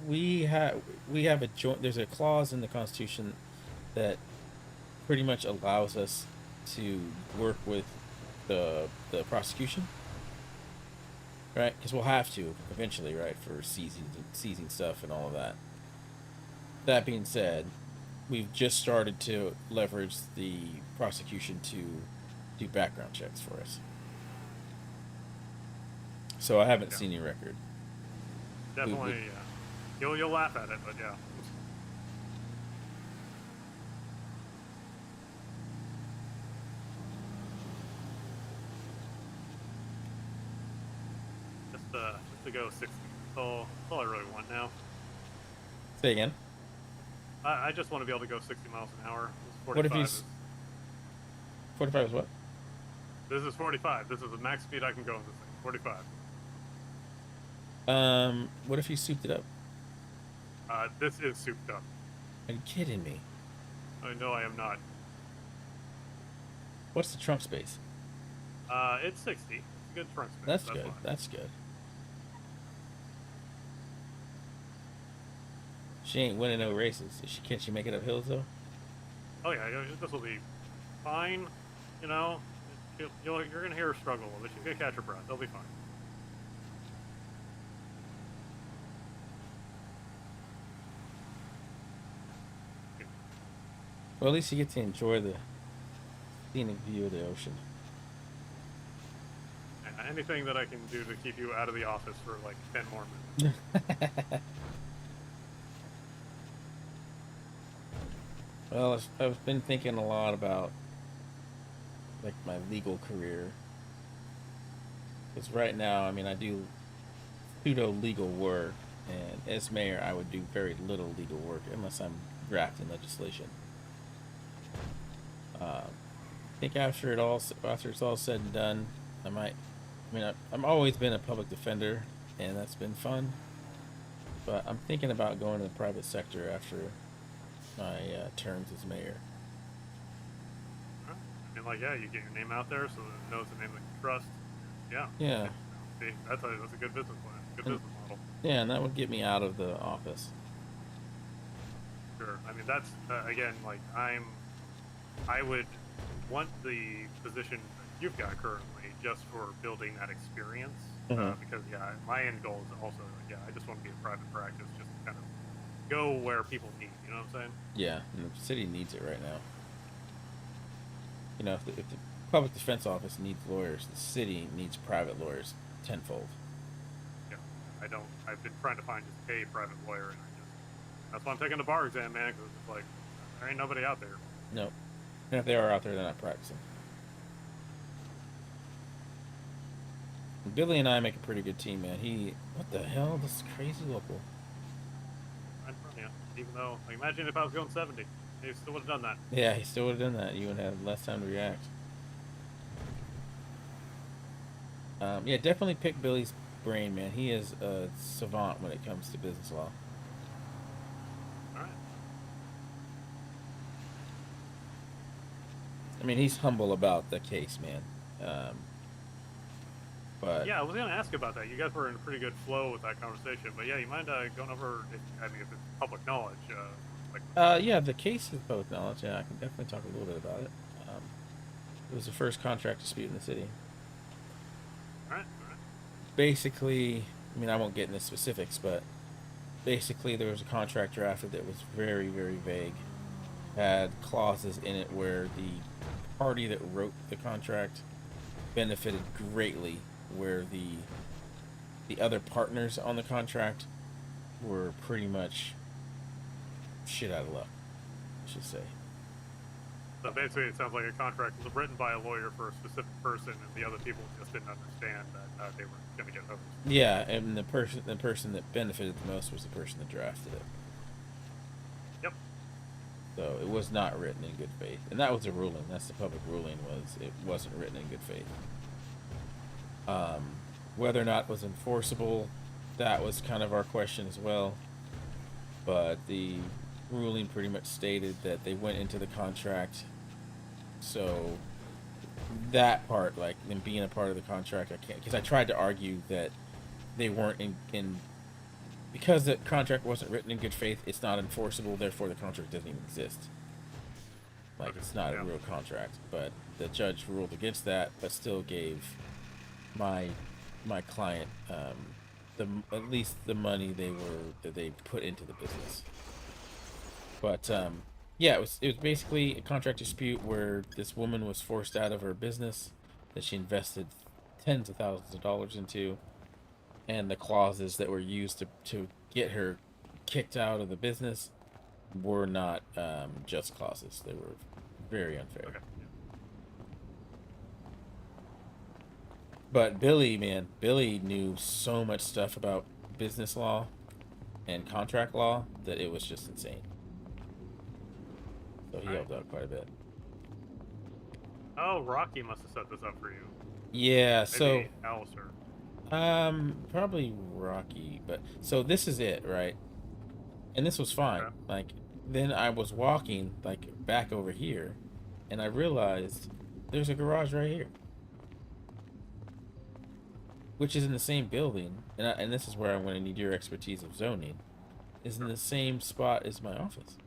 we have a joint. There's a clause in the Constitution that pretty much allows us to work with the prosecution, right? Because we'll have to eventually, right, for seizing stuff and all of that. That being said, we've just started to leverage the prosecution to do background checks for us. So I haven't seen your record. Definitely, yeah. You'll laugh at it, but yeah. Just to go 60. That's all I really want now. Say again. I just want to be able to go 60 miles an hour. 45 What if you? is, 45 is what? This is 45. This is the max speed I can go in this thing. 45. What if you souped it up? This is souped up. Are you kidding me? No, I am not. What's the trunk space? It's 60. It's a good trunk space. That's good. fine. That's good. She ain't winning no races. Can she make it up hills though? Oh yeah, this will be fine. You're gonna hear her struggle, but she's gonna catch her breath. They'll be fine. Well, at least you get to enjoy the scenic view of the ocean. And anything that I can do to keep you out of the office for like 10 more minutes. Well, I've been thinking a lot about like my legal career. Because right now, I mean, I do pseudo legal work, and as mayor, I would do very little legal work unless I'm drafting legislation. I think after it's all said and done, I've always been a public defender, and that's been fun. But I'm thinking about going to the private sector after my terms as mayor. I mean, like, yeah, you get your name out there so that it knows the name that you trust. Yeah. Yeah. See, that's a good business plan. Good business model. Yeah, and that would get me out of the office. Sure. I mean, that's again, like, I would want the position that you've got currently just for building that experience. Because my end goal is also I just want to be a private practice, just to kind of go where people need. You know what I'm saying? Yeah, and the city needs it right now. If the public defense office needs lawyers, the city needs private lawyers tenfold. Yeah. I've been trying to find just a private lawyer, and that's why I'm taking the bar exam, man. Because it's like there ain't nobody out there. No, and if they are out there, they're not practicing. Billy and I make a pretty good team, man. What the hell? This is crazy local. Right in front of you. Even though, like, imagine if I was going 70, he still would have done that. Yeah, he still would have done that. You would have had less time to react. Yeah, definitely pick Billy's brain, man. He is a savant when it comes to business law. All right. I mean, he's humble about the case, man. But Yeah, I was gonna ask about that. You guys were in a pretty good flow with that conversation, but yeah, you mind going over? If it's public knowledge, like. yeah, the case is public knowledge. Yeah, I can definitely talk a little bit about it. It was the first contract dispute in the city. All right. Basically, I mean, I won't get into specifics, but basically there was a contract drafted that was very, very vague. Had clauses in it where the party that wrote the contract benefited greatly, where the other partners on the contract were pretty much shit out of luck, I should say. So basically, it sounds like a contract was written by a lawyer for a specific person, and the other people just didn't understand that they were going to get hosed. Yeah, and the person that benefited the most was the person that drafted it. Yep. So it was not written in good faith, and that was the ruling. That's the public ruling, was it wasn't written in good faith. Whether or not it was enforceable, that was kind of our question as well. But the ruling pretty much stated that they went into the contract. So that part, like them being a part of the contract, I can't, because I tried to argue that they weren't in because the contract wasn't written in good faith. It's not enforceable. Therefore, the contract doesn't even exist. Like Okay, it's not a real contract. But the judge ruled against that, but still gave my client at least the money that they put into the business. But yeah, it was basically a contract dispute where this woman was forced out of her business that she invested tens of thousands of dollars into, and the clauses that were used to get her kicked out of the business were not just clauses. They were very unfair. Okay. But Billy knew so much stuff about business law and contract law that it was just insane. So he helped out quite a bit. Oh, Rocky must have set this up for you. Yeah, Maybe Alistair. Probably Rocky, but so this is it, right? And this was fine. Okay. Like, then I was walking like back over here, and I realized there's a garage right here, which is in the same building, and this is where I'm going to need your expertise of zoning, is in the same spot as my office.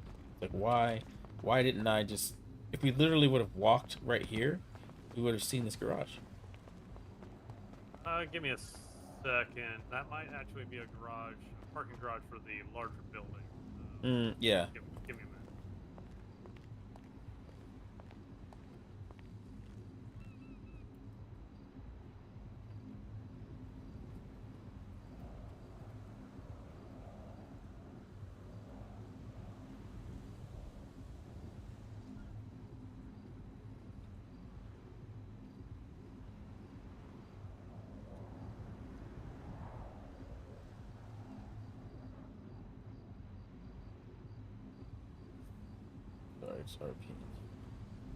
Like, why didn't I just, if we literally would have walked right here, we would have seen this garage. Give me a second. That might actually be a garage, a parking garage for the larger building. Yeah. Give me a minute. Sorry,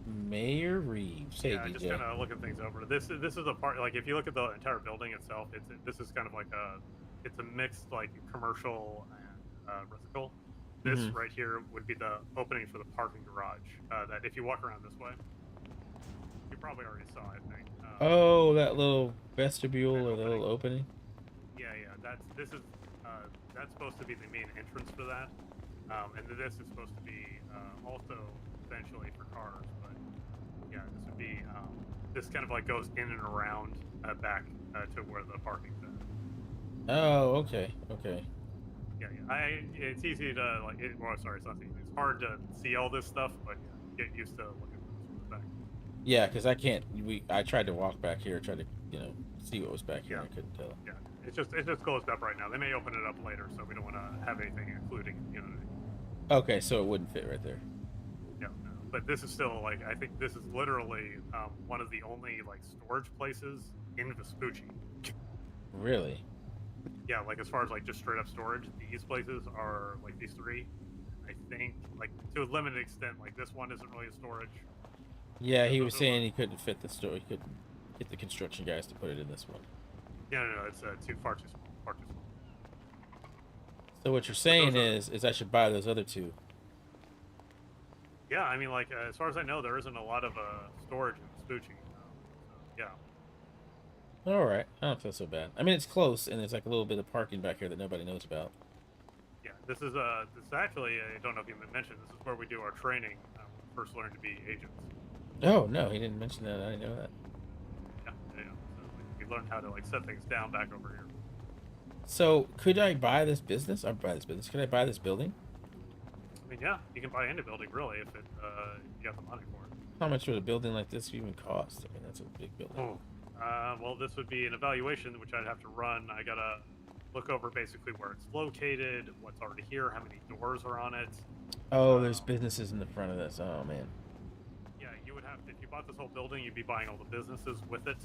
Mayor Reeves. Hey, Yeah, DJ. just kind of looking things over. This is a part, like if you look at the entire building itself, this is kind of like it's a mixed like commercial and residential. This right here would be the opening for the parking garage. That if you walk around this way, you probably already saw, I think. Oh, that little vestibule or the little opening. Yeah. That's supposed to be the main entrance for that, and this is supposed to be also essentially for cars. But yeah, this would be this kind of like goes in and around back to where the parking's at. Oh, okay. Yeah. It's easy to like. Well, sorry, it's not easy. It's hard to see all this stuff, but yeah, get used to looking at this from the back. Yeah, because I can't. I tried to walk back here, tried to see what was back here. Yeah. I couldn't tell. Yeah, it's just closed up right now. They may open it up later, so we don't want to have anything including. Okay, so it wouldn't fit right there. Yeah, no. But this is still like I think this is literally one of the only like storage places in Vespucci. Really? Yeah, like as far as like just straight up storage, these places are like these three. I think like to a limited extent, like this one isn't really a storage. Yeah, he was saying he couldn't fit the store. He couldn't get the construction guys to put it in this one. Yeah, no, it's far too small. Far too small. So what you're saying is I should buy those other two. Yeah, I mean, like as far as I know, there isn't a lot of storage in Vespucci. So, yeah. All right. I don't feel so bad. I mean, it's close, and there's like a little bit of parking back here that nobody knows about. Yeah, this is actually, I don't know if you mentioned, this is where we do our training when we first learn to be agents. Oh no, he didn't mention that. I didn't know that. Yeah. So we learn how to like set things down back over here. So could I buy this business? Or buy this business? Could I buy this building? I mean, yeah, you can buy any building really if you got the money for it. How much would a building like this even cost? I mean, that's a big building. Oh, well, this would be an evaluation which I'd have to run. I gotta look over basically where it's located, what's already here, how many doors are on it. Oh, there's businesses in the front of this. Oh man. Yeah, you would have if you bought this whole building, you'd be buying all the businesses with it.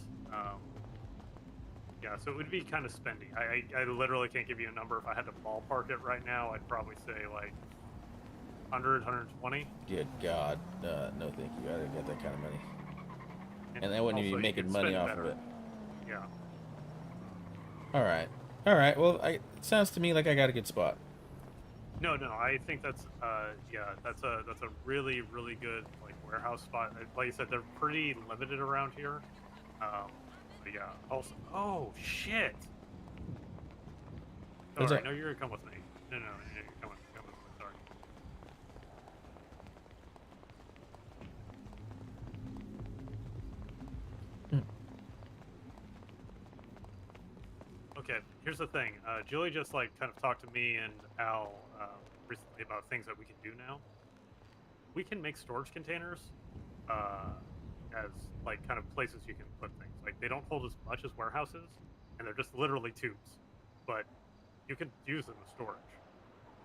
Yeah, so it would be kind of spendy. I literally can't give you a number. If I had to ballpark it right now, I'd probably say like 100, 120. Good God, no, thank you. I didn't get that kind of money, and I wouldn't also even you be making could money spend off better. of it. Yeah. All right. Well, it sounds to me like I got a good spot. No, I think that's that's a really good like warehouse spot. Like you said, they're pretty limited around here. But yeah. Also, oh shit. What's Sorry, up? no, you're gonna come with me. No, you're coming with me. Sorry. Okay, here's the thing. Julie just like kind of talked to me and Al recently about things that we can do now. We can make storage containers as like kind of places you can put things. Like they don't hold as much as warehouses, and they're just literally tubes, but you can use them as storage.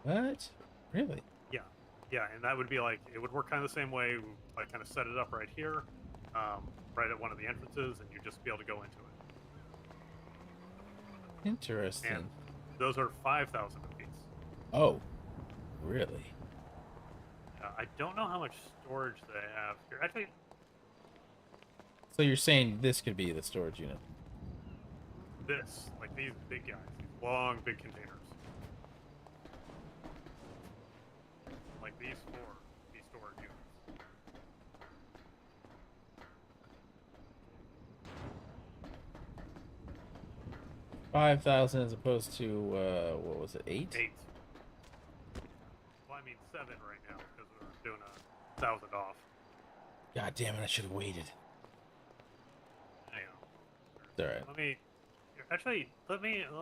What? Really? Yeah, and that would be like it would work kind of the same way. We, like kind of set it up right here, right at one of the entrances, and you'd just be able to go into it. Interesting. And those are 5,000 apiece. Oh, really? I don't know how much storage they have here. Actually, So you're saying this could be the storage unit? this, like these big guys, these long, big containers. Like these storage units. 5,000 as opposed to what was it? 8? 8. Well, I mean 7 right now because we're doing 1,000 off. God damn it! I should have waited. Hang on. It's all right. Let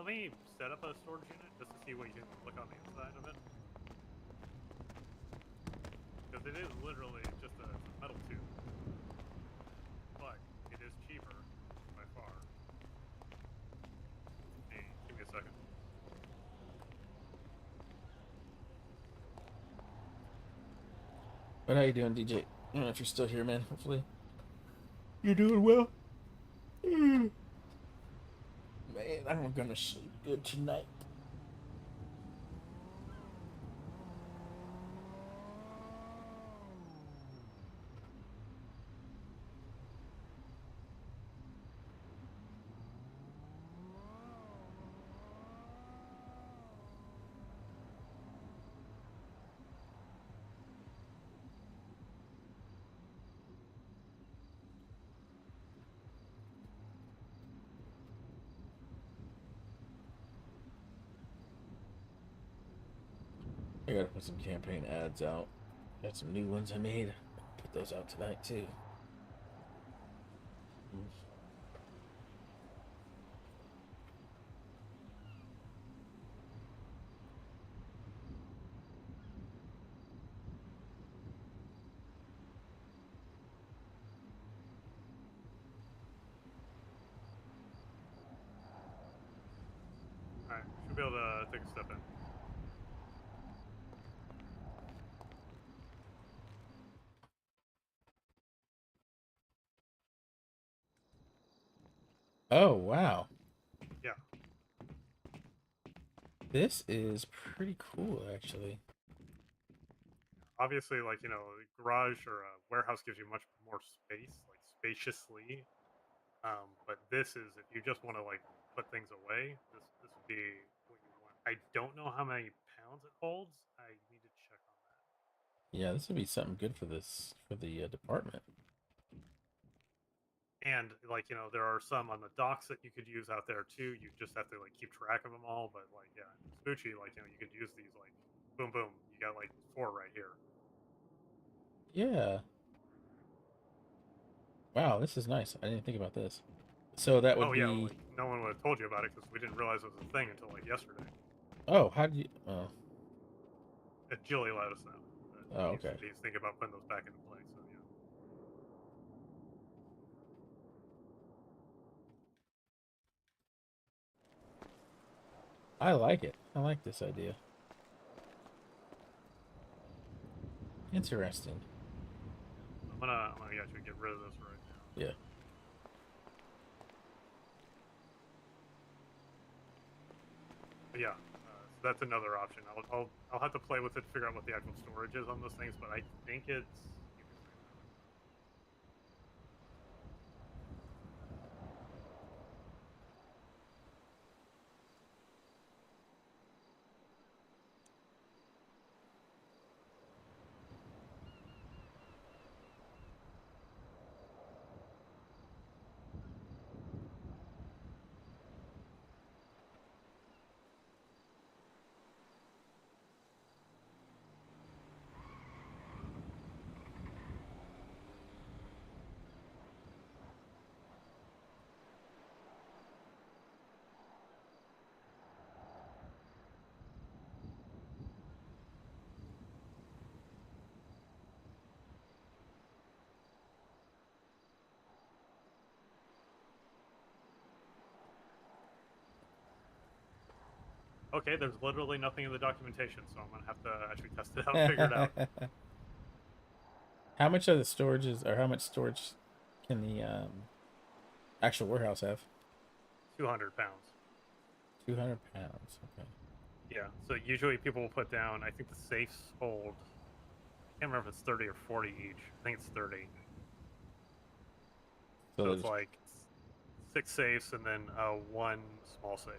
me set up a storage unit just to see what you can look on the inside of it. Because it is literally just a metal tube. But it is cheaper by far. Hey, give me a second. But how you doing, DJ? I don't know if you're still here, man. Hopefully you're doing well. Man, I'm gonna sleep good tonight. I gotta put some campaign ads out. Got some new ones I made. Put those out tonight too. Alright, should be able to take a step in. Oh wow. Yeah. This is pretty cool, actually. Obviously, like, you know, a garage or a warehouse gives you much more space, like spaciously. But this is if you just want to like put things away, this would be what you want. I don't know how many pounds it holds. I need to check on that. Yeah, this would be something good for this for the department. And And like there are some on the docks that you could use out there too. You just have to like keep track of them all. But like Vespucci, like you could use these like boom boom. You got like 4 right here. Yeah. Wow, this is nice. I didn't think about this. So that would Oh be. yeah, like no one would have told you about it because we didn't realize it was a thing until like yesterday. Oh, how did you? Oh, Jilly let us know. oh, okay. He's thinking about putting those back into play. So yeah. I like it. I like this idea. Interesting. I'm gonna actually get rid of this right now. Yeah. But yeah, so that's another option. I'll have to play with it to figure out what the actual storage is on those things, but I think it's. Okay, there's literally nothing in the documentation, so I'm gonna have to actually test it out and figure it out. How much of the storages, or how much storage can the actual warehouse have? 200 pounds. 200 pounds. Okay. Yeah, so usually people will put down, I think the safes hold, I can't remember if it's 30 or 40 each. I think it's 30. So there's- it's like 6 safes and then 1 small safe.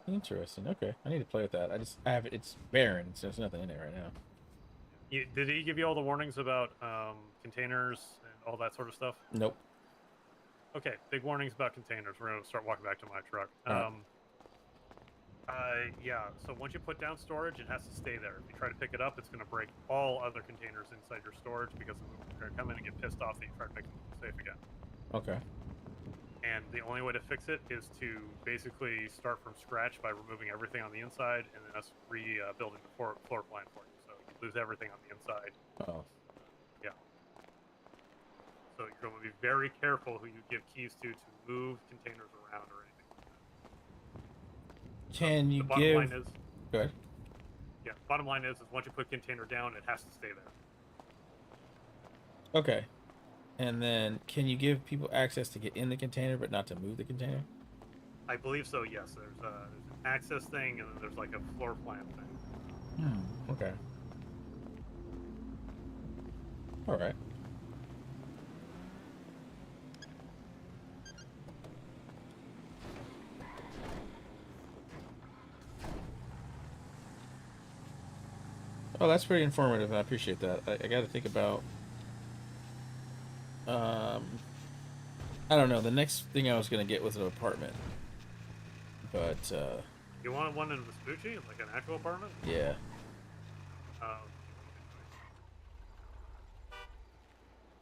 Interesting. Okay, I need to play with that. I have it. It's barren, so there's nothing in it right now. Did he give you all the warnings about containers and all that sort of stuff? Nope. Okay, big warnings about containers. We're gonna start walking back to my truck. Alright. Yeah. So once you put down storage, it has to stay there. If you try to pick it up, it's gonna break all other containers inside your storage because they're gonna come in and get pissed off that you try to make them safe again. Okay. And the only way to fix it is to basically start from scratch by removing everything on the inside and then us rebuilding the floor plan for you. So you lose everything on the inside. Oh. Yeah. So you're going to be very careful who you give keys to move containers around or anything. Can you the bottom give? line is, Go ahead. yeah. Bottom line is once you put container down, it has to stay there. Okay. And then, can you give people access to get in the container, but not to move the container? I believe so. Yes. There's an access thing, and then there's like a floor plan thing. Okay. All right. Oh, that's pretty informative. I appreciate that. I got to think about. I don't know. The next thing I was gonna get was an apartment, but You want one in Vespucci, like an actual apartment? yeah.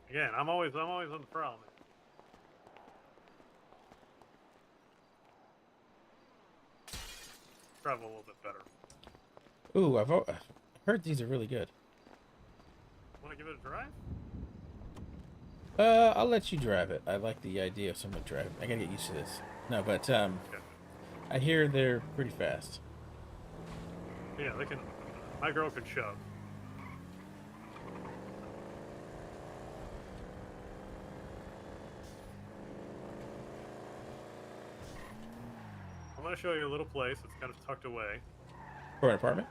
Again, I'm always on the prowl, man. Travel a little bit better. Ooh, I've heard these are really good. Want to give it a drive? I'll let you drive it. I like the idea of someone driving. I gotta get used to this. No, but Okay. I hear they're pretty fast. Yeah, they can. My girl can shove. I'm gonna show you a little place that's kind of tucked away. For an apartment?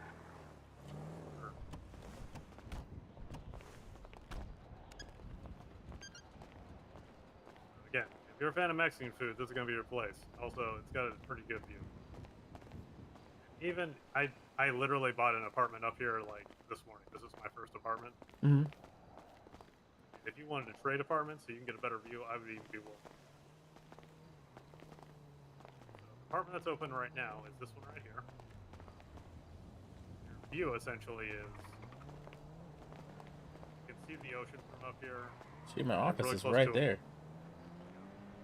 Again, if you're a fan of Mexican food, this is gonna be your place. Also, it's got a pretty good view. Even I literally bought an apartment up here like this morning. This is my first apartment. Mm-hmm. If you you wanted to trade apartments so you can get a better view, I would even be willing. So the apartment that's open right now is this one right here. Your view essentially is you can see the ocean from up here. See, my office really is close right to it. there.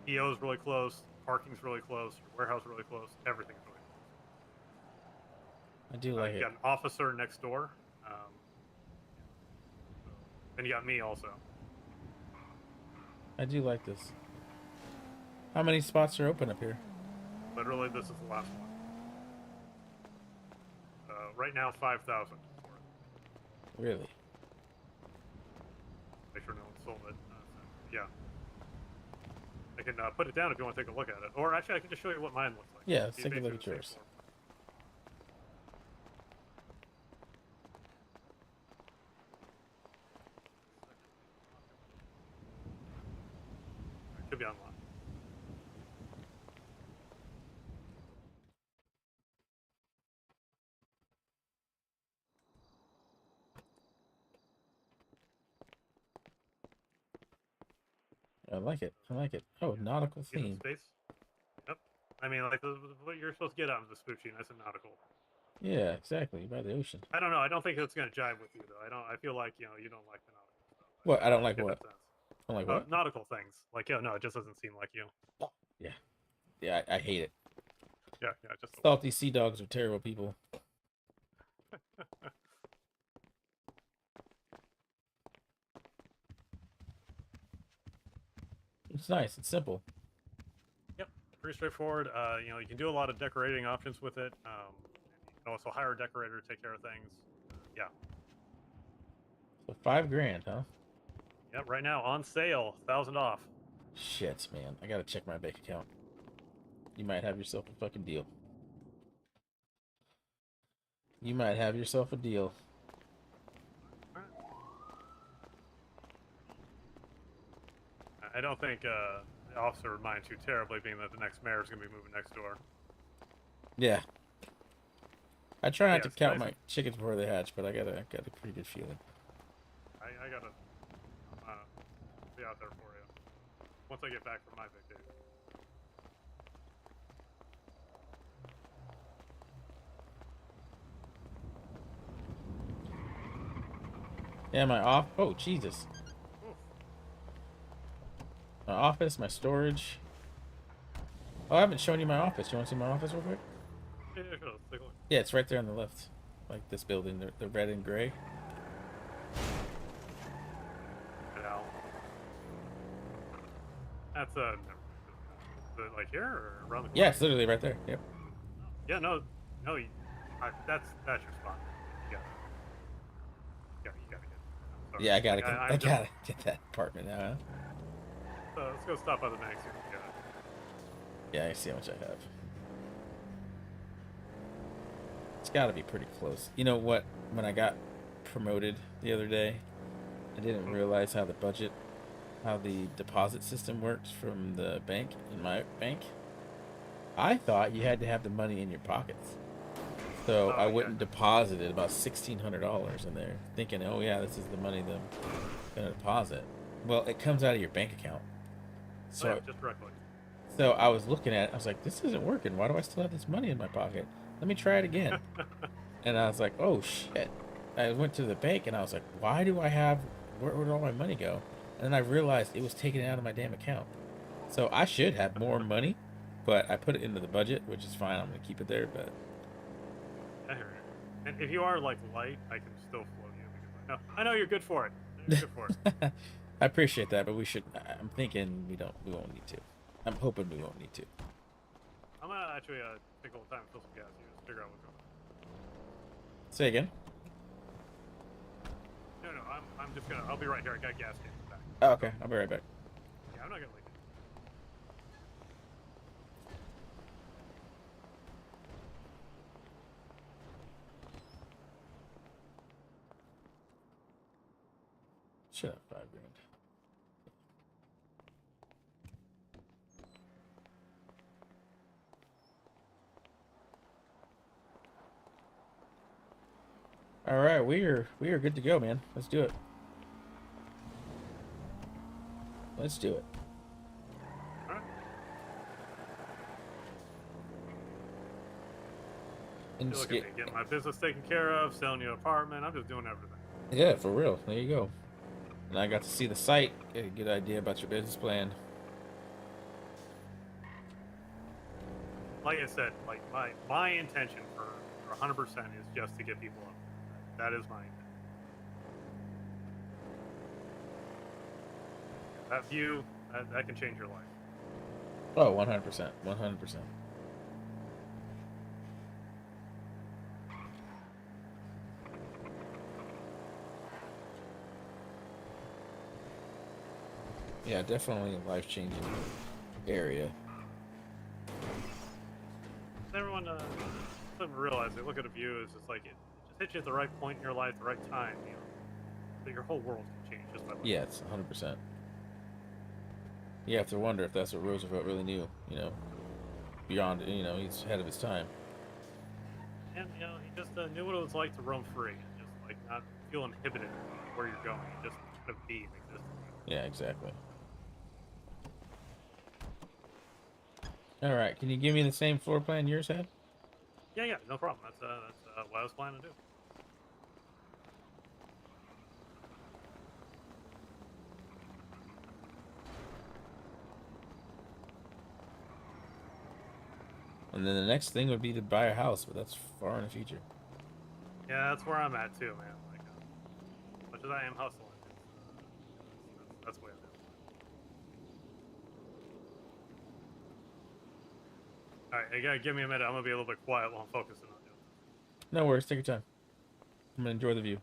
EO's really close, parking's really close, your warehouse really close, everything's really close. I do like You it. got an officer next door. And you got me also. I do like this. How many spots are open up here? Literally, this is the last one. Right now, 5,000. Really? Make sure no one sold it. Yeah. I can put it down if you want to take a look at it. Or actually, I can just show you what mine looks like. Yeah, let's See take a look basically at the same yours. form. It could be online. I like it. I like it. Oh, nautical See the theme. space? Yep. I mean, like, what you're supposed to get out of the spooky, nice and nautical. Yeah, exactly. By the ocean. I don't know. I don't think it's going to jive with you, though. I feel like, you don't like the nautical stuff. What? I don't like get what? that sense. I don't like Oh, what? nautical things. Like, no, it just doesn't seem like you. Yeah. Yeah, I hate it. Yeah, just. Salty sea dogs are terrible people. It's nice. It's simple. Yep, pretty straightforward. You can do a lot of decorating options with it. You can also hire a decorator to take care of things. Yeah. So $5,000, huh? Yep. Right now on sale, 1,000 off. Shit, man. I gotta check my bank account. You might have yourself a fucking deal. You might have yourself a deal. I don't think the officer would mind too terribly, being that the next mayor is going to be moving next door. Yeah. I try not Yeah, to it's count nice my chickens before they hatch, but I got a pretty good feeling. I gotta be out there for you once I get back from my vacation. Yeah, my off. Oh, Jesus. Oof. My office, my storage. Oh, I haven't shown you my office. You want to see my office real quick? Yeah, sure. Let's take a look. Yeah, it's right there on the left. Like this building, the red and gray. Now, that's like here or around the corner? Yeah, it's literally right there. Yep. Yeah, no, that's your spot. You gotta get it. I'm sorry. Yeah, I gotta, Like, I gotta get that apartment now. Huh? So let's go stop by the bank. See what we got. Yeah, I see how much I have. It's gotta be pretty close. You know what? When I got promoted the other day, I didn't realize how the deposit system works from the bank, in my bank. I thought you had to have the money in your pockets. So I went and deposited about $1,600 in there, thinking, oh yeah, this is the money that I'm gonna deposit. Well, it comes out of your bank account. So, Yeah, just directly. so I was looking at it, I was like, this isn't working. Why do I still have this money in my pocket? Let me try it again. And I was like, oh shit. I went to the bank and I was like, why do I have, where did all my money go? And then I realized it was taken out of my damn account. So I should have more money, but I put it into the budget, which is fine. I'm going to keep it there, but I hear you. And if you are like light, I can still float you because I know you're good for it. You're good for it. I appreciate that, but I'm thinking we won't need to. I'm hoping we won't need to. I'm gonna actually take a little time and fill some gas here to figure out what's going on. Say again. No, I'm just gonna. I'll be right here. I got gas in the back. Oh, okay. I'll be right back. Yeah, I'm not gonna leave it. Shut up, $5,000. All right, we are good to go, man. Let's do it. Let's do it. All right. And Look at me, getting my business taken care of, selling you an apartment. I'm just doing everything. yeah, for real. There you go. And I got to see the site, get a good idea about your business plan. Like I said, like my intention for 100% is just to get people up. That is my intention. That view, that can change your life. Oh, 100%. 100%. Yeah, definitely a life-changing area. Everyone doesn't realize they look at a view as it's like it just hits you at the right point in your life, the right time, you know. But your whole world can change just by looking. Yeah, it's 100%. You have to wonder if that's what Roosevelt really knew, you know. Beyond, you know, he's ahead of his time. And you know, he just knew what it was like to roam free, and just like not feel inhibited where you're going, just kind of be and exist. Yeah, exactly. All right, can you give me the same floor plan yours had? Yeah, no problem. That's what I was planning to do. And then the next thing would be to buy a house, but that's far in the future. Yeah, that's where I'm at too, man. Like, as much as I am hustling, that's where I'm at. All right, you gotta give me a minute. I'm gonna be a little bit quiet while I'm focusing on doing this. No worries, take your time. I'm gonna enjoy the view.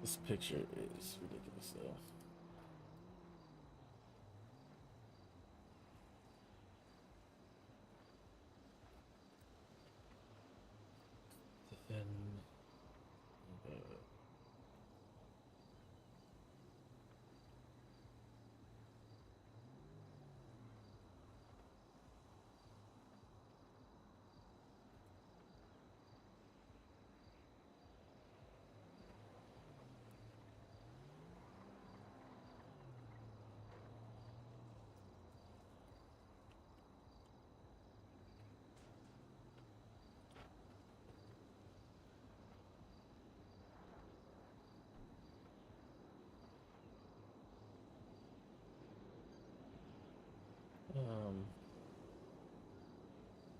This picture is ridiculous, though. Then,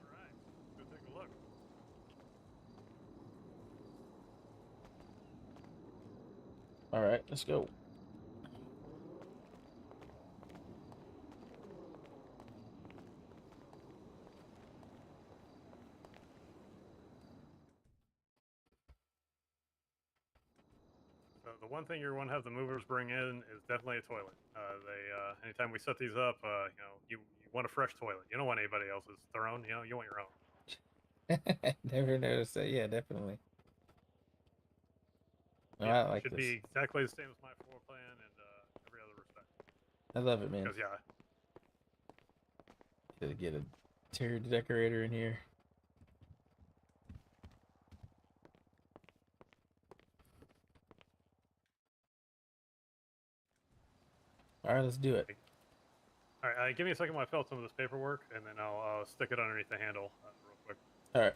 All right, go take a look. all right, let's go. So the one thing you're going to have the movers bring in is definitely a toilet. Anytime we set these up, you know, you want a fresh toilet. You don't want anybody else's. Their own. You know, you want your own. Never noticed that. Yeah, definitely. Oh, Yeah, I like should this. be exactly the same as my floor plan and every other respect. I love it, man. Because yeah, Gotta get a interior decorator in here. All right, let's do it. all right. Give me a second while I fill out some of this paperwork, and then I'll stick it underneath the handle real quick. All right.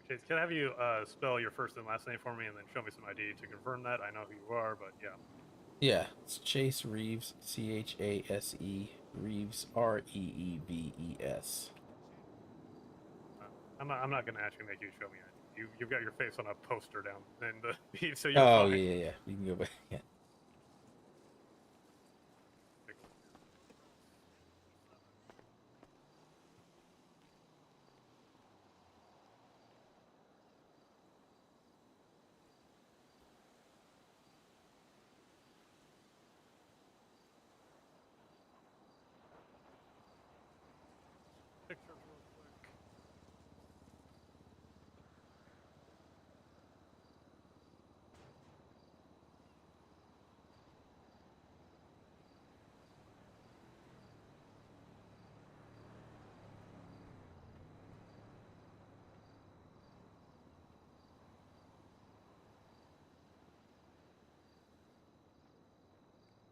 Chase, can I have you spell your first and last name for me, and then show me some ID to confirm that? I know who you are, but yeah. Yeah, it's Chase Reeves, Chase Reeves, Reeves. I'm not gonna actually make you show me ID. You've got your face on a poster down in the feed, so you're Oh fine. yeah. You can go back. Yeah. Pictures real quick.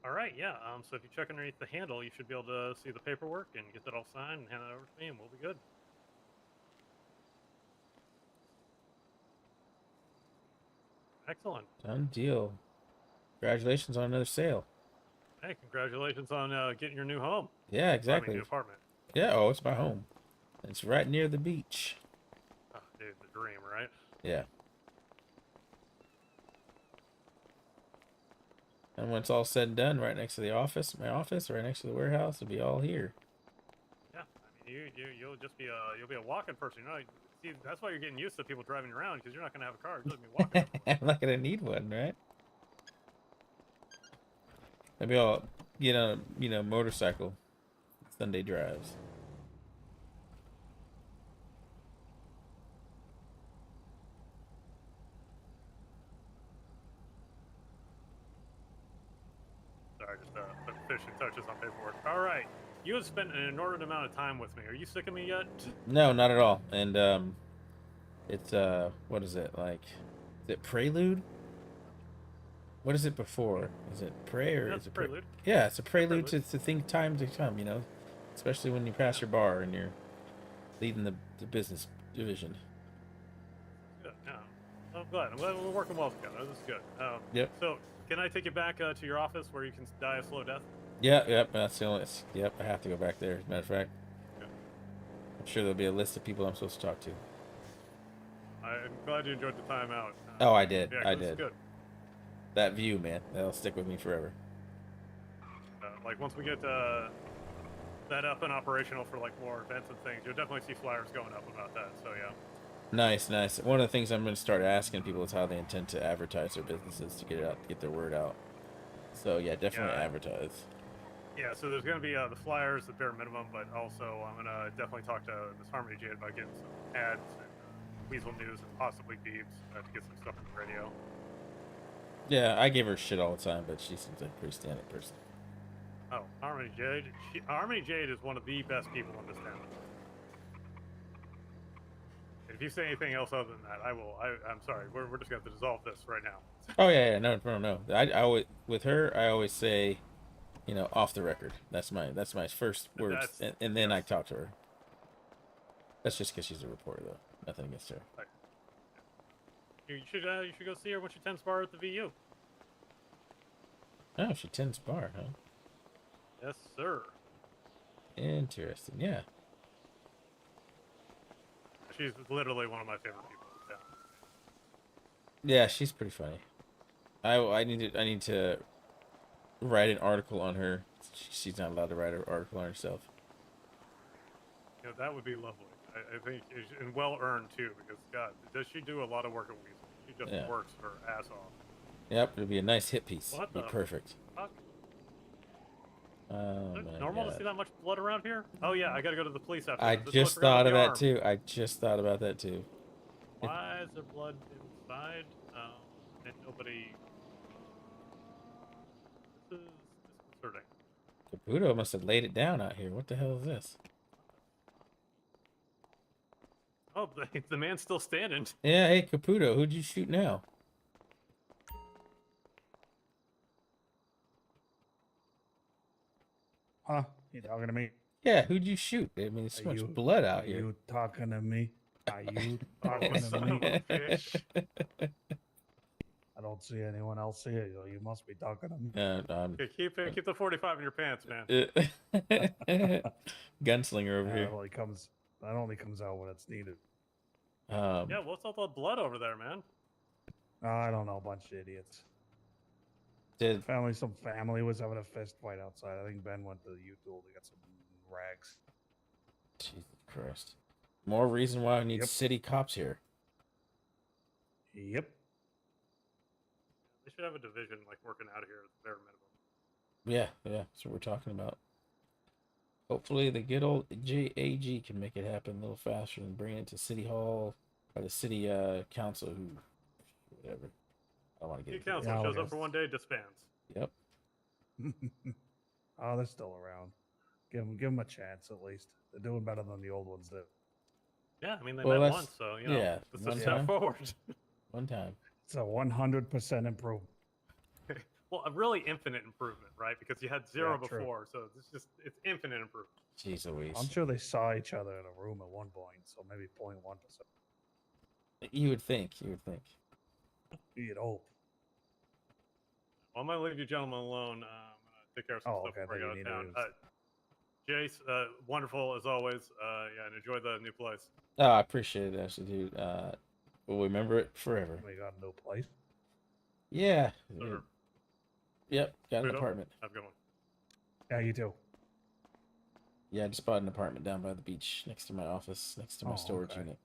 All right, yeah. So if you check underneath the handle, you should be able to see the paperwork and get that all signed and hand it over to me, and we'll be good. Excellent. Done deal. Congratulations on another sale. Hey, congratulations on getting your new home. Yeah, I mean, exactly. new apartment. Yeah. Oh, it's my home. It's right near the beach. Oh, dude, the dream, right? Yeah. And when it's all said and done, right next to the office, my office, right next to the warehouse, it'll be all here. Yeah, I mean, you'll just be a walking person. You know, see, that's why you're getting used to people driving around because you're not gonna have a car. You're just gonna be walking. I'm not gonna need one, right? Maybe I'll get on, motorcycle Sunday drives. Sorry, just put finishing touches on paperwork. All right, you have spent an inordinate amount of time with me. Are you sick of me yet? No, not at all. And it's what is it like? Is it Prelude? What is it before? Is it pray or Yeah, is it's it prelude. Yeah, it's a prelude prelude. to think time to come. Especially when you pass your bar and you're leading the business division. Good. Yeah. I'm glad. We're working well together. This is good. Yep. So, can I take you back to your office where you can die a slow death? Yep. That's the only. Yep, I have to go back there. As a matter of fact, Yeah. I'm sure there'll be a list of people I'm supposed to talk to. I'm glad you enjoyed the time out. Oh, I did. Yeah, I 'cause it's did. good. That view, man, that'll stick with me forever. Like once we get that up and operational for like more events and things, you'll definitely see flyers going up about that. So yeah. Nice. One of the things I'm going to start asking people is how they intend to advertise their businesses to get it out, to get their word out. So yeah, definitely Yeah. advertise. Yeah, so there's going to be the flyers, the bare minimum, but also I'm going to definitely talk to Miss Harmony Jade about getting some ads and Weasel News and possibly Beeps to get some stuff on the radio. Yeah, I give her shit all the time, but she seems like a pretty stand-up person. Oh, Harmony Jade. Harmony Jade is one of the best people in this town. If you say anything else other than that, I'm sorry. We're just going to have to dissolve this right now. Oh yeah, no. I always, with her, I always say, off the record. That's my first words, and then I talk to her. That's just because she's a reporter, though. Nothing against her. Right. You should go see her when she tends bar at the VU. Oh, she tends bar, huh? Yes, sir. Interesting. Yeah. She's literally one of my favorite people in town. Yeah, she's pretty funny. I need to write an article on her. She's not allowed to write an article on herself. You know, that would be lovely. I think, and well earned too, because God, does she do a lot of work at Weasel? She just works her ass off. Yep, it'll be a nice hit piece. What It'll be the perfect. fuck? Oh, Is it my normal God. to see that much blood around here? Oh yeah, I gotta go to the police after. I this. just thought of that too. I just thought about that too. Why is there blood inside? And nobody. This is disconcerting. Caputo must have laid it down out here. What the hell is this? Oh, the man's still standing. Yeah, hey Caputo, who'd you shoot now? Huh? You talking to me? Yeah, who'd you shoot? I mean, there's so much blood out Are here. you talking to me? Are you Oh, talking to son me? of a bitch. I don't see anyone else here. You must be talking to me. I'm Okay, keep the 45 in your pants, man. gunslinger over Yeah, here. that only comes out when it's needed. Yeah, what's all the blood over there, man? I don't know, a bunch of idiots. Did Some family was having a fist fight outside. I think Ben went to the U-Tool to get some rags. Jesus Christ? More reason why I need Yep. city cops here. Yep. They should have a division like working out of here at the bare minimum. Yeah, that's what we're talking about. Hopefully, the good old JAG can make it happen a little faster and bring it to City Hall or the City Council, who, whatever. I don't want to City get into council Yeah, shows okay. up for one day, disbands. Yep. Oh, they're still around. Give them a chance at least. They're doing better than the old ones did. Yeah, I mean they Well, met that's- once, so you know yeah, it's one a step time. forward. One time. It's a 100% improvement. Well, a really infinite improvement, right? Because you had zero Yeah, true. before, so it's infinite improvement. Jeez Louise. I'm sure they saw each other in a room at one point, so maybe 0.1%. You would think. You'd hope. Well, I'm gonna leave you gentlemen alone. I'm gonna take care of some Oh, stuff okay, I before I thought go you out of needed town. Jace, wonderful as always. Yeah, and enjoy the new place. Oh, I appreciate it, actually, dude. We'll remember it forever. We got a new place. Yeah. Sir. Yep, got an Pluto, apartment. have a good one. Yeah, you too. Yeah, I just bought an apartment down by the beach next to my office, next to my Oh, storage okay. unit.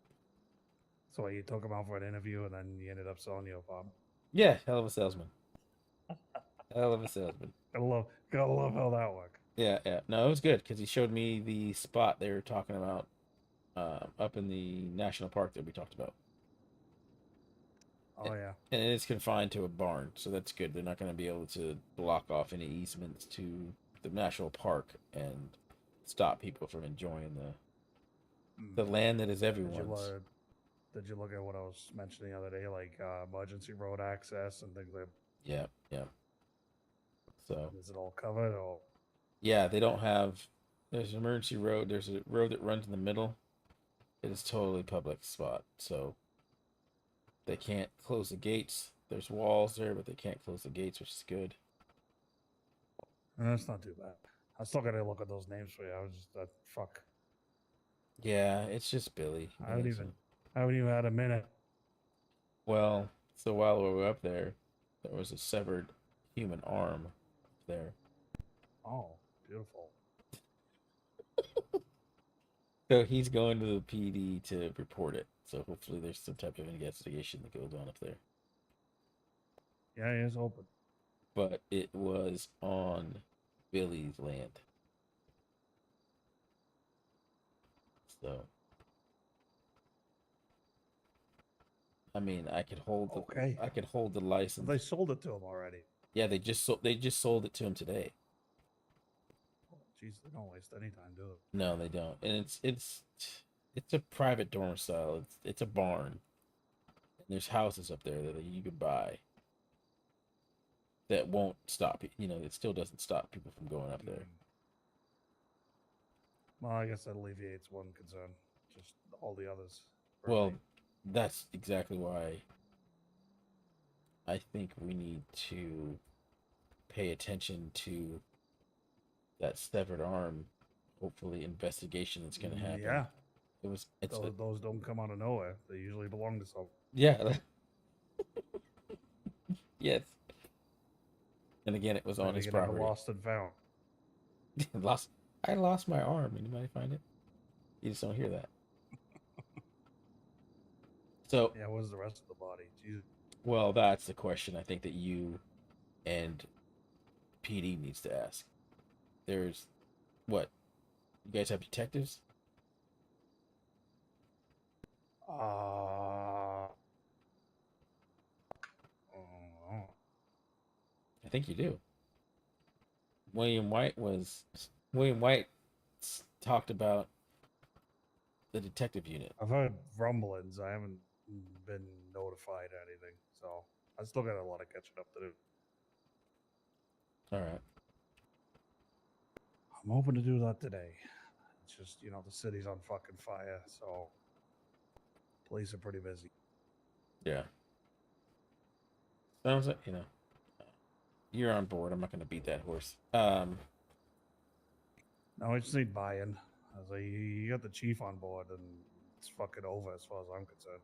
So you took him out for an interview, and then you ended up selling your apartment. Yeah, hell of a salesman. Hell of a salesman. Gotta love how that worked. Yeah. No, it was good because he showed me the spot they were talking about up in the national park that we talked about. Oh yeah. And it is confined to a barn, so that's good. They're not going to be able to block off any easements to the national park and stop people from enjoying the land that is everyone's. Did you look at what I was mentioning the other day, like emergency road access and things like? Yeah. So Is it all covered or? yeah, they don't have. There's an emergency road. There's a road that runs in the middle. It is totally public spot, so they can't close the gates. There's walls there, but they can't close the gates, which is good. That's not too bad. I still gotta look at those names for you. I was just fuck. Yeah, it's just Billy. I haven't even had a minute. Well, so while we were up there, there was a severed human arm there. Oh, beautiful. So he's going to the PD to report it. So hopefully there's some type of investigation that goes on up there. Yeah, he is open. But it was on Billy's land. So I mean, I could hold the license. They sold it to him already. Yeah, they just sold it to him today. Oh, jeez, they don't waste any time, do they? No, they don't. And it's a private domicile. It's a barn. And there's houses up there that you could buy. That won't stop you. You know, it still doesn't stop people from going up there. Well, I guess that alleviates one concern. Just all the others. Well, that's exactly why I think we need to pay attention to that severed arm. Hopefully, investigation that's going to happen. Yeah. It's those don't come out of nowhere. They usually belong to someone. yeah. Yes. And again, it was on his property. Lost and found. I lost my arm. Anybody find it? You just don't hear that. So Yeah, where's the rest of the body? Jesus. Well, that's the question I think that you and PD needs to ask. There's what? You guys have detectives? I think you do. William White talked about the detective unit. I've heard rumblings. I haven't been notified or anything, so I still got a lot of catching up to do. All right. I'm hoping to do that today. It's just, the city's on fucking fire, so Police are pretty busy. Yeah. Sounds like you're on board. I'm not going to beat that horse. No, I just need buy-in. I was like, you got the chief on board, and it's fucking over as far as I'm concerned.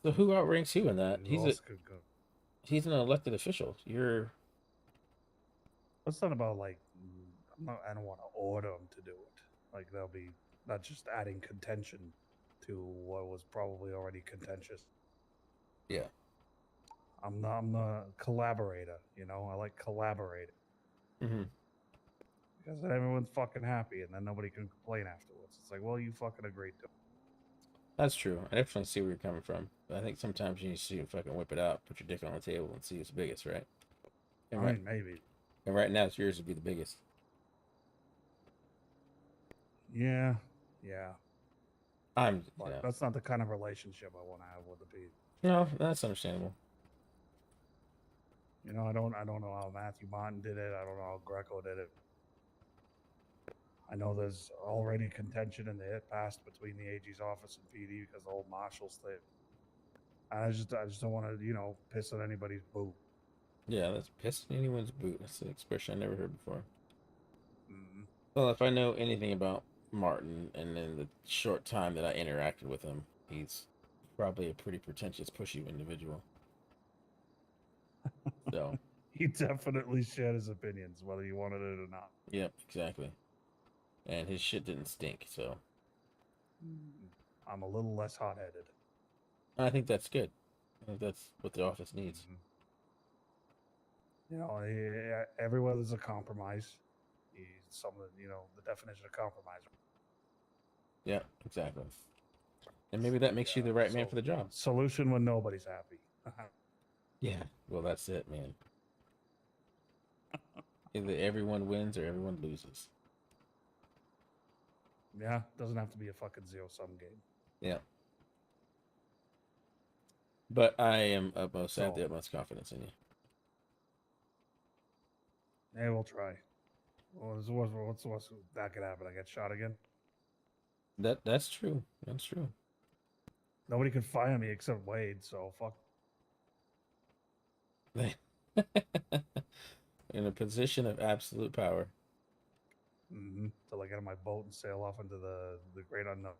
So who outranks you in that? Who else could go? He's an elected official. You're. It's not about like I don't want to order them to do it. Like they'll be not just adding contention to what was probably already contentious. Yeah. I'm the collaborator. I like collaborating Mm-hmm. because then everyone's fucking happy, and then nobody can complain afterwards. It's like, well, you fucking agreed to. That's true. I definitely see where you're coming from. But I think sometimes you need to see fucking whip it out, put your dick on the table, and see who's biggest, right? And I right, mean, maybe. and right now, it's yours to be the biggest. Yeah. I'm. But Yeah. that's not the kind of relationship I want to have with the people. No, that's understandable. I don't know how Matthew Martin did it. I don't know how Greco did it. I know there's already contention in the hit past between the AG's office and PD because the old marshals thing. I just don't want to, piss on anybody's boot. Yeah, that's pissing anyone's boot. That's an expression I never heard before. Mm-hmm. Well, if I know anything about Martin, and in the short time that I interacted with him, he's probably a pretty pretentious, pushy individual. So. He definitely shared his opinions, whether you wanted it or not. Yep, exactly. And his shit didn't stink, so. I'm a little less hot-headed. I think that's good. I think that's what the office needs. Everywhere there's a compromise. The definition of compromise. Yeah, exactly. And maybe that makes you the right man for the job. Solution when nobody's happy. Yeah, well, that's it, man. Either everyone wins or everyone loses. Yeah, doesn't have to be a fucking zero-sum game. Yeah. But I am I have the utmost confidence in you. Yeah, we'll try. What's that could happen? I get shot again? That's true. That's true. Nobody can fire me except Wade, so fuck. In a position of absolute power. Till I get on my boat and sail off into the great unknown.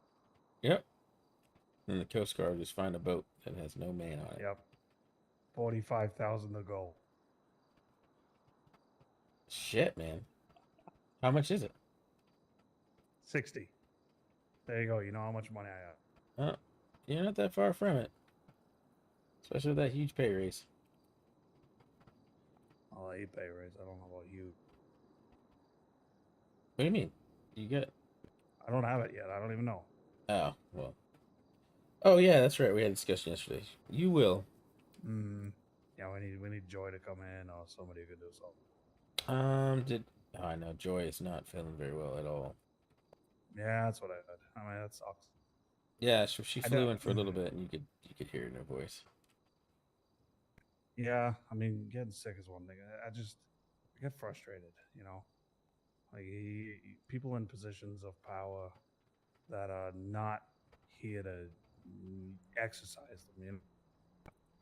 Yep. And the Coast Guard just find a boat that has no man on it. Yep. 45,000 to go. Shit, man. How much is it? 60. There you go. You know how much money I have. You're not that far from it. Especially with that huge pay raise. I'll eat pay raise. I don't know about you. What do you mean? You get? I don't have it yet. I don't even know. Oh, well. Oh, yeah, that's right. We had a discussion yesterday. You will. Yeah, we need Joy to come in or somebody who can do something. I know Joy is not feeling very well at all. Yeah, that's what I heard. I mean, that sucks. Yeah, so she flew in for a little bit, and you could hear it in her voice. Yeah, I mean, getting sick is one thing. I get frustrated, Like people in positions of power that are not here to exercise them,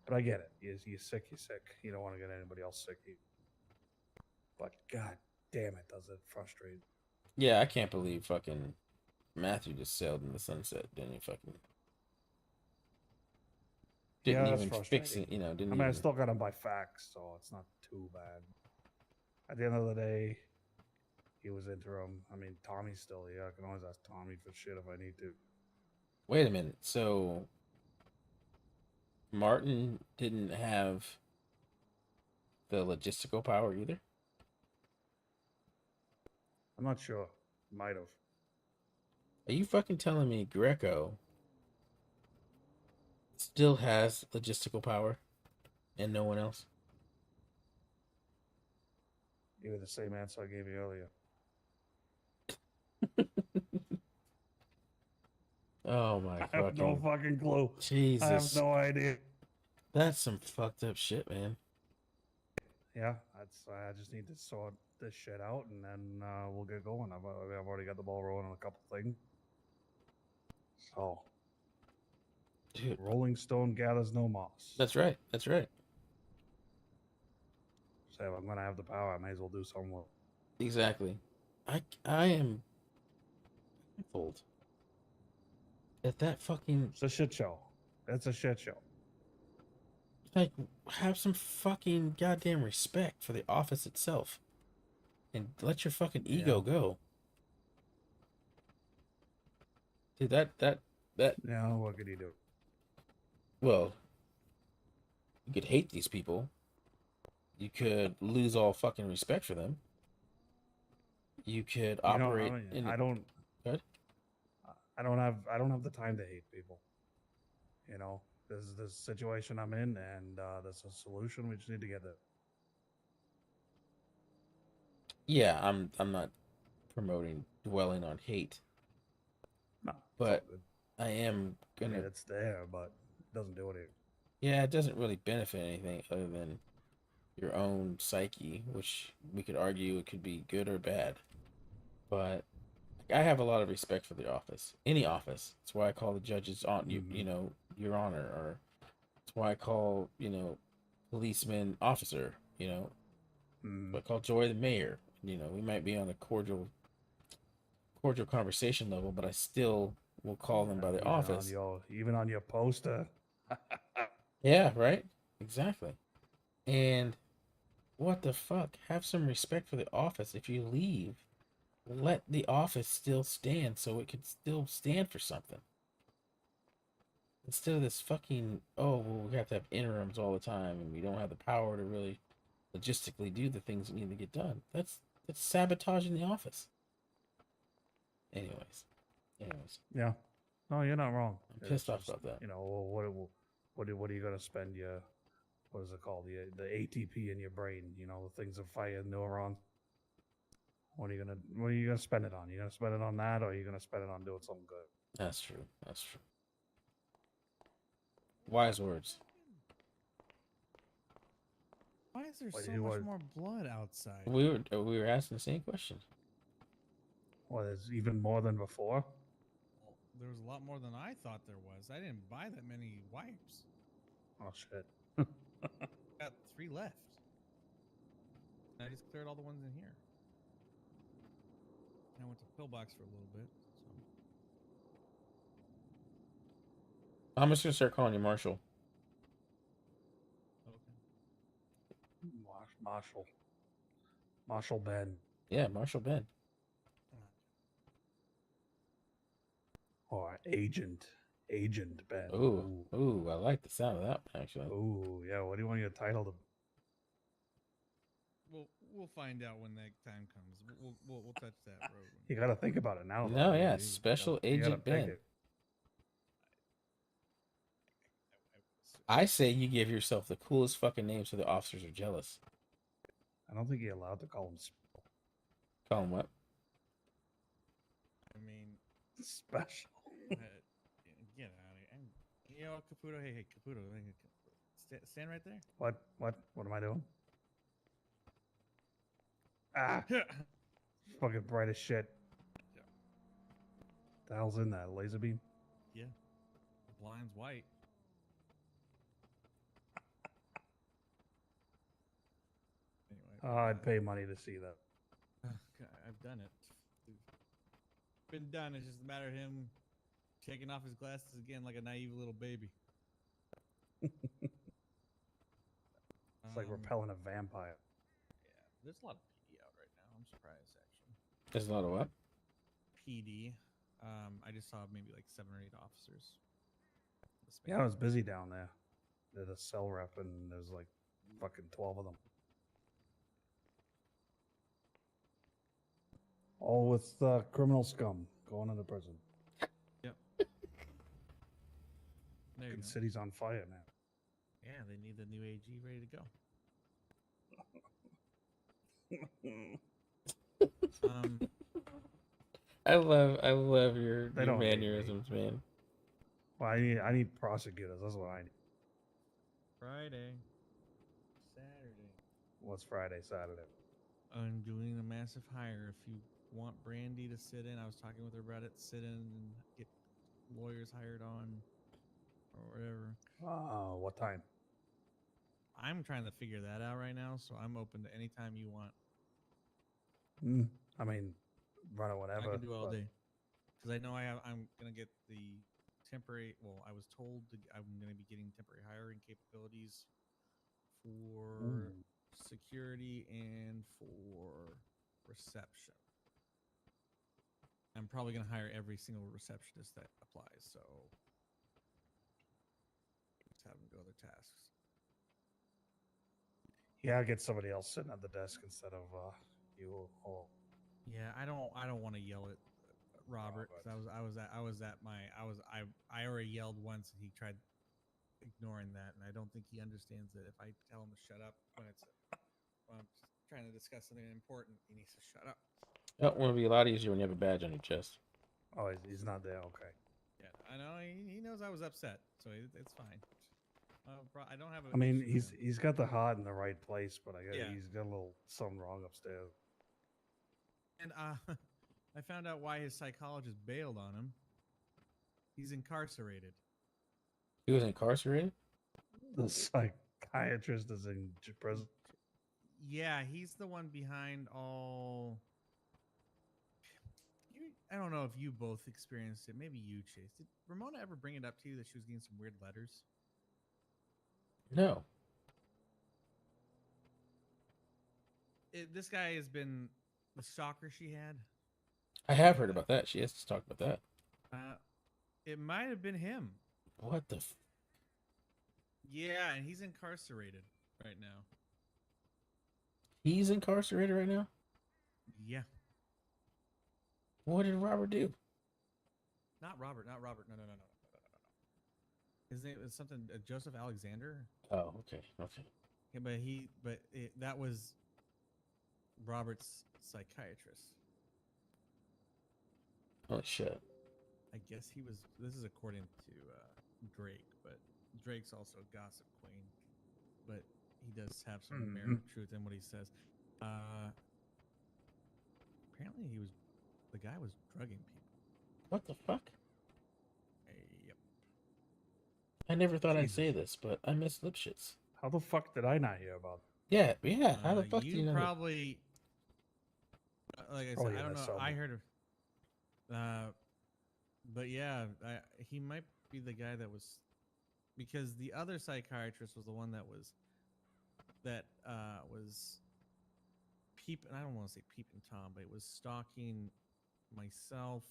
But I get it. You're sick, you're sick. You don't want to get anybody else sick. But god damn it, does it frustrate. Yeah, I can't believe fucking Matthew just sailed in the sunset. Didn't even fix it, I still got him by facts, so it's not too bad. At the end of the day, he was interim. I mean, Tommy's still here. I can always ask Tommy for shit if I need to. Wait a minute. So Martin didn't have the logistical power either? I'm not sure. Might have. Are you fucking telling me Greco still has logistical power and no one else? Give you the same answer I gave you earlier. Oh my I have no fucking clue. Jesus. I have no idea. That's some fucked up shit, man. Yeah, I just need to sort this shit out, and then we'll get going. I've already got the ball rolling on a couple things. So Dude, Rolling stone gathers no moss. that's right. That's right. So if I'm gonna have the power, I may as well do something with it. Exactly. I am baffled at that fucking, It's a shit show. It's a shit show. like, have some fucking goddamn respect for the office itself, and let your fucking ego go. Dude, that Yeah, what could you do? well, you could hate these people. You could lose all fucking respect for them. You could You know, operate I mean, in. I don't. What? I don't have the time to hate people. You know, this is the situation I'm in, and there's a solution. We just need to get it. Yeah, I'm not promoting dwelling on hate, No, it's all but good. I am I gonna. mean, it's there, but it doesn't do anything. Yeah, it doesn't really benefit anything other than your own psyche, which we could argue it could be good or bad. But I have a lot of respect for the office, any office. That's why I call the judges on you, Mhm. Your Honor, or that's why I call policeman officer. Mm. I call Joy the mayor. We might be on a cordial conversation level, but I still will call them by the office. Even on your poster. Yeah, right. Exactly. And what the fuck? Have some respect for the office. If you leave, let the office still stand so it can still stand for something. Instead of this fucking, oh, well, we have to have interims all the time and we don't have the power to really logistically do the things that need to get done. That's sabotaging the office. Anyways. Yeah. No, you're not wrong. I'm pissed off about that. You know, what are you gonna spend your, what is it called, the ATP in your brain? You know, the things that fire neurons. What are you gonna spend it on? You gonna spend it on that, or are you gonna spend it on doing something good? That's true. Wise words. Why is there What so do you much want? more blood outside? We were asking the same question. Well, there's even more than before. Well, there was a lot more than I thought there was. I didn't buy that many wipes. Oh shit. Got 3 left. I just cleared all the ones in here. I went to Pillbox for a little bit. So. I'm just gonna start calling you Marshall. Okay. Marshall Ben. Yeah, Marshall Ben. Or Agent Ben. Ooh, I like the sound of that one, actually. Ooh, yeah. What do you want your title to? We'll find out when that time comes. We'll touch that road. You got to think about it now. No, though. yeah, You Special gotta- you gotta Agent pick Ben. it. I say you give yourself the coolest fucking name so the officers are jealous. I don't think you're allowed to call him Call him what? I mean, special. get out of here. You know, Caputo. Hey, Caputo. Stand right there. What am I doing? Ah, fucking bright as shit. Yeah. The hell's in that laser beam? Yeah. The blind's white. Anyway. Oh, I'd pay money to see that. I've done it. Been done. It's just a matter of him taking off his glasses again like a naive little baby. It's like repelling a vampire. Yeah, there's a lot of PD out right now. I'm surprised, actually. There's a lot of what? PD. I just saw maybe like 7 or 8 officers. Yeah, I was busy down there. There's a cell rep, and there's like fucking 12 of them. All with criminal scum going into prison. Yep. There you The go. city's on fire now. Yeah, they need the new AG ready to go. I love your They don't need me. mannerisms, man. Well, I need prosecutors. That's what I need. Friday, Saturday. What's Friday, Saturday? I'm doing a massive hire. If you want Brandy to sit in, I was talking with her about it. Sit in and get lawyers hired on, or whatever. What time? I'm trying to figure that out right now, so I'm open to any time you want. I mean, run it whenever. I can do all but- day because I know I'm gonna get the temporary. Well, I was told I'm gonna be getting temporary hiring capabilities for Ooh. security and for reception. I'm probably gonna hire every single receptionist that applies. So just have them do other tasks. Yeah, get somebody else sitting at the desk instead of you. Oh, Yeah, I don't want to yell at Robert because I already yelled once and he tried ignoring that, and I don't think he understands that if I tell him to shut up when I'm trying to discuss something important, he needs to shut up. That will be a lot easier when you have a badge on your chest. oh, he's not there. Okay. Yeah, I know he knows I was upset, so it's fine. I don't have. I mean, he's got the heart in the right place, but Yeah. he's got a little something wrong upstairs. And I found out why his psychologist bailed on him. He's incarcerated. He was incarcerated? The psychiatrist is in prison. Yeah, he's the one behind all. I don't know if you both experienced it. Maybe you, Chase. Did Ramona ever bring it up to you that she was getting some weird letters? No. This guy has been the stalker she had. I have heard about that. She has to talk about that. It might have been him. What the? Yeah, and he's incarcerated right now. He's incarcerated right now? Yeah. What did Robert do? Not Robert. No. His name was something Joseph Alexander. Oh, okay. Yeah, but that was Robert's psychiatrist. Oh shit. I guess he was. This is according to Drake, but Drake's also a gossip queen. But he does have some merit of truth in what he says. Apparently, the guy was drugging people. What the fuck? Yep. I never thought I'd Jesus. say this, but I miss Lipschitz. How the fuck did I not hear about? Yeah. How the fuck do you know? that? Probably. Like I Probably said, I don't know. MSL. I heard of. But yeah, he might be the guy that was, because the other psychiatrist was the one that was peeping. I don't want to say peeping Tom, but it was stalking myself,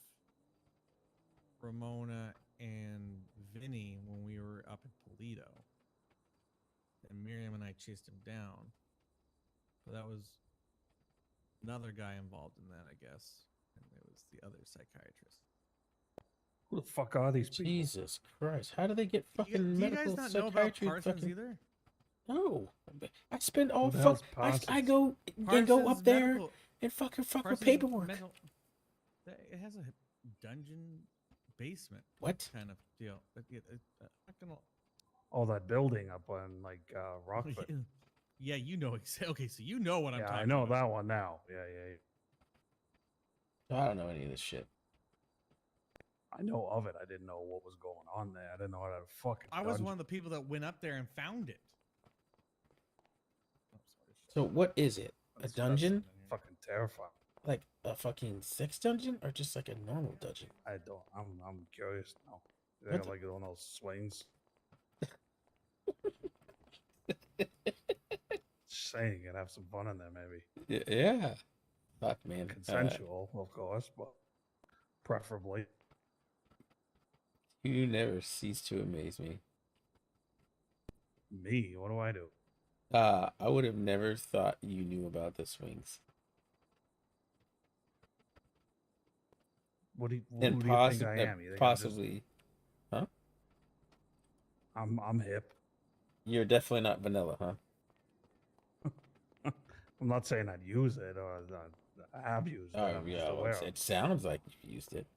Ramona, and Vinny when we were up in Toledo, and Miriam and I chased him down. So that was another guy involved in that, I guess, and it was the other psychiatrist. Who the fuck are these people? Jesus Christ! How do they get fucking Do you medical guys not know about psychiatry? Parsons Fucking... either? No, I spend all Who the hell's fuck. I Parsons? go Parsons up there medical- and fuck with Parsons paperwork. It has a dungeon basement What? kind of deal. Oh, that building up on like Rockford. Yeah, you know. Okay, so you know what I'm Yeah, talking I know about. that one now. Yeah. I don't know any of this shit. I know of it. I didn't know what was going on there. I didn't know how to fucking. I was one of the people that went up there and found it. Oh, So what is it? A dungeon? Fucking terrifying. Like a fucking sex dungeon, or just like a normal dungeon? I don't. I'm curious now. They What got the- like one of those swings. Just saying, you can have some fun in there, maybe. Yeah. Fuck, man. Consensual, of course, but preferably. You never cease to amaze me. Me, what do I do? I would have never thought you knew about the swings. What do you, And who do you think I am? You think possibly, I'm hip. you're definitely not vanilla, huh? I'm not saying I'd use it or I have used it. Oh, I'm yeah. just well, aware of it sounds like you've used it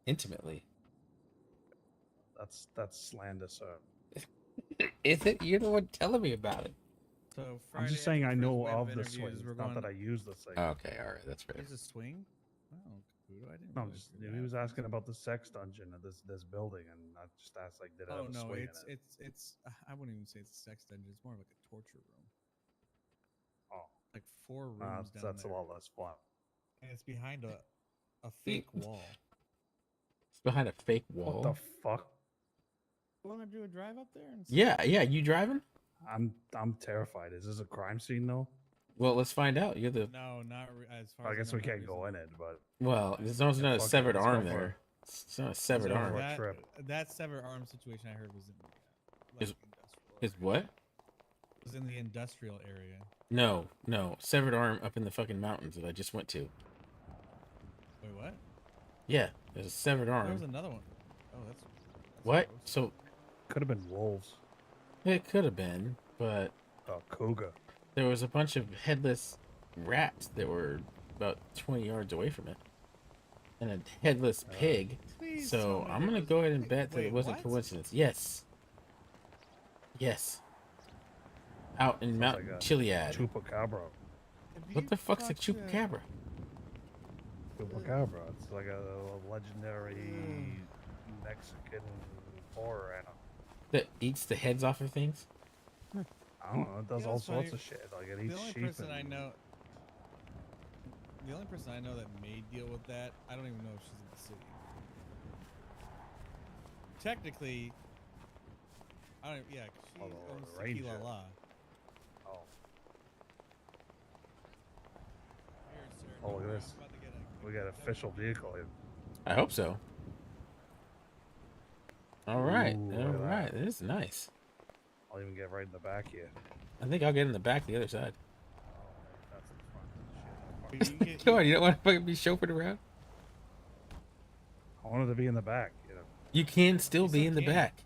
intimately. That's slander, sir. Is it? You're the one telling me about it. So I'm Friday just saying after I the first know wave of the interviews, swing. we're It's not that going- I use the thing. Okay, all right, that's fair. There's a swing. Oh, Voodoo. I didn't. No, realize just, you were he was that asking offensive. about the sex dungeon of this building, and I just asked like, did it Oh have a no, swing it's in it? it's. I wouldn't even say it's a sex dungeon. It's more like a torture room. Oh, Like 4 rooms down that's there, a lot less fun. and it's behind a fake wall. It's behind a fake What wall. the fuck? You want to do a drive up there? And see? Yeah, yeah. You driving? I'm terrified. Is this a crime scene though? Well, let's find out. You're the No, not as far I as guess know, we not can't go recently. in it, but well. There's also Yeah, not a fuck it, severed let's go arm for it. there. It's not a severed go So for arm. it. that trip. that severed arm situation I heard was in the like Is- industrial. Is area. what? It was in the industrial area. No, no. Severed arm up in the fucking mountains that I just went to. Wait, what? Yeah, there's a severed There was arm. another one. Oh, that's What? gross. So could have been wolves. it could have been, but Cougar. there was a bunch of headless rats that were about 20 yards away from it, and a headless pig. Please So tell me I'm there gonna was- go ahead and bet that Wait, it wasn't what? coincidence. Yes. Yes. Out in Sounds Mount like a Chiliad. Chupacabra. Have What you the fuck's a talked chupacabra? Chupacabra. It's like a legendary Mexican horror animal. That eats the heads off of things? I don't know. It does Yeah, all it's sorts funny. of shit. Like it The eats only sheep. person I and- know. The only person I know that may deal with that, I don't even know if she's in the city. Technically, I don't. Yeah, 'cause she Oh, owns the ranger. Tequila La. Oh, Here, sir. Oh, don't look at worry, this. I'm about to get a we quick got official vehicle here. I hope so. All right, Ooh, all look at right. that. This is nice. I'll even get right in the back here. I think I'll get in the back the other side. That's the front. But you can get- Come on, you don't want to fucking be chauffeured around? I wanted to be in the back. You know, You can still You be still in the can. back.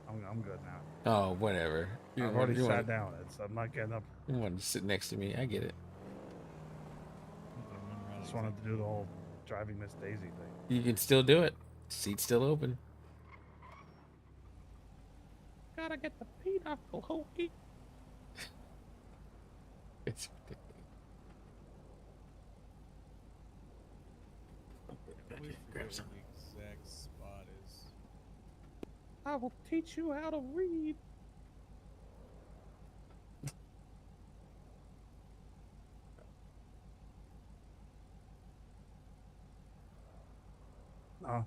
I'm good now. Oh, whatever. You I've want, already you sat want, down. I'm not getting up. you want to sit next to me. I get it. Okay, remember how to Just wanted exactly to do the do it. whole driving Miss Daisy thing. You can still do it. Seat's still open. Gotta get the pinochle hokey. It's I always forget what the exact spot is. I will teach you how to read.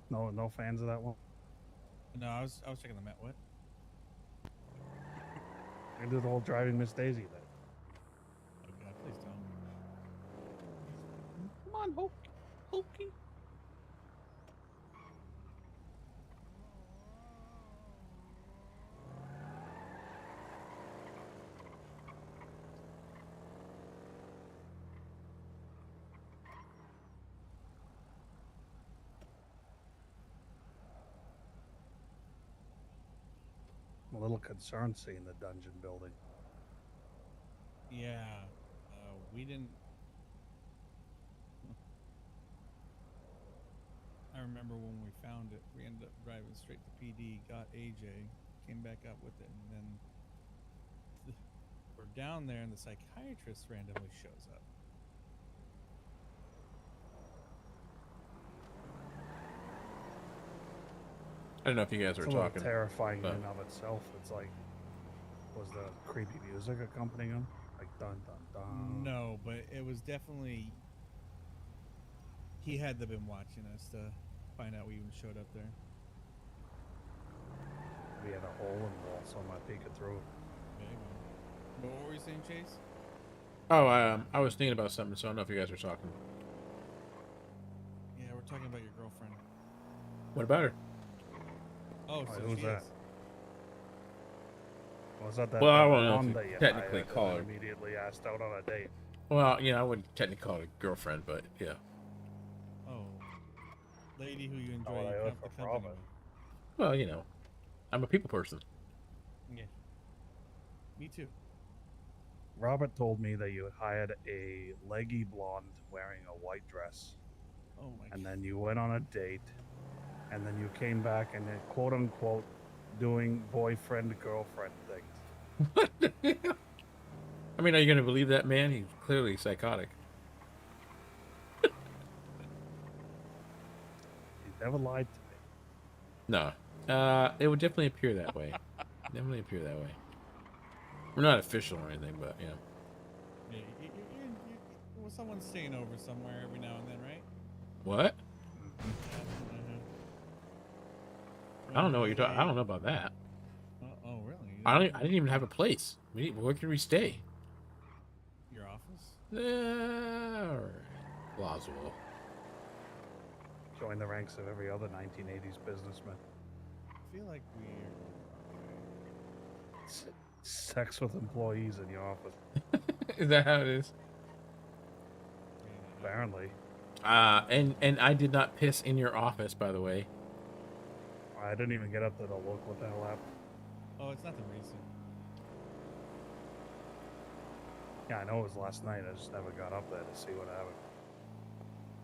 No fans of that one. No, I was checking the map. What? I can do the whole driving Miss Daisy thing. Oh God, please don't. Come on, hokey. Hokey. I'm a little concerned seeing the dungeon building. Yeah, we didn't. I remember when we found it, we ended up driving straight to PD, got AJ, came back up with it, and then we're down there, and the psychiatrist randomly shows up. I don't know if you guys It's were a little talking. terrifying but- in and of itself. It's like, was the creepy music accompanying him? Like dun dun dun. No, but it was definitely. He had to been watching us to find out we even showed up there. We had a hole in the wall, so I might peek it through. Maybe. But what were you saying, Chase? Oh, I was thinking about something, so I don't know if you guys were talking. Yeah, we're talking about your girlfriend. What about her? Oh, Wait, so who's she that? is. Was that that? Well, I that won't know if blonde you that you technically hired and call then her. Immediately asked out on a date. Well, I wouldn't technically call her a girlfriend, but yeah. Oh, lady who you enjoy what I your heard the from company Robin. Well, I'm a people person. with. Yeah. Me too. Robert told me that you hired a leggy blonde wearing a white dress, Oh my and God. then you went on a date, and then you came back and then quote unquote doing boyfriend girlfriend things. What the hell? I mean, are you going to believe that man? He's clearly psychotic. never lied to me. No. It would definitely appear that way. Definitely appear that way. We're not official or anything, but yeah. Yeah, well, someone's staying over somewhere every now and then, right? What? I don't know what you're talking. I don't know about that. Oh, really? You I don't don't. know? I didn't even have a place. Where could we stay? Your office? Plausible. Join the ranks of every other 1980s businessman. I feel like we're. Sex with employees in your office. Is that how it is? Apparently. And I did not piss in your office, by the way. I didn't even get up there to look what the hell happened. Oh, it's nothing recent. Yeah, I know it was last night. I just never got up there to see what happened.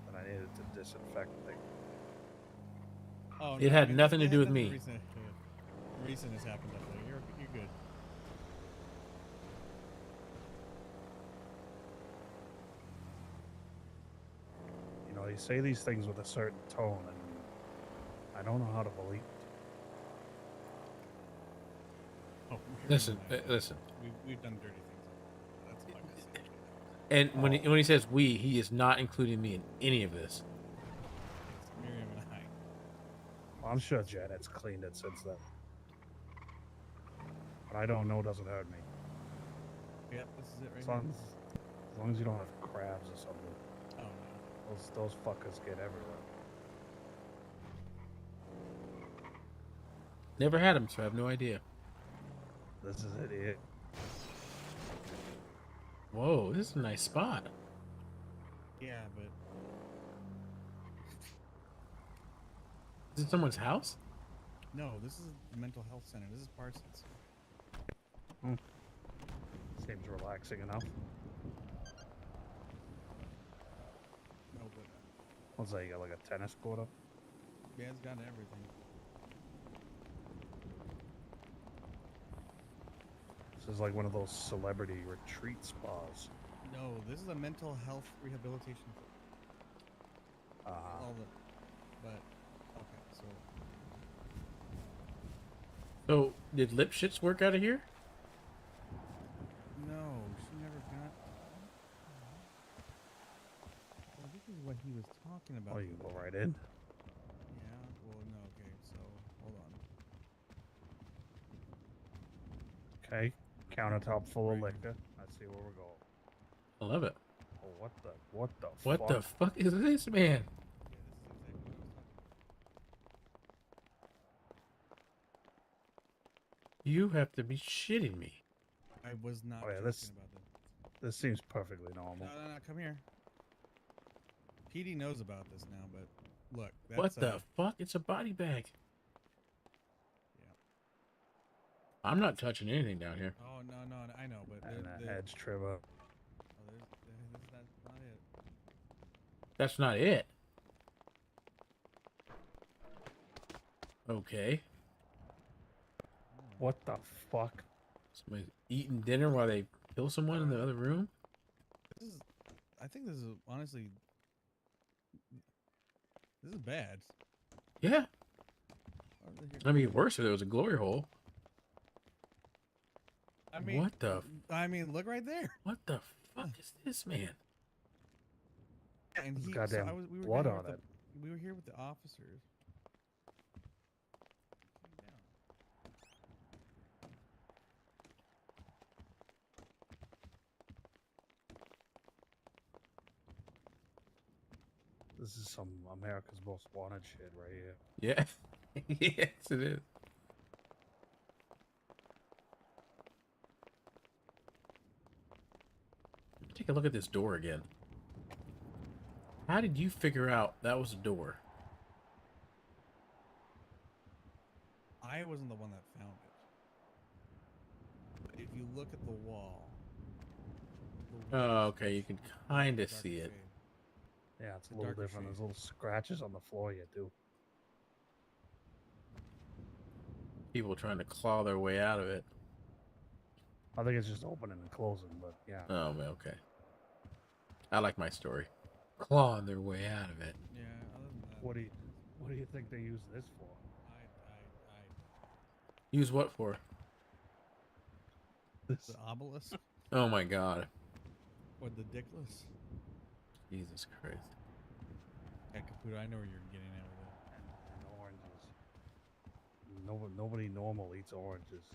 And I needed to disinfect things. Oh, It had nothing to do with me. Recent has happened up there. You're good. You know, you say these things with a certain tone, and I don't know how to believe it. Oh, Listen, listen. We've done dirty things. That's my message. And when he says we, he is not including me in any of this. It's Miriam and I. Well, I'm sure Janet's cleaned it since then. But I don't know doesn't hurt me. Yep, this is it right As here. long as you don't have crabs or something. Oh no. Those fuckers get everywhere. Never had him, so I have no idea. This is it here. Whoa, this is a nice spot. Yeah, but Is it someone's house? no, this is a mental health center. This is Parsons. Seems relaxing enough. No, but What's that? You got like a tennis court up? yeah, it's got everything. This is like one of those celebrity retreat spas. No, this is a mental health rehabilitation. All the, but okay, so So, did Lipschitz work out of here? no, she never got. Well, this is what he was talking about. Oh, you can go right in. Yeah. Well, no. Okay. So hold on. Okay. Countertop full of Right. liquor. Let's see where we're going. I love it. Oh, what the What fuck? the fuck is this, man? Yeah, this is exactly what I was talking You have to be shitting me. about. I was not Oh, yeah, joking this- about this. This seems perfectly normal. No, come here. PD knows about this now, but look. That's, What the fuck? It's a body bag. Yeah. I'm not touching anything down here. Oh no, I know, but And an edge trimmer. That's not it. That's not it. Okay. What the fuck? Somebody's eating dinner while they kill someone in the other room? I think this is honestly. This is bad. Yeah. Oh, here- I mean, worse if there was a glory hole. I mean, what the? I mean, look right there. What the fuck is this, man? And There's he, goddamn we were blood here on with it. We were here with the officers. Calm down. This is some America's Most Wanted shit right here. Yeah. Yes, it is. Take a look at this door again. How did you figure out that was a door? I wasn't the one that found it. But if you look at the wall. the wall Oh, is okay, you can dark kind of see it. shade. Yeah, it's a a little darker different. There's shade. little scratches on the floor here too. People trying to claw their way out of it. I think it's just opening and closing, but yeah. Oh, man, okay. I like my story. Clawing their way out of it. Yeah, other than that. What do you think they use this for? Use what for? The obelisk Oh my god. or the dickless? Jesus Christ. Yeah, Caputo, I know where you're getting at with it. And oranges. Nobody normal eats oranges.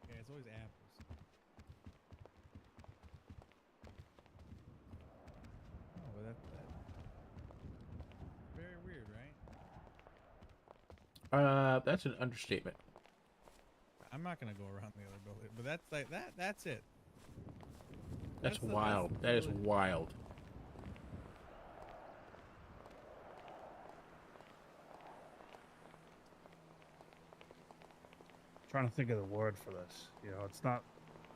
Yeah, it's always apples. Oh, but that very weird, right? That's an understatement. I'm not gonna go around the other building, but that's like that. That's it. That's the- wild. the That is really- wild. Trying to think of the word for this. You know, it's not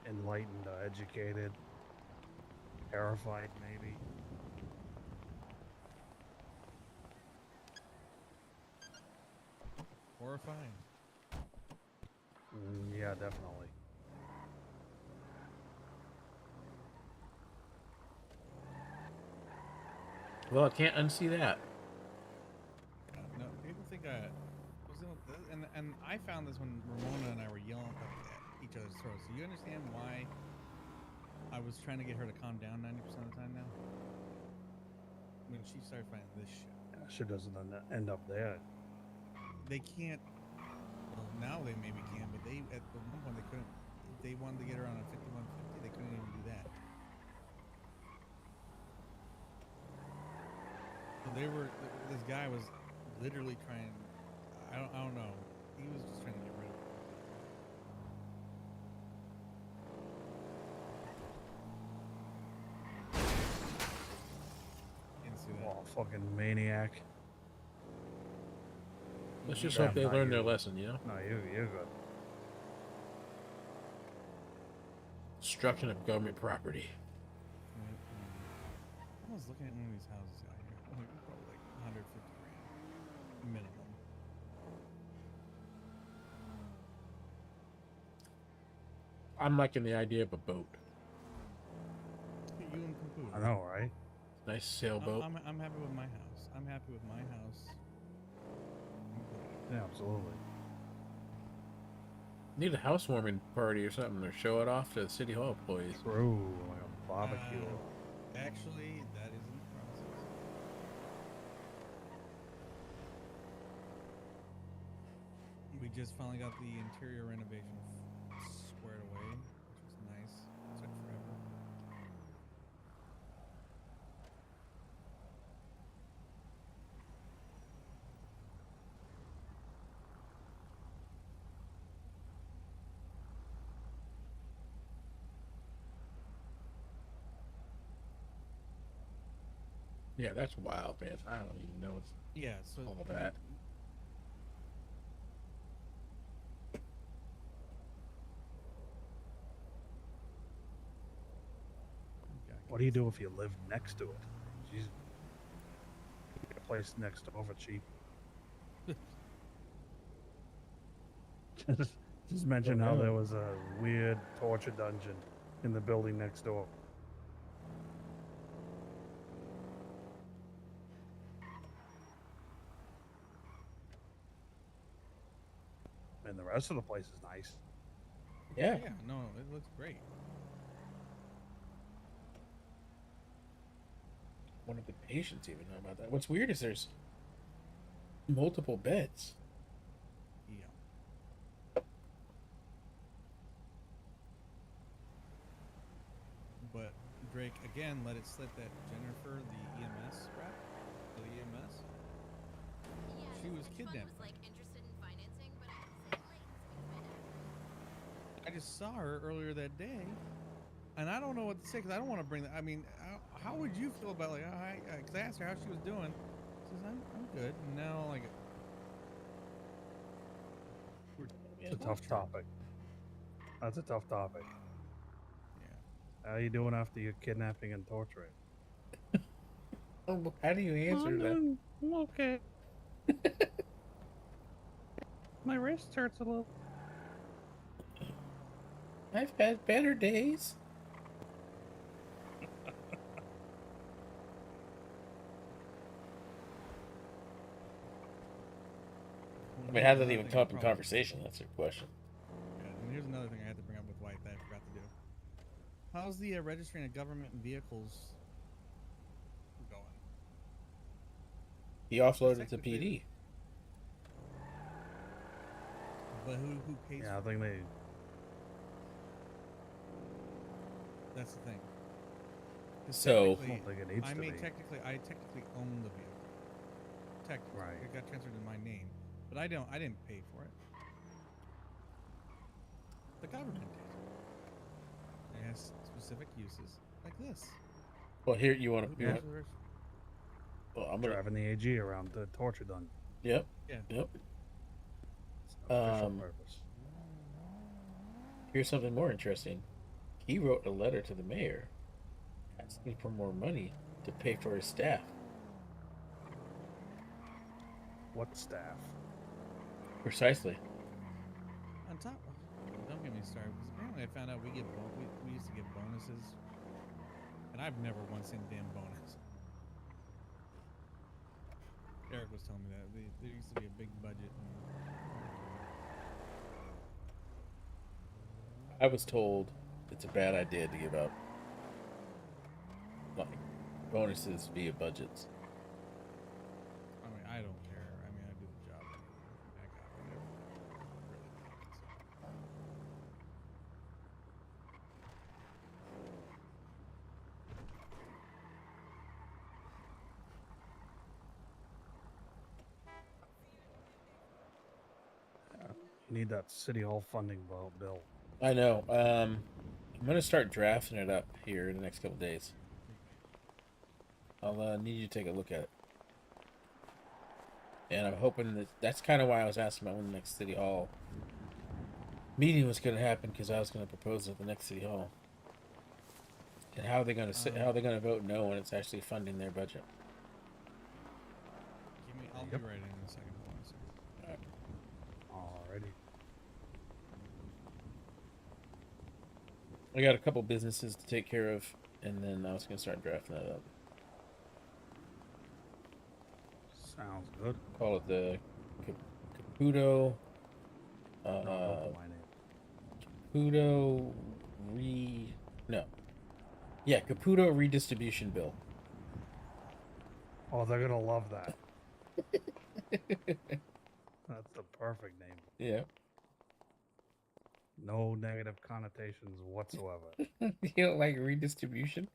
enlightened or educated. Terrified, maybe. Horrifying. Yeah, definitely. Well, I can't unsee that. No, people think I was and I found this when Ramona and I were yelling at each other's throats. Do you understand why I was trying to get her to calm down 90% of the time now? When she started finding this shit. Yeah, shit doesn't end up there. They can't. Well, now they maybe can, but they at one point they couldn't. If they wanted to get her on a 5150, they couldn't even do that. So they were. This guy was literally trying. I don't know. He was just trying to get rid of her. Didn't see that. Oh, fucking maniac. Let's just Yeah, hope they not learn their you. lesson, you know? No, you're good. Destruction of government property. I was looking at one of these houses out here. Like, probably like 150 grand minimum. I'm liking the idea of a boat. You and Caputo. I know, right? Nice sailboat. I'm happy with my house. I'm happy with my house. Yeah, absolutely. Need a housewarming party or something, or show it off to the city hall employees. True, like a barbecue. Actually, that is in the process. We just finally got the interior renovation squared away, which was nice. It took forever. Yeah, that's wild, man. I don't even know what's Yeah, so all that. What do you do if you live next to it? Jeez. Get a place next over cheap. Just mention how there was a weird torture dungeon in the building next door. And the rest of the place is nice. Yeah. yeah, no, it looks great. One of the patients even know about that. What's weird is there's multiple beds. Yeah. But Drake again let it slip that Jennifer, the EMS rep, or the EMS, she was kidnapped. I just saw her earlier that day, and I don't know what to say because I don't want to bring that. I mean, how would you feel about like? Because I asked her how she was doing. She says, "I'm good." And now like, It's a tough topic. That's a tough topic. yeah. How you doing after your kidnapping and torturing? Oh, how do you answer that? I'm okay. My wrist hurts a little. I've had better days. I mean, how did Here's they another even thing come I up in probably- conversation? That's your question. Yeah, and here's another thing I had to bring up with White that I forgot to do. How's the registering of government vehicles going? He offloaded to technically- PD. But who pays Yeah, I for it? think they. That's the thing. 'Cause So- I technically, don't think it needs I to may be. technically own the vehicle. Technically, Right. it got transferred in my name, but I didn't pay for it. The government did. It has specific uses like this. Well, here you want Who to. pays Yeah. for the rest? Well, I'm gonna. Driving the AG around the torture dungeon. Yep. Yeah. Yep. It's an official Um, purpose. Here's something more interesting. He wrote a letter to the mayor asking for more money to pay for his staff. What staff? Precisely. On top, don't get me started. Because apparently, I found out we used to get bonuses, and I've never once seen a damn bonus. Eric was telling me that there used to be a big budget. I was told it's a bad idea to give out like bonuses via budgets. I mean, I don't care. I mean, I do the job. I got whatever. Really. You need that city hall funding bill. I know. I'm gonna start drafting it up here in the next couple days. I'll need you to take a look at it. And I'm hoping that's kind of why I was asking about when the next city hall meeting was going to happen, because I was going to propose it at the next city hall. And how are they going to how are they going to vote no when it's actually funding their budget? I'll Yep. be right in a second. Hold on a second. Alrighty. I got a couple businesses to take care of, and then I was going to start drafting that up. Sounds good. Call it the Caputo. No, don't put my name. Caputo Yeah, Caputo redistribution bill. Oh, they're gonna love that. That's the perfect name. Yeah. No negative connotations whatsoever. You don't like redistribution?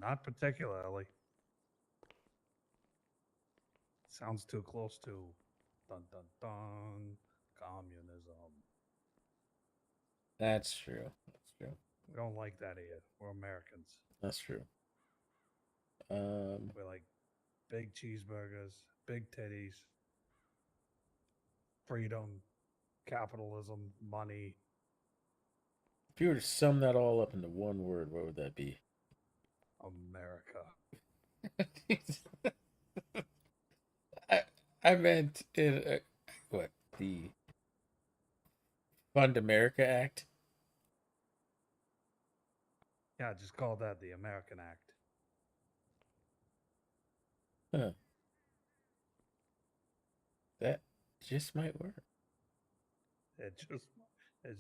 Not particularly. Sounds too close to dun dun dun communism. That's true. That's true. We don't like that here. We're Americans. That's true. We like big cheeseburgers, big titties, freedom, capitalism, money. If you were to sum that all up into one word, what would that be? America. I meant in what, the Fund America Act? Yeah, just call that the American Act. Huh. That just might work. It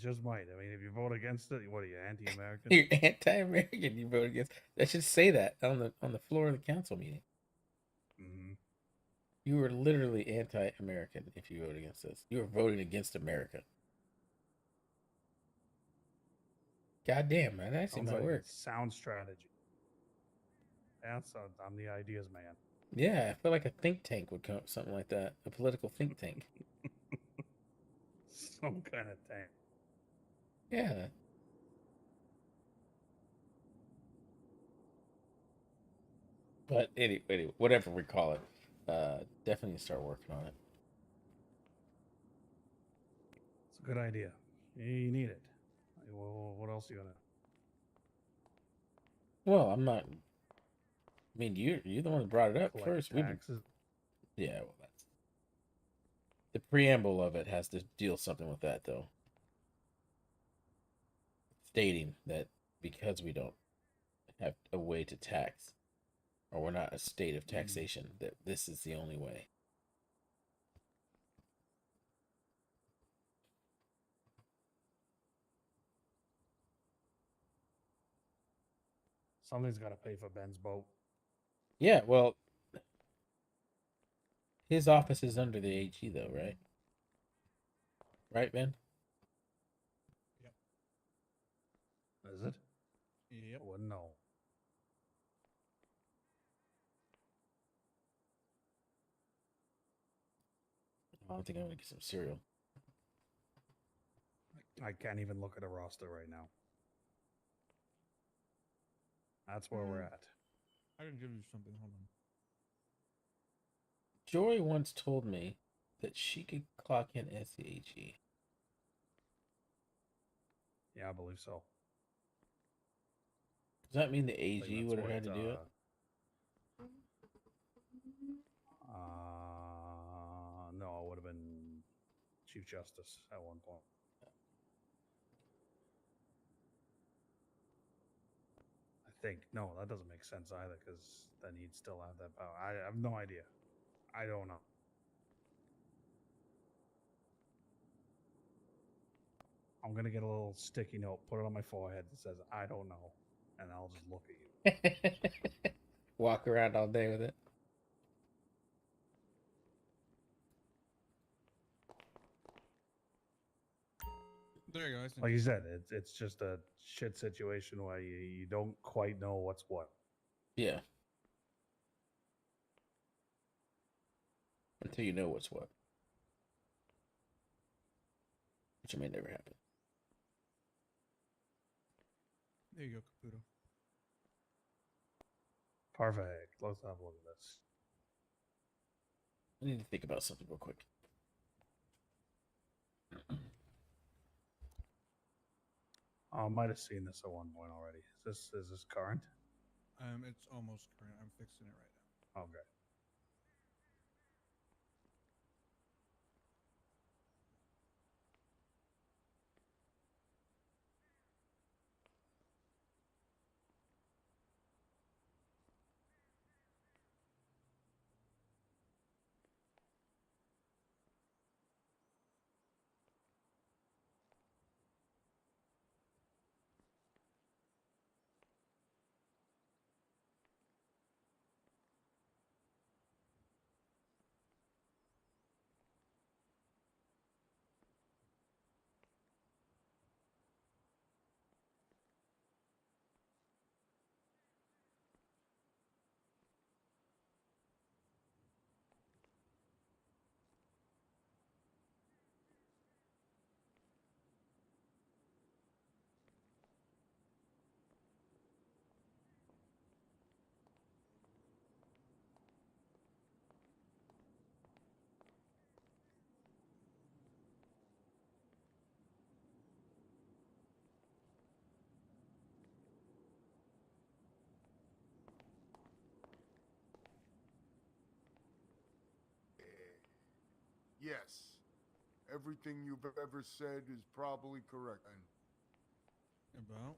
just might. I mean, if you vote against it, what are you, anti-American? You're anti-American. You vote against. That should say that on the floor of the council meeting. Mm-hmm. You were literally anti-American if you vote against this. You were voting against America. God damn, man, that actually Sounds might like work. sound strategy. Yeah, so I'm the ideas man. Yeah, I feel like a think tank would come up with something like that. A political think tank. Some kind of thing. Yeah. But anyway, whatever we call it, definitely start working on it. It's a good idea. You need it. Well, what else you gonna? Well, I'm not. I mean, you're the one that brought it up Collect first. We've been, taxes? yeah, well, that's the preamble of it has to deal something with that, though, stating that because we don't have a way to tax, or we're not a state of taxation, that this is the only way. Something's got to pay for Ben's boat. Yeah, well, his office is under the AG though, right? Right, Ben? Is it? Yep. I wouldn't know. I think I'm gonna get some cereal. I can't even look at a roster right now. That's where we're at. I can give you something. Hold on. Joy once told me that she could clock in as the AG. Yeah, I believe so. Does that mean the I think AG that's would have what, had to do it? No, it would have been Chief Justice at one point. I think. No, that doesn't make sense either, because then he'd still have that power. I have no idea. I don't know. I'm gonna get a little sticky note, put it on my forehead that says "I don't know," and I'll just look at you. Walk around all day with it. There you go. Like you said, it's just a shit situation where you don't quite know what's what. Yeah. Until you know what's what. Which may never happen. There you go, Caputo. Perfect. Let's have a look at this. I need to think about something real quick. I might have seen this at one point already. Is this current? It's almost current. I'm fixing it right now. Okay. Yes. Everything you've ever said is probably correct. About?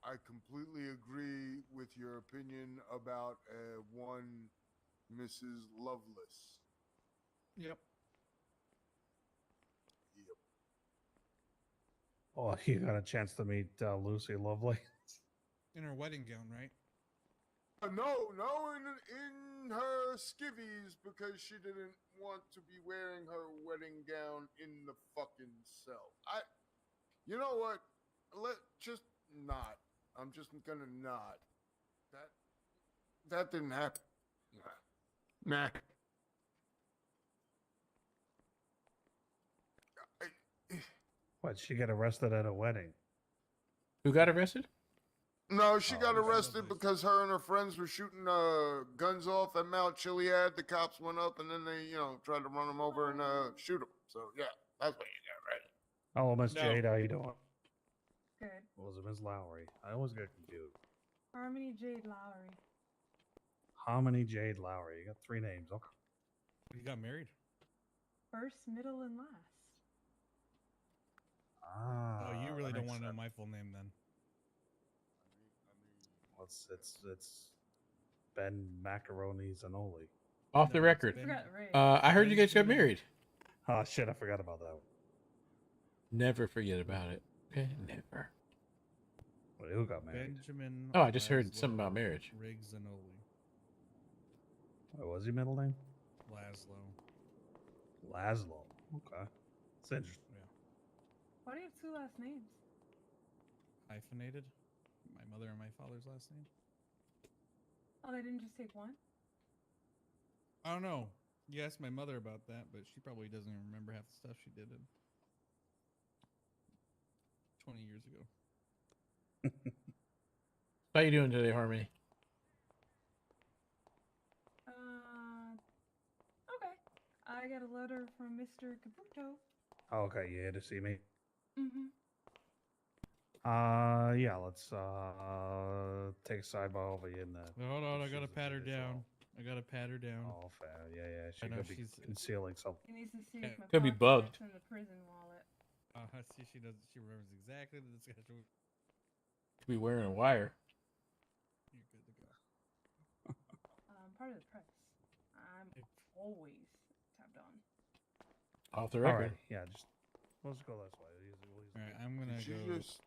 I completely agree with your opinion about one Mrs. Lovelace. Yep. Yep. Oh, you got a chance to meet Lucy Lovely. In her wedding gown, right? No, in her skivvies because she didn't want to be wearing her wedding gown in the fucking cell. You know what? Just not. I'm just gonna not. That didn't happen. Nah. What? She got arrested at a wedding. Who got arrested? No, she got okay. arrested because her and her friends were shooting guns off at Mount Chiliad. The cops went up and then they, tried to run them over and shoot them. So yeah, that's what you got, right? Hello, Miss No. Jade. How you doing? Good. What was it, Miss Lowry? I always get confused. Harmony Jade Lowry. Harmony Jade Lowry. You got 3 names. Okay. You got married? First, middle, and last. Ah. Oh, you really that don't makes want to know sense. my full name then. Well, it's Ben Macaroni Zanoli. Off the No, it's record. Ben- Forgot right. I heard you guys got Benjamin- married. Oh shit! I forgot about that one. Never forget about it. Okay? Never. Wait, who got married? Benjamin. Oh, I just heard something about Laszlo marriage. Rigzanoli. What was your middle name? Laszlo. Laszlo. Okay. It's interesting. Yeah. Why do you have two last names? Hyphenated. My mother and my father's last name. Oh, they didn't just take one? I don't know. You asked my mother about that, but she probably doesn't even remember half the stuff she did 20 years ago. How you doing today, Harmony? Okay. I got a letter from Mr. Caputo. Oh, okay, you here to see me? Mm-hmm. Yeah, let's take a sidebar over here in the. Hold on, I the gotta shoes pat her of this down. all. I gotta pat her down. Oh, fair. Yeah. She I know could be she's- concealing something. He needs to see Yeah. if my Could be pocket bugged. check's in the prison wallet. See, she does. She remembers exactly the schedule. Could be wearing a wire. You're good to go. Part of the press. I'm If- always tapped on. Off the All record. right, yeah, just let's go this way. All right, I'm gonna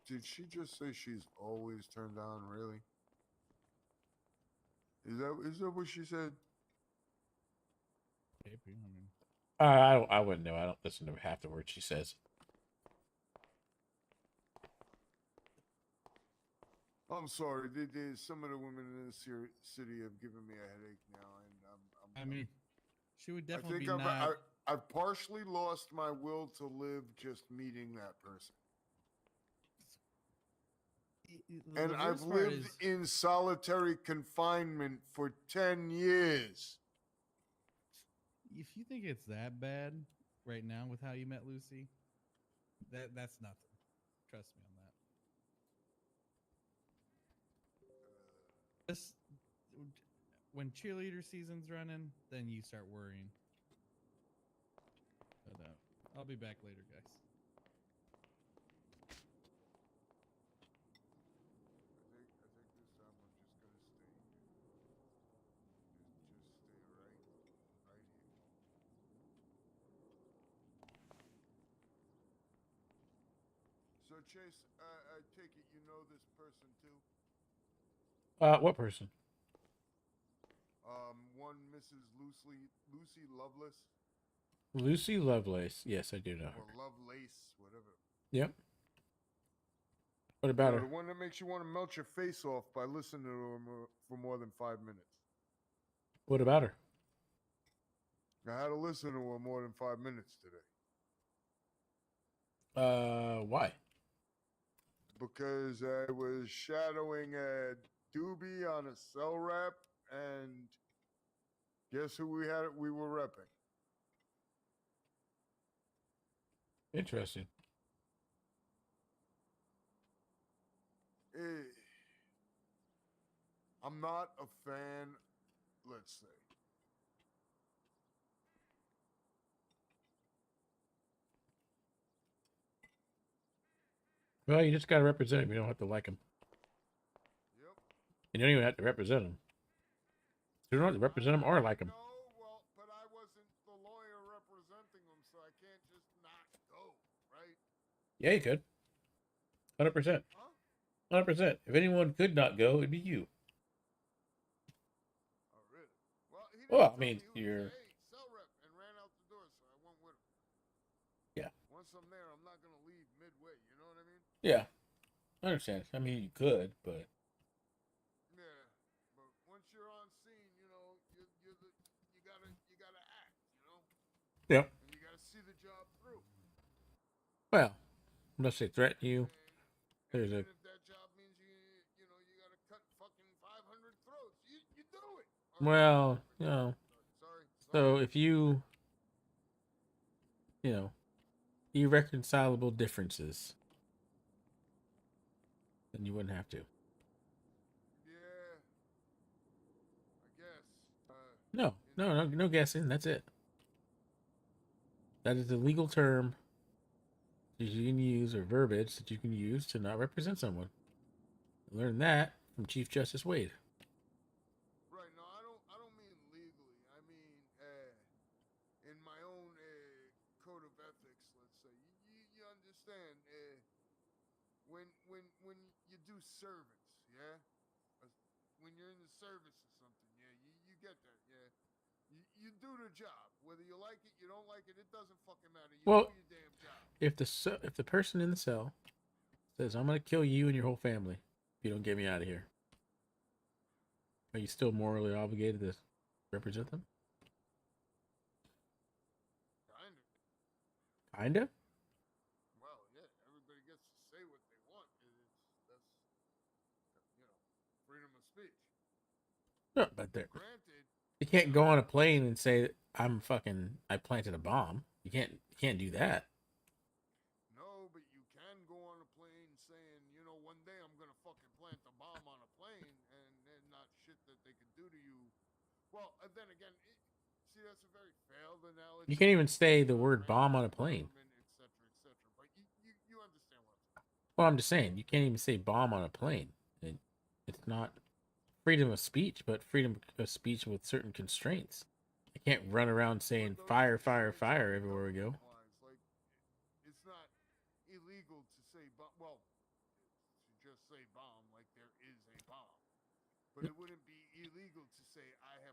Did she just say she's always turned on? Really? Is that what she said? Maybe, I mean, I wouldn't know. I don't listen to half the words she says. I'm sorry. Some of the women in this city have given me a headache now, and I mean, she would I definitely think be not. I've partially lost my will to live just meeting that person. And The I've worst part lived is- in solitary confinement for 10 years. if you think it's that bad right now with how you met Lucy, that's nothing. Trust me on that. Just when cheerleader season's running, then you start worrying. But I'll be back later, guys. I think this time I'm just gonna stay here. Just stay right here. So Chase, I take it you know this person too? What person? One Mrs. Lucy Lovelace Lucy Lovelace. Yes, I do know or her. Lovelace, whatever. Yep. What about The her? one that makes you want to melt your face off by listening to her for more than 5 minutes. What about her? I had to listen to her more than 5 minutes today Why? because I was shadowing a doobie on a cell rep, and guess who we had? We were repping. Interesting. I'm not a fan, let's say. Well, you just gotta represent him. You don't have to like him. Yep. You don't even have to represent him. You don't have to represent him or like him. No, well, but I wasn't the lawyer representing him, so I can't just not go, right? Yeah, you could. 100%. Huh? 100%. If anyone could not go, it'd be you. Oh, really? Well, he didn't Well, I tell mean, me who. He you're. said, hey, cell rep, and ran out the door, so I went with him. Yeah. Once I'm there, I'm not gonna leave midway. You know what I mean? Yeah. I understand. I mean, you could, but. Yeah. But once you're on scene, you know, you gotta act. You know, Yep. and you gotta see the job through. Well, unless they threaten you. And There's even a. if that job means you gotta cut fucking 500 throats, you do it. Well, you know. Sorry. So if you. You know. Irreconcilable differences. Then you wouldn't have to. Yeah. I guess. No guessing. That's it. That is a legal term that you can use or verbiage that you can use to not represent someone. Learn that from Chief Justice Wade. Right. No, I don't mean legally. I mean, in my own code of ethics. Let's say you understand. When when you do service, yeah. When you're in the service or something, yeah, you get that, yeah. You do the job, whether you like it, you don't like it. It doesn't fucking matter. You Well, do your damn job. if the person in the cell says, "I'm gonna kill you and your whole family if you don't get me out of here," are you still morally obligated to represent them? Kind of. Kinda. Well, yeah. Everybody gets to say what they want. That's freedom of speech. No, but Granted, you can't go on a plane and say, I planted a bomb. You can't do that. no, but you can go on a plane saying, one day I'm gonna fucking plant a bomb on a plane, and not shit that they can do to you. Well, and then again, see, that's a very failed analogy. You can't even say the word bomb on a plane. Etc. Etc. But you understand what I'm saying. Well, I'm just saying, you can't even say bomb on a plane. It's not freedom of speech, but freedom of speech with certain constraints. I can't run around saying fire, fire, fire everywhere we go. Like, it's not illegal to say bomb. Well, to just say bomb, like there is a bomb. But it wouldn't be illegal to say I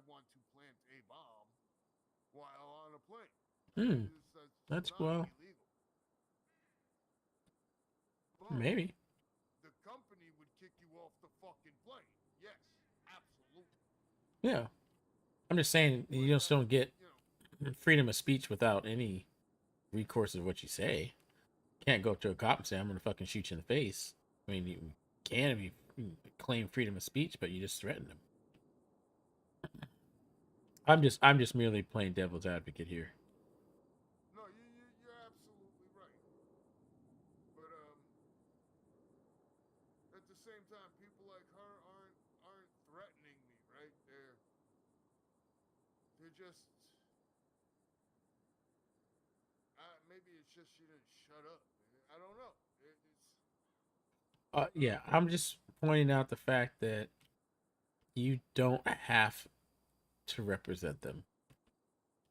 want to plant a bomb while on a plane. That's not well, illegal. maybe. The company would kick you off the fucking plane. Yes, absolutely. Yeah, I'm just saying you just don't get freedom of speech without any recourse of what you say. Can't go up to a cop and say I'm gonna fucking shoot you in the face. I mean, you can claim freedom of speech, but you just threaten them. I'm just merely playing devil's advocate here. No, you're absolutely right. But at the same time, people like her aren't threatening me, right? They're just maybe it's just she didn't shut up. I don't know. Yeah, I'm just pointing out the fact that you don't have to represent them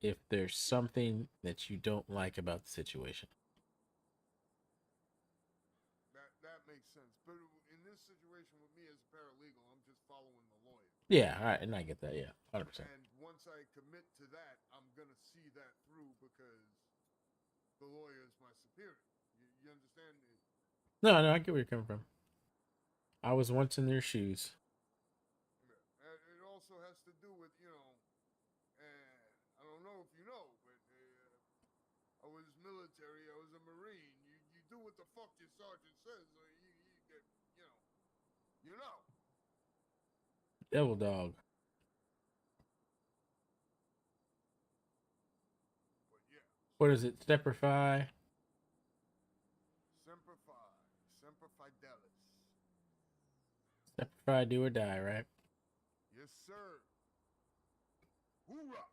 if there's something that you don't like about the situation. That makes sense. But in this situation with me as a paralegal, I'm just following the lawyer. Yeah, all right, and I get that. Yeah, 100%. And once I commit to that, I'm gonna see that through because the lawyer is my superior. You understand? No, I get where you're coming from. I was once in their shoes. It also has to do with I don't know if you know, but I was military. I was a Marine. You do what the fuck your sergeant says, or you get you know. Devil dog. But yeah. What is it? Stepify? Semper Fi. Semper Fidelis. Stepify, do or die, right? Yes, sir. Hoorah!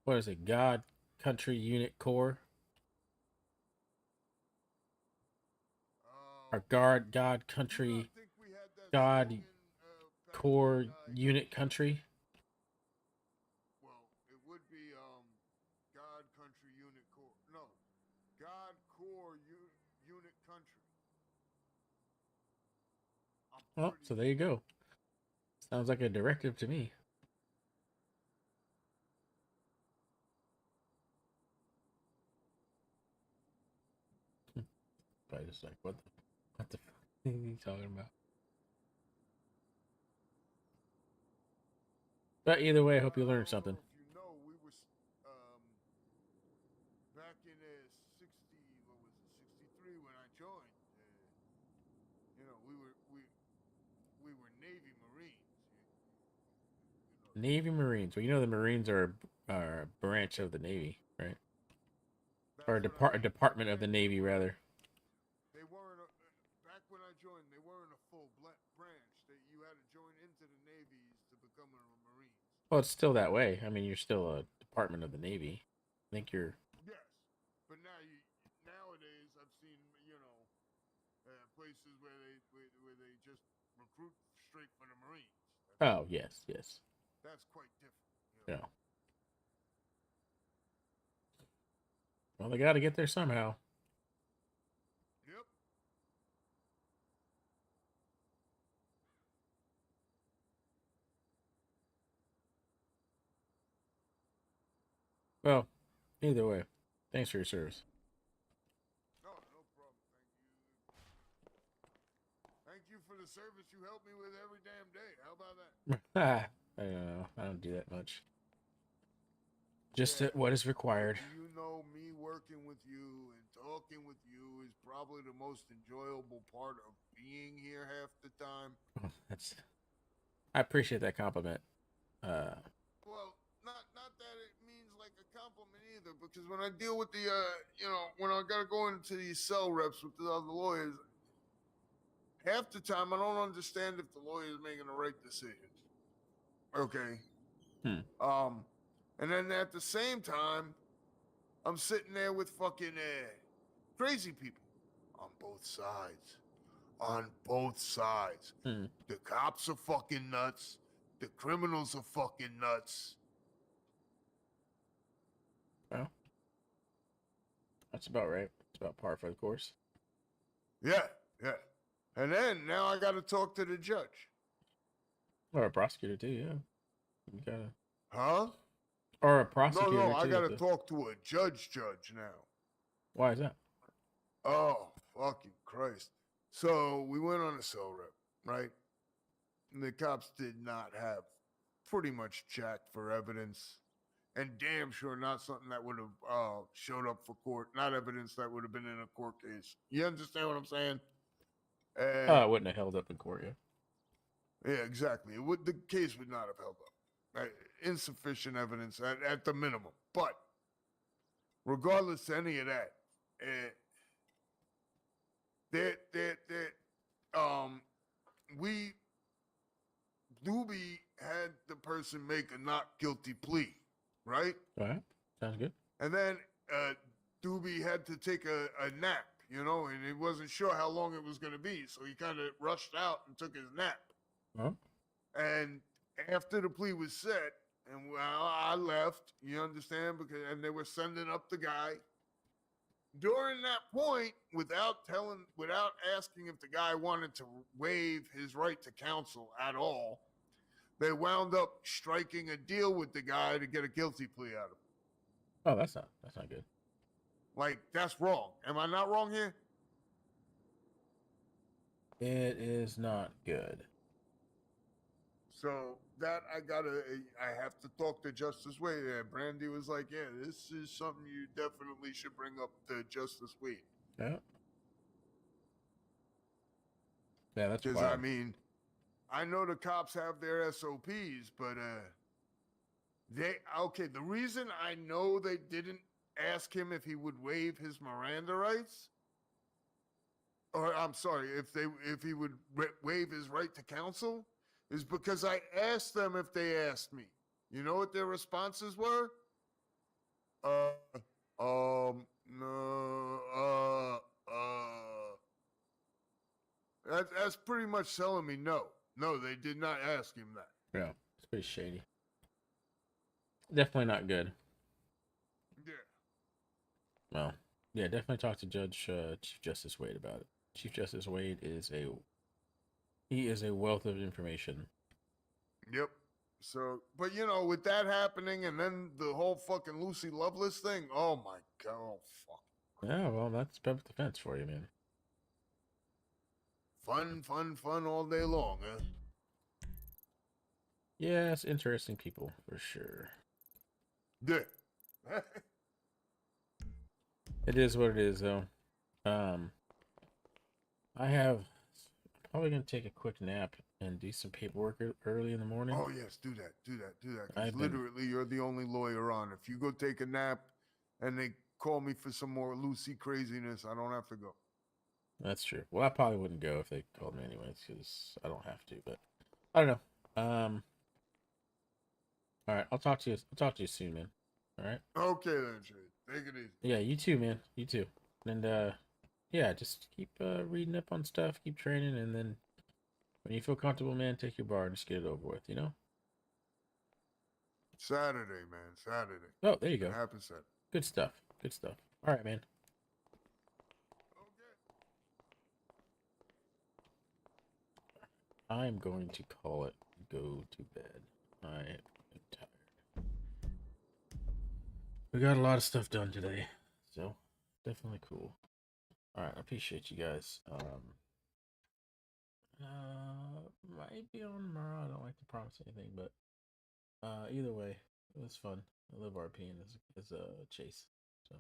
What is it? God, country, unit, core? Or God, country, God, core, unit, country? Well, it would be God, country, unit, core. No, God, core, unit, country. Oh, so there you go. Sounds like a directive to me. I just like, what the fuck are you talking about? But either way, I hope you learned something. If you know, we were back in 63 when I joined. We were Navy Marines. Navy Marines. Well, you know the Marines are a branch of the Navy, right? Or a department of the Navy, rather. They weren't back when I joined. They weren't a full branch. You had to join into the Navies to become a Marine. Well, it's still that way. I mean, you're still a department of the Navy. I think you're. Yes, but nowadays I've seen places where they just recruit straight for the Marines. Oh yes. That's quite different. Yeah. Well, they got to get there somehow. Well, either way, thanks for your service. No, no problem. Thank you for the service you help me with every damn day. How about that? I don't know. I don't do that much. Just Yeah, what is required. You know, me working with you and talking with you is probably the most enjoyable part of being here half the time. I appreciate that compliment. Well, not that it means like a compliment either, because when I deal with the when I gotta go into these cell reps with the other lawyers, half the time I don't understand if the lawyer is making the right decisions. Okay. And then at the same time, I'm sitting there with fucking crazy people on both sides. On both sides. The cops are fucking nuts. The criminals are fucking nuts. Well, that's about right. It's about par for the course. Yeah. And then now I got to talk to the judge. Or a prosecutor too, yeah. You gotta. Huh? Or a prosecutor No, too. I got to talk to a judge now. Why is that? Oh, fucking Christ. So we went on a cell rep, right? And the cops did not have pretty much jack for evidence. And damn sure not something that would have showed up for court. Not evidence that would have been in a court case. You understand what I'm saying? Oh, it wouldn't have held up in court, yeah. Yeah, exactly. The case would not have held up. Insufficient evidence at the minimum. But regardless of any of that, Doobie had the person make a not guilty plea, right? All right. Sounds good. And then Doobie had to take a nap, and he wasn't sure how long it was going to be. So he kind of rushed out and took his nap. Huh? And after the plea was set, and I left, you understand? And they were sending up the guy. During that point, without asking if the guy wanted to waive his right to counsel at all, they wound up striking a deal with the guy to get a guilty plea out of him. Oh, that's not good. Like, that's wrong. Am I not wrong here? It is not good. So that I have to talk to Justice Wade. Brandy was like, yeah, this is something you definitely should bring up to Justice Wade. Yeah. Yeah, that's Because, wild. I mean, I know the cops have their SOPs, but the reason I know they didn't ask him if he would waive his Miranda rights, or I'm sorry, if he would waive his right to counsel, is because I asked them if they asked me. You know what their responses were? No, That's pretty much telling me no. No, they did not ask him that. Yeah, it's pretty shady. Definitely not good. Yeah. Well, yeah, definitely talk to Chief Justice Wade about it. Chief Justice Wade is a wealth of information. Yep. So, but with that happening, and then the whole fucking Lucy Lovelace thing. Oh my god! Oh fuck. Yeah, well, that's public defense for you, man. Fun all day long, huh? Yes, interesting people for sure. Yeah. It is what it is, though. I'm probably gonna take a quick nap and do some paperwork early in the morning. Oh yes, do that. Because literally, you're the only lawyer on. If you go take a nap, and they call me for some more Lucy craziness, I don't have to go. That's true. Well, I probably wouldn't go if they called me anyways, because I don't have to. But I don't know. All right, I'll talk to you soon, man. All right. Okay then, Chase. Take it easy. Yeah, you too, man. You too. And yeah, just keep reading up on stuff, keep training, and then when you feel comfortable, man, take your bar and just get it over with. You know. Saturday, man. Saturday. Oh, there you go. It happens Saturday. Good stuff. Good stuff. All right, man. I'm going to call it go to bed. I am tired. We got a lot of stuff done today, so definitely cool. All right, I appreciate you guys. Might be on tomorrow. I don't like to promise anything, but either way, it was fun. I love RPing as Chase. So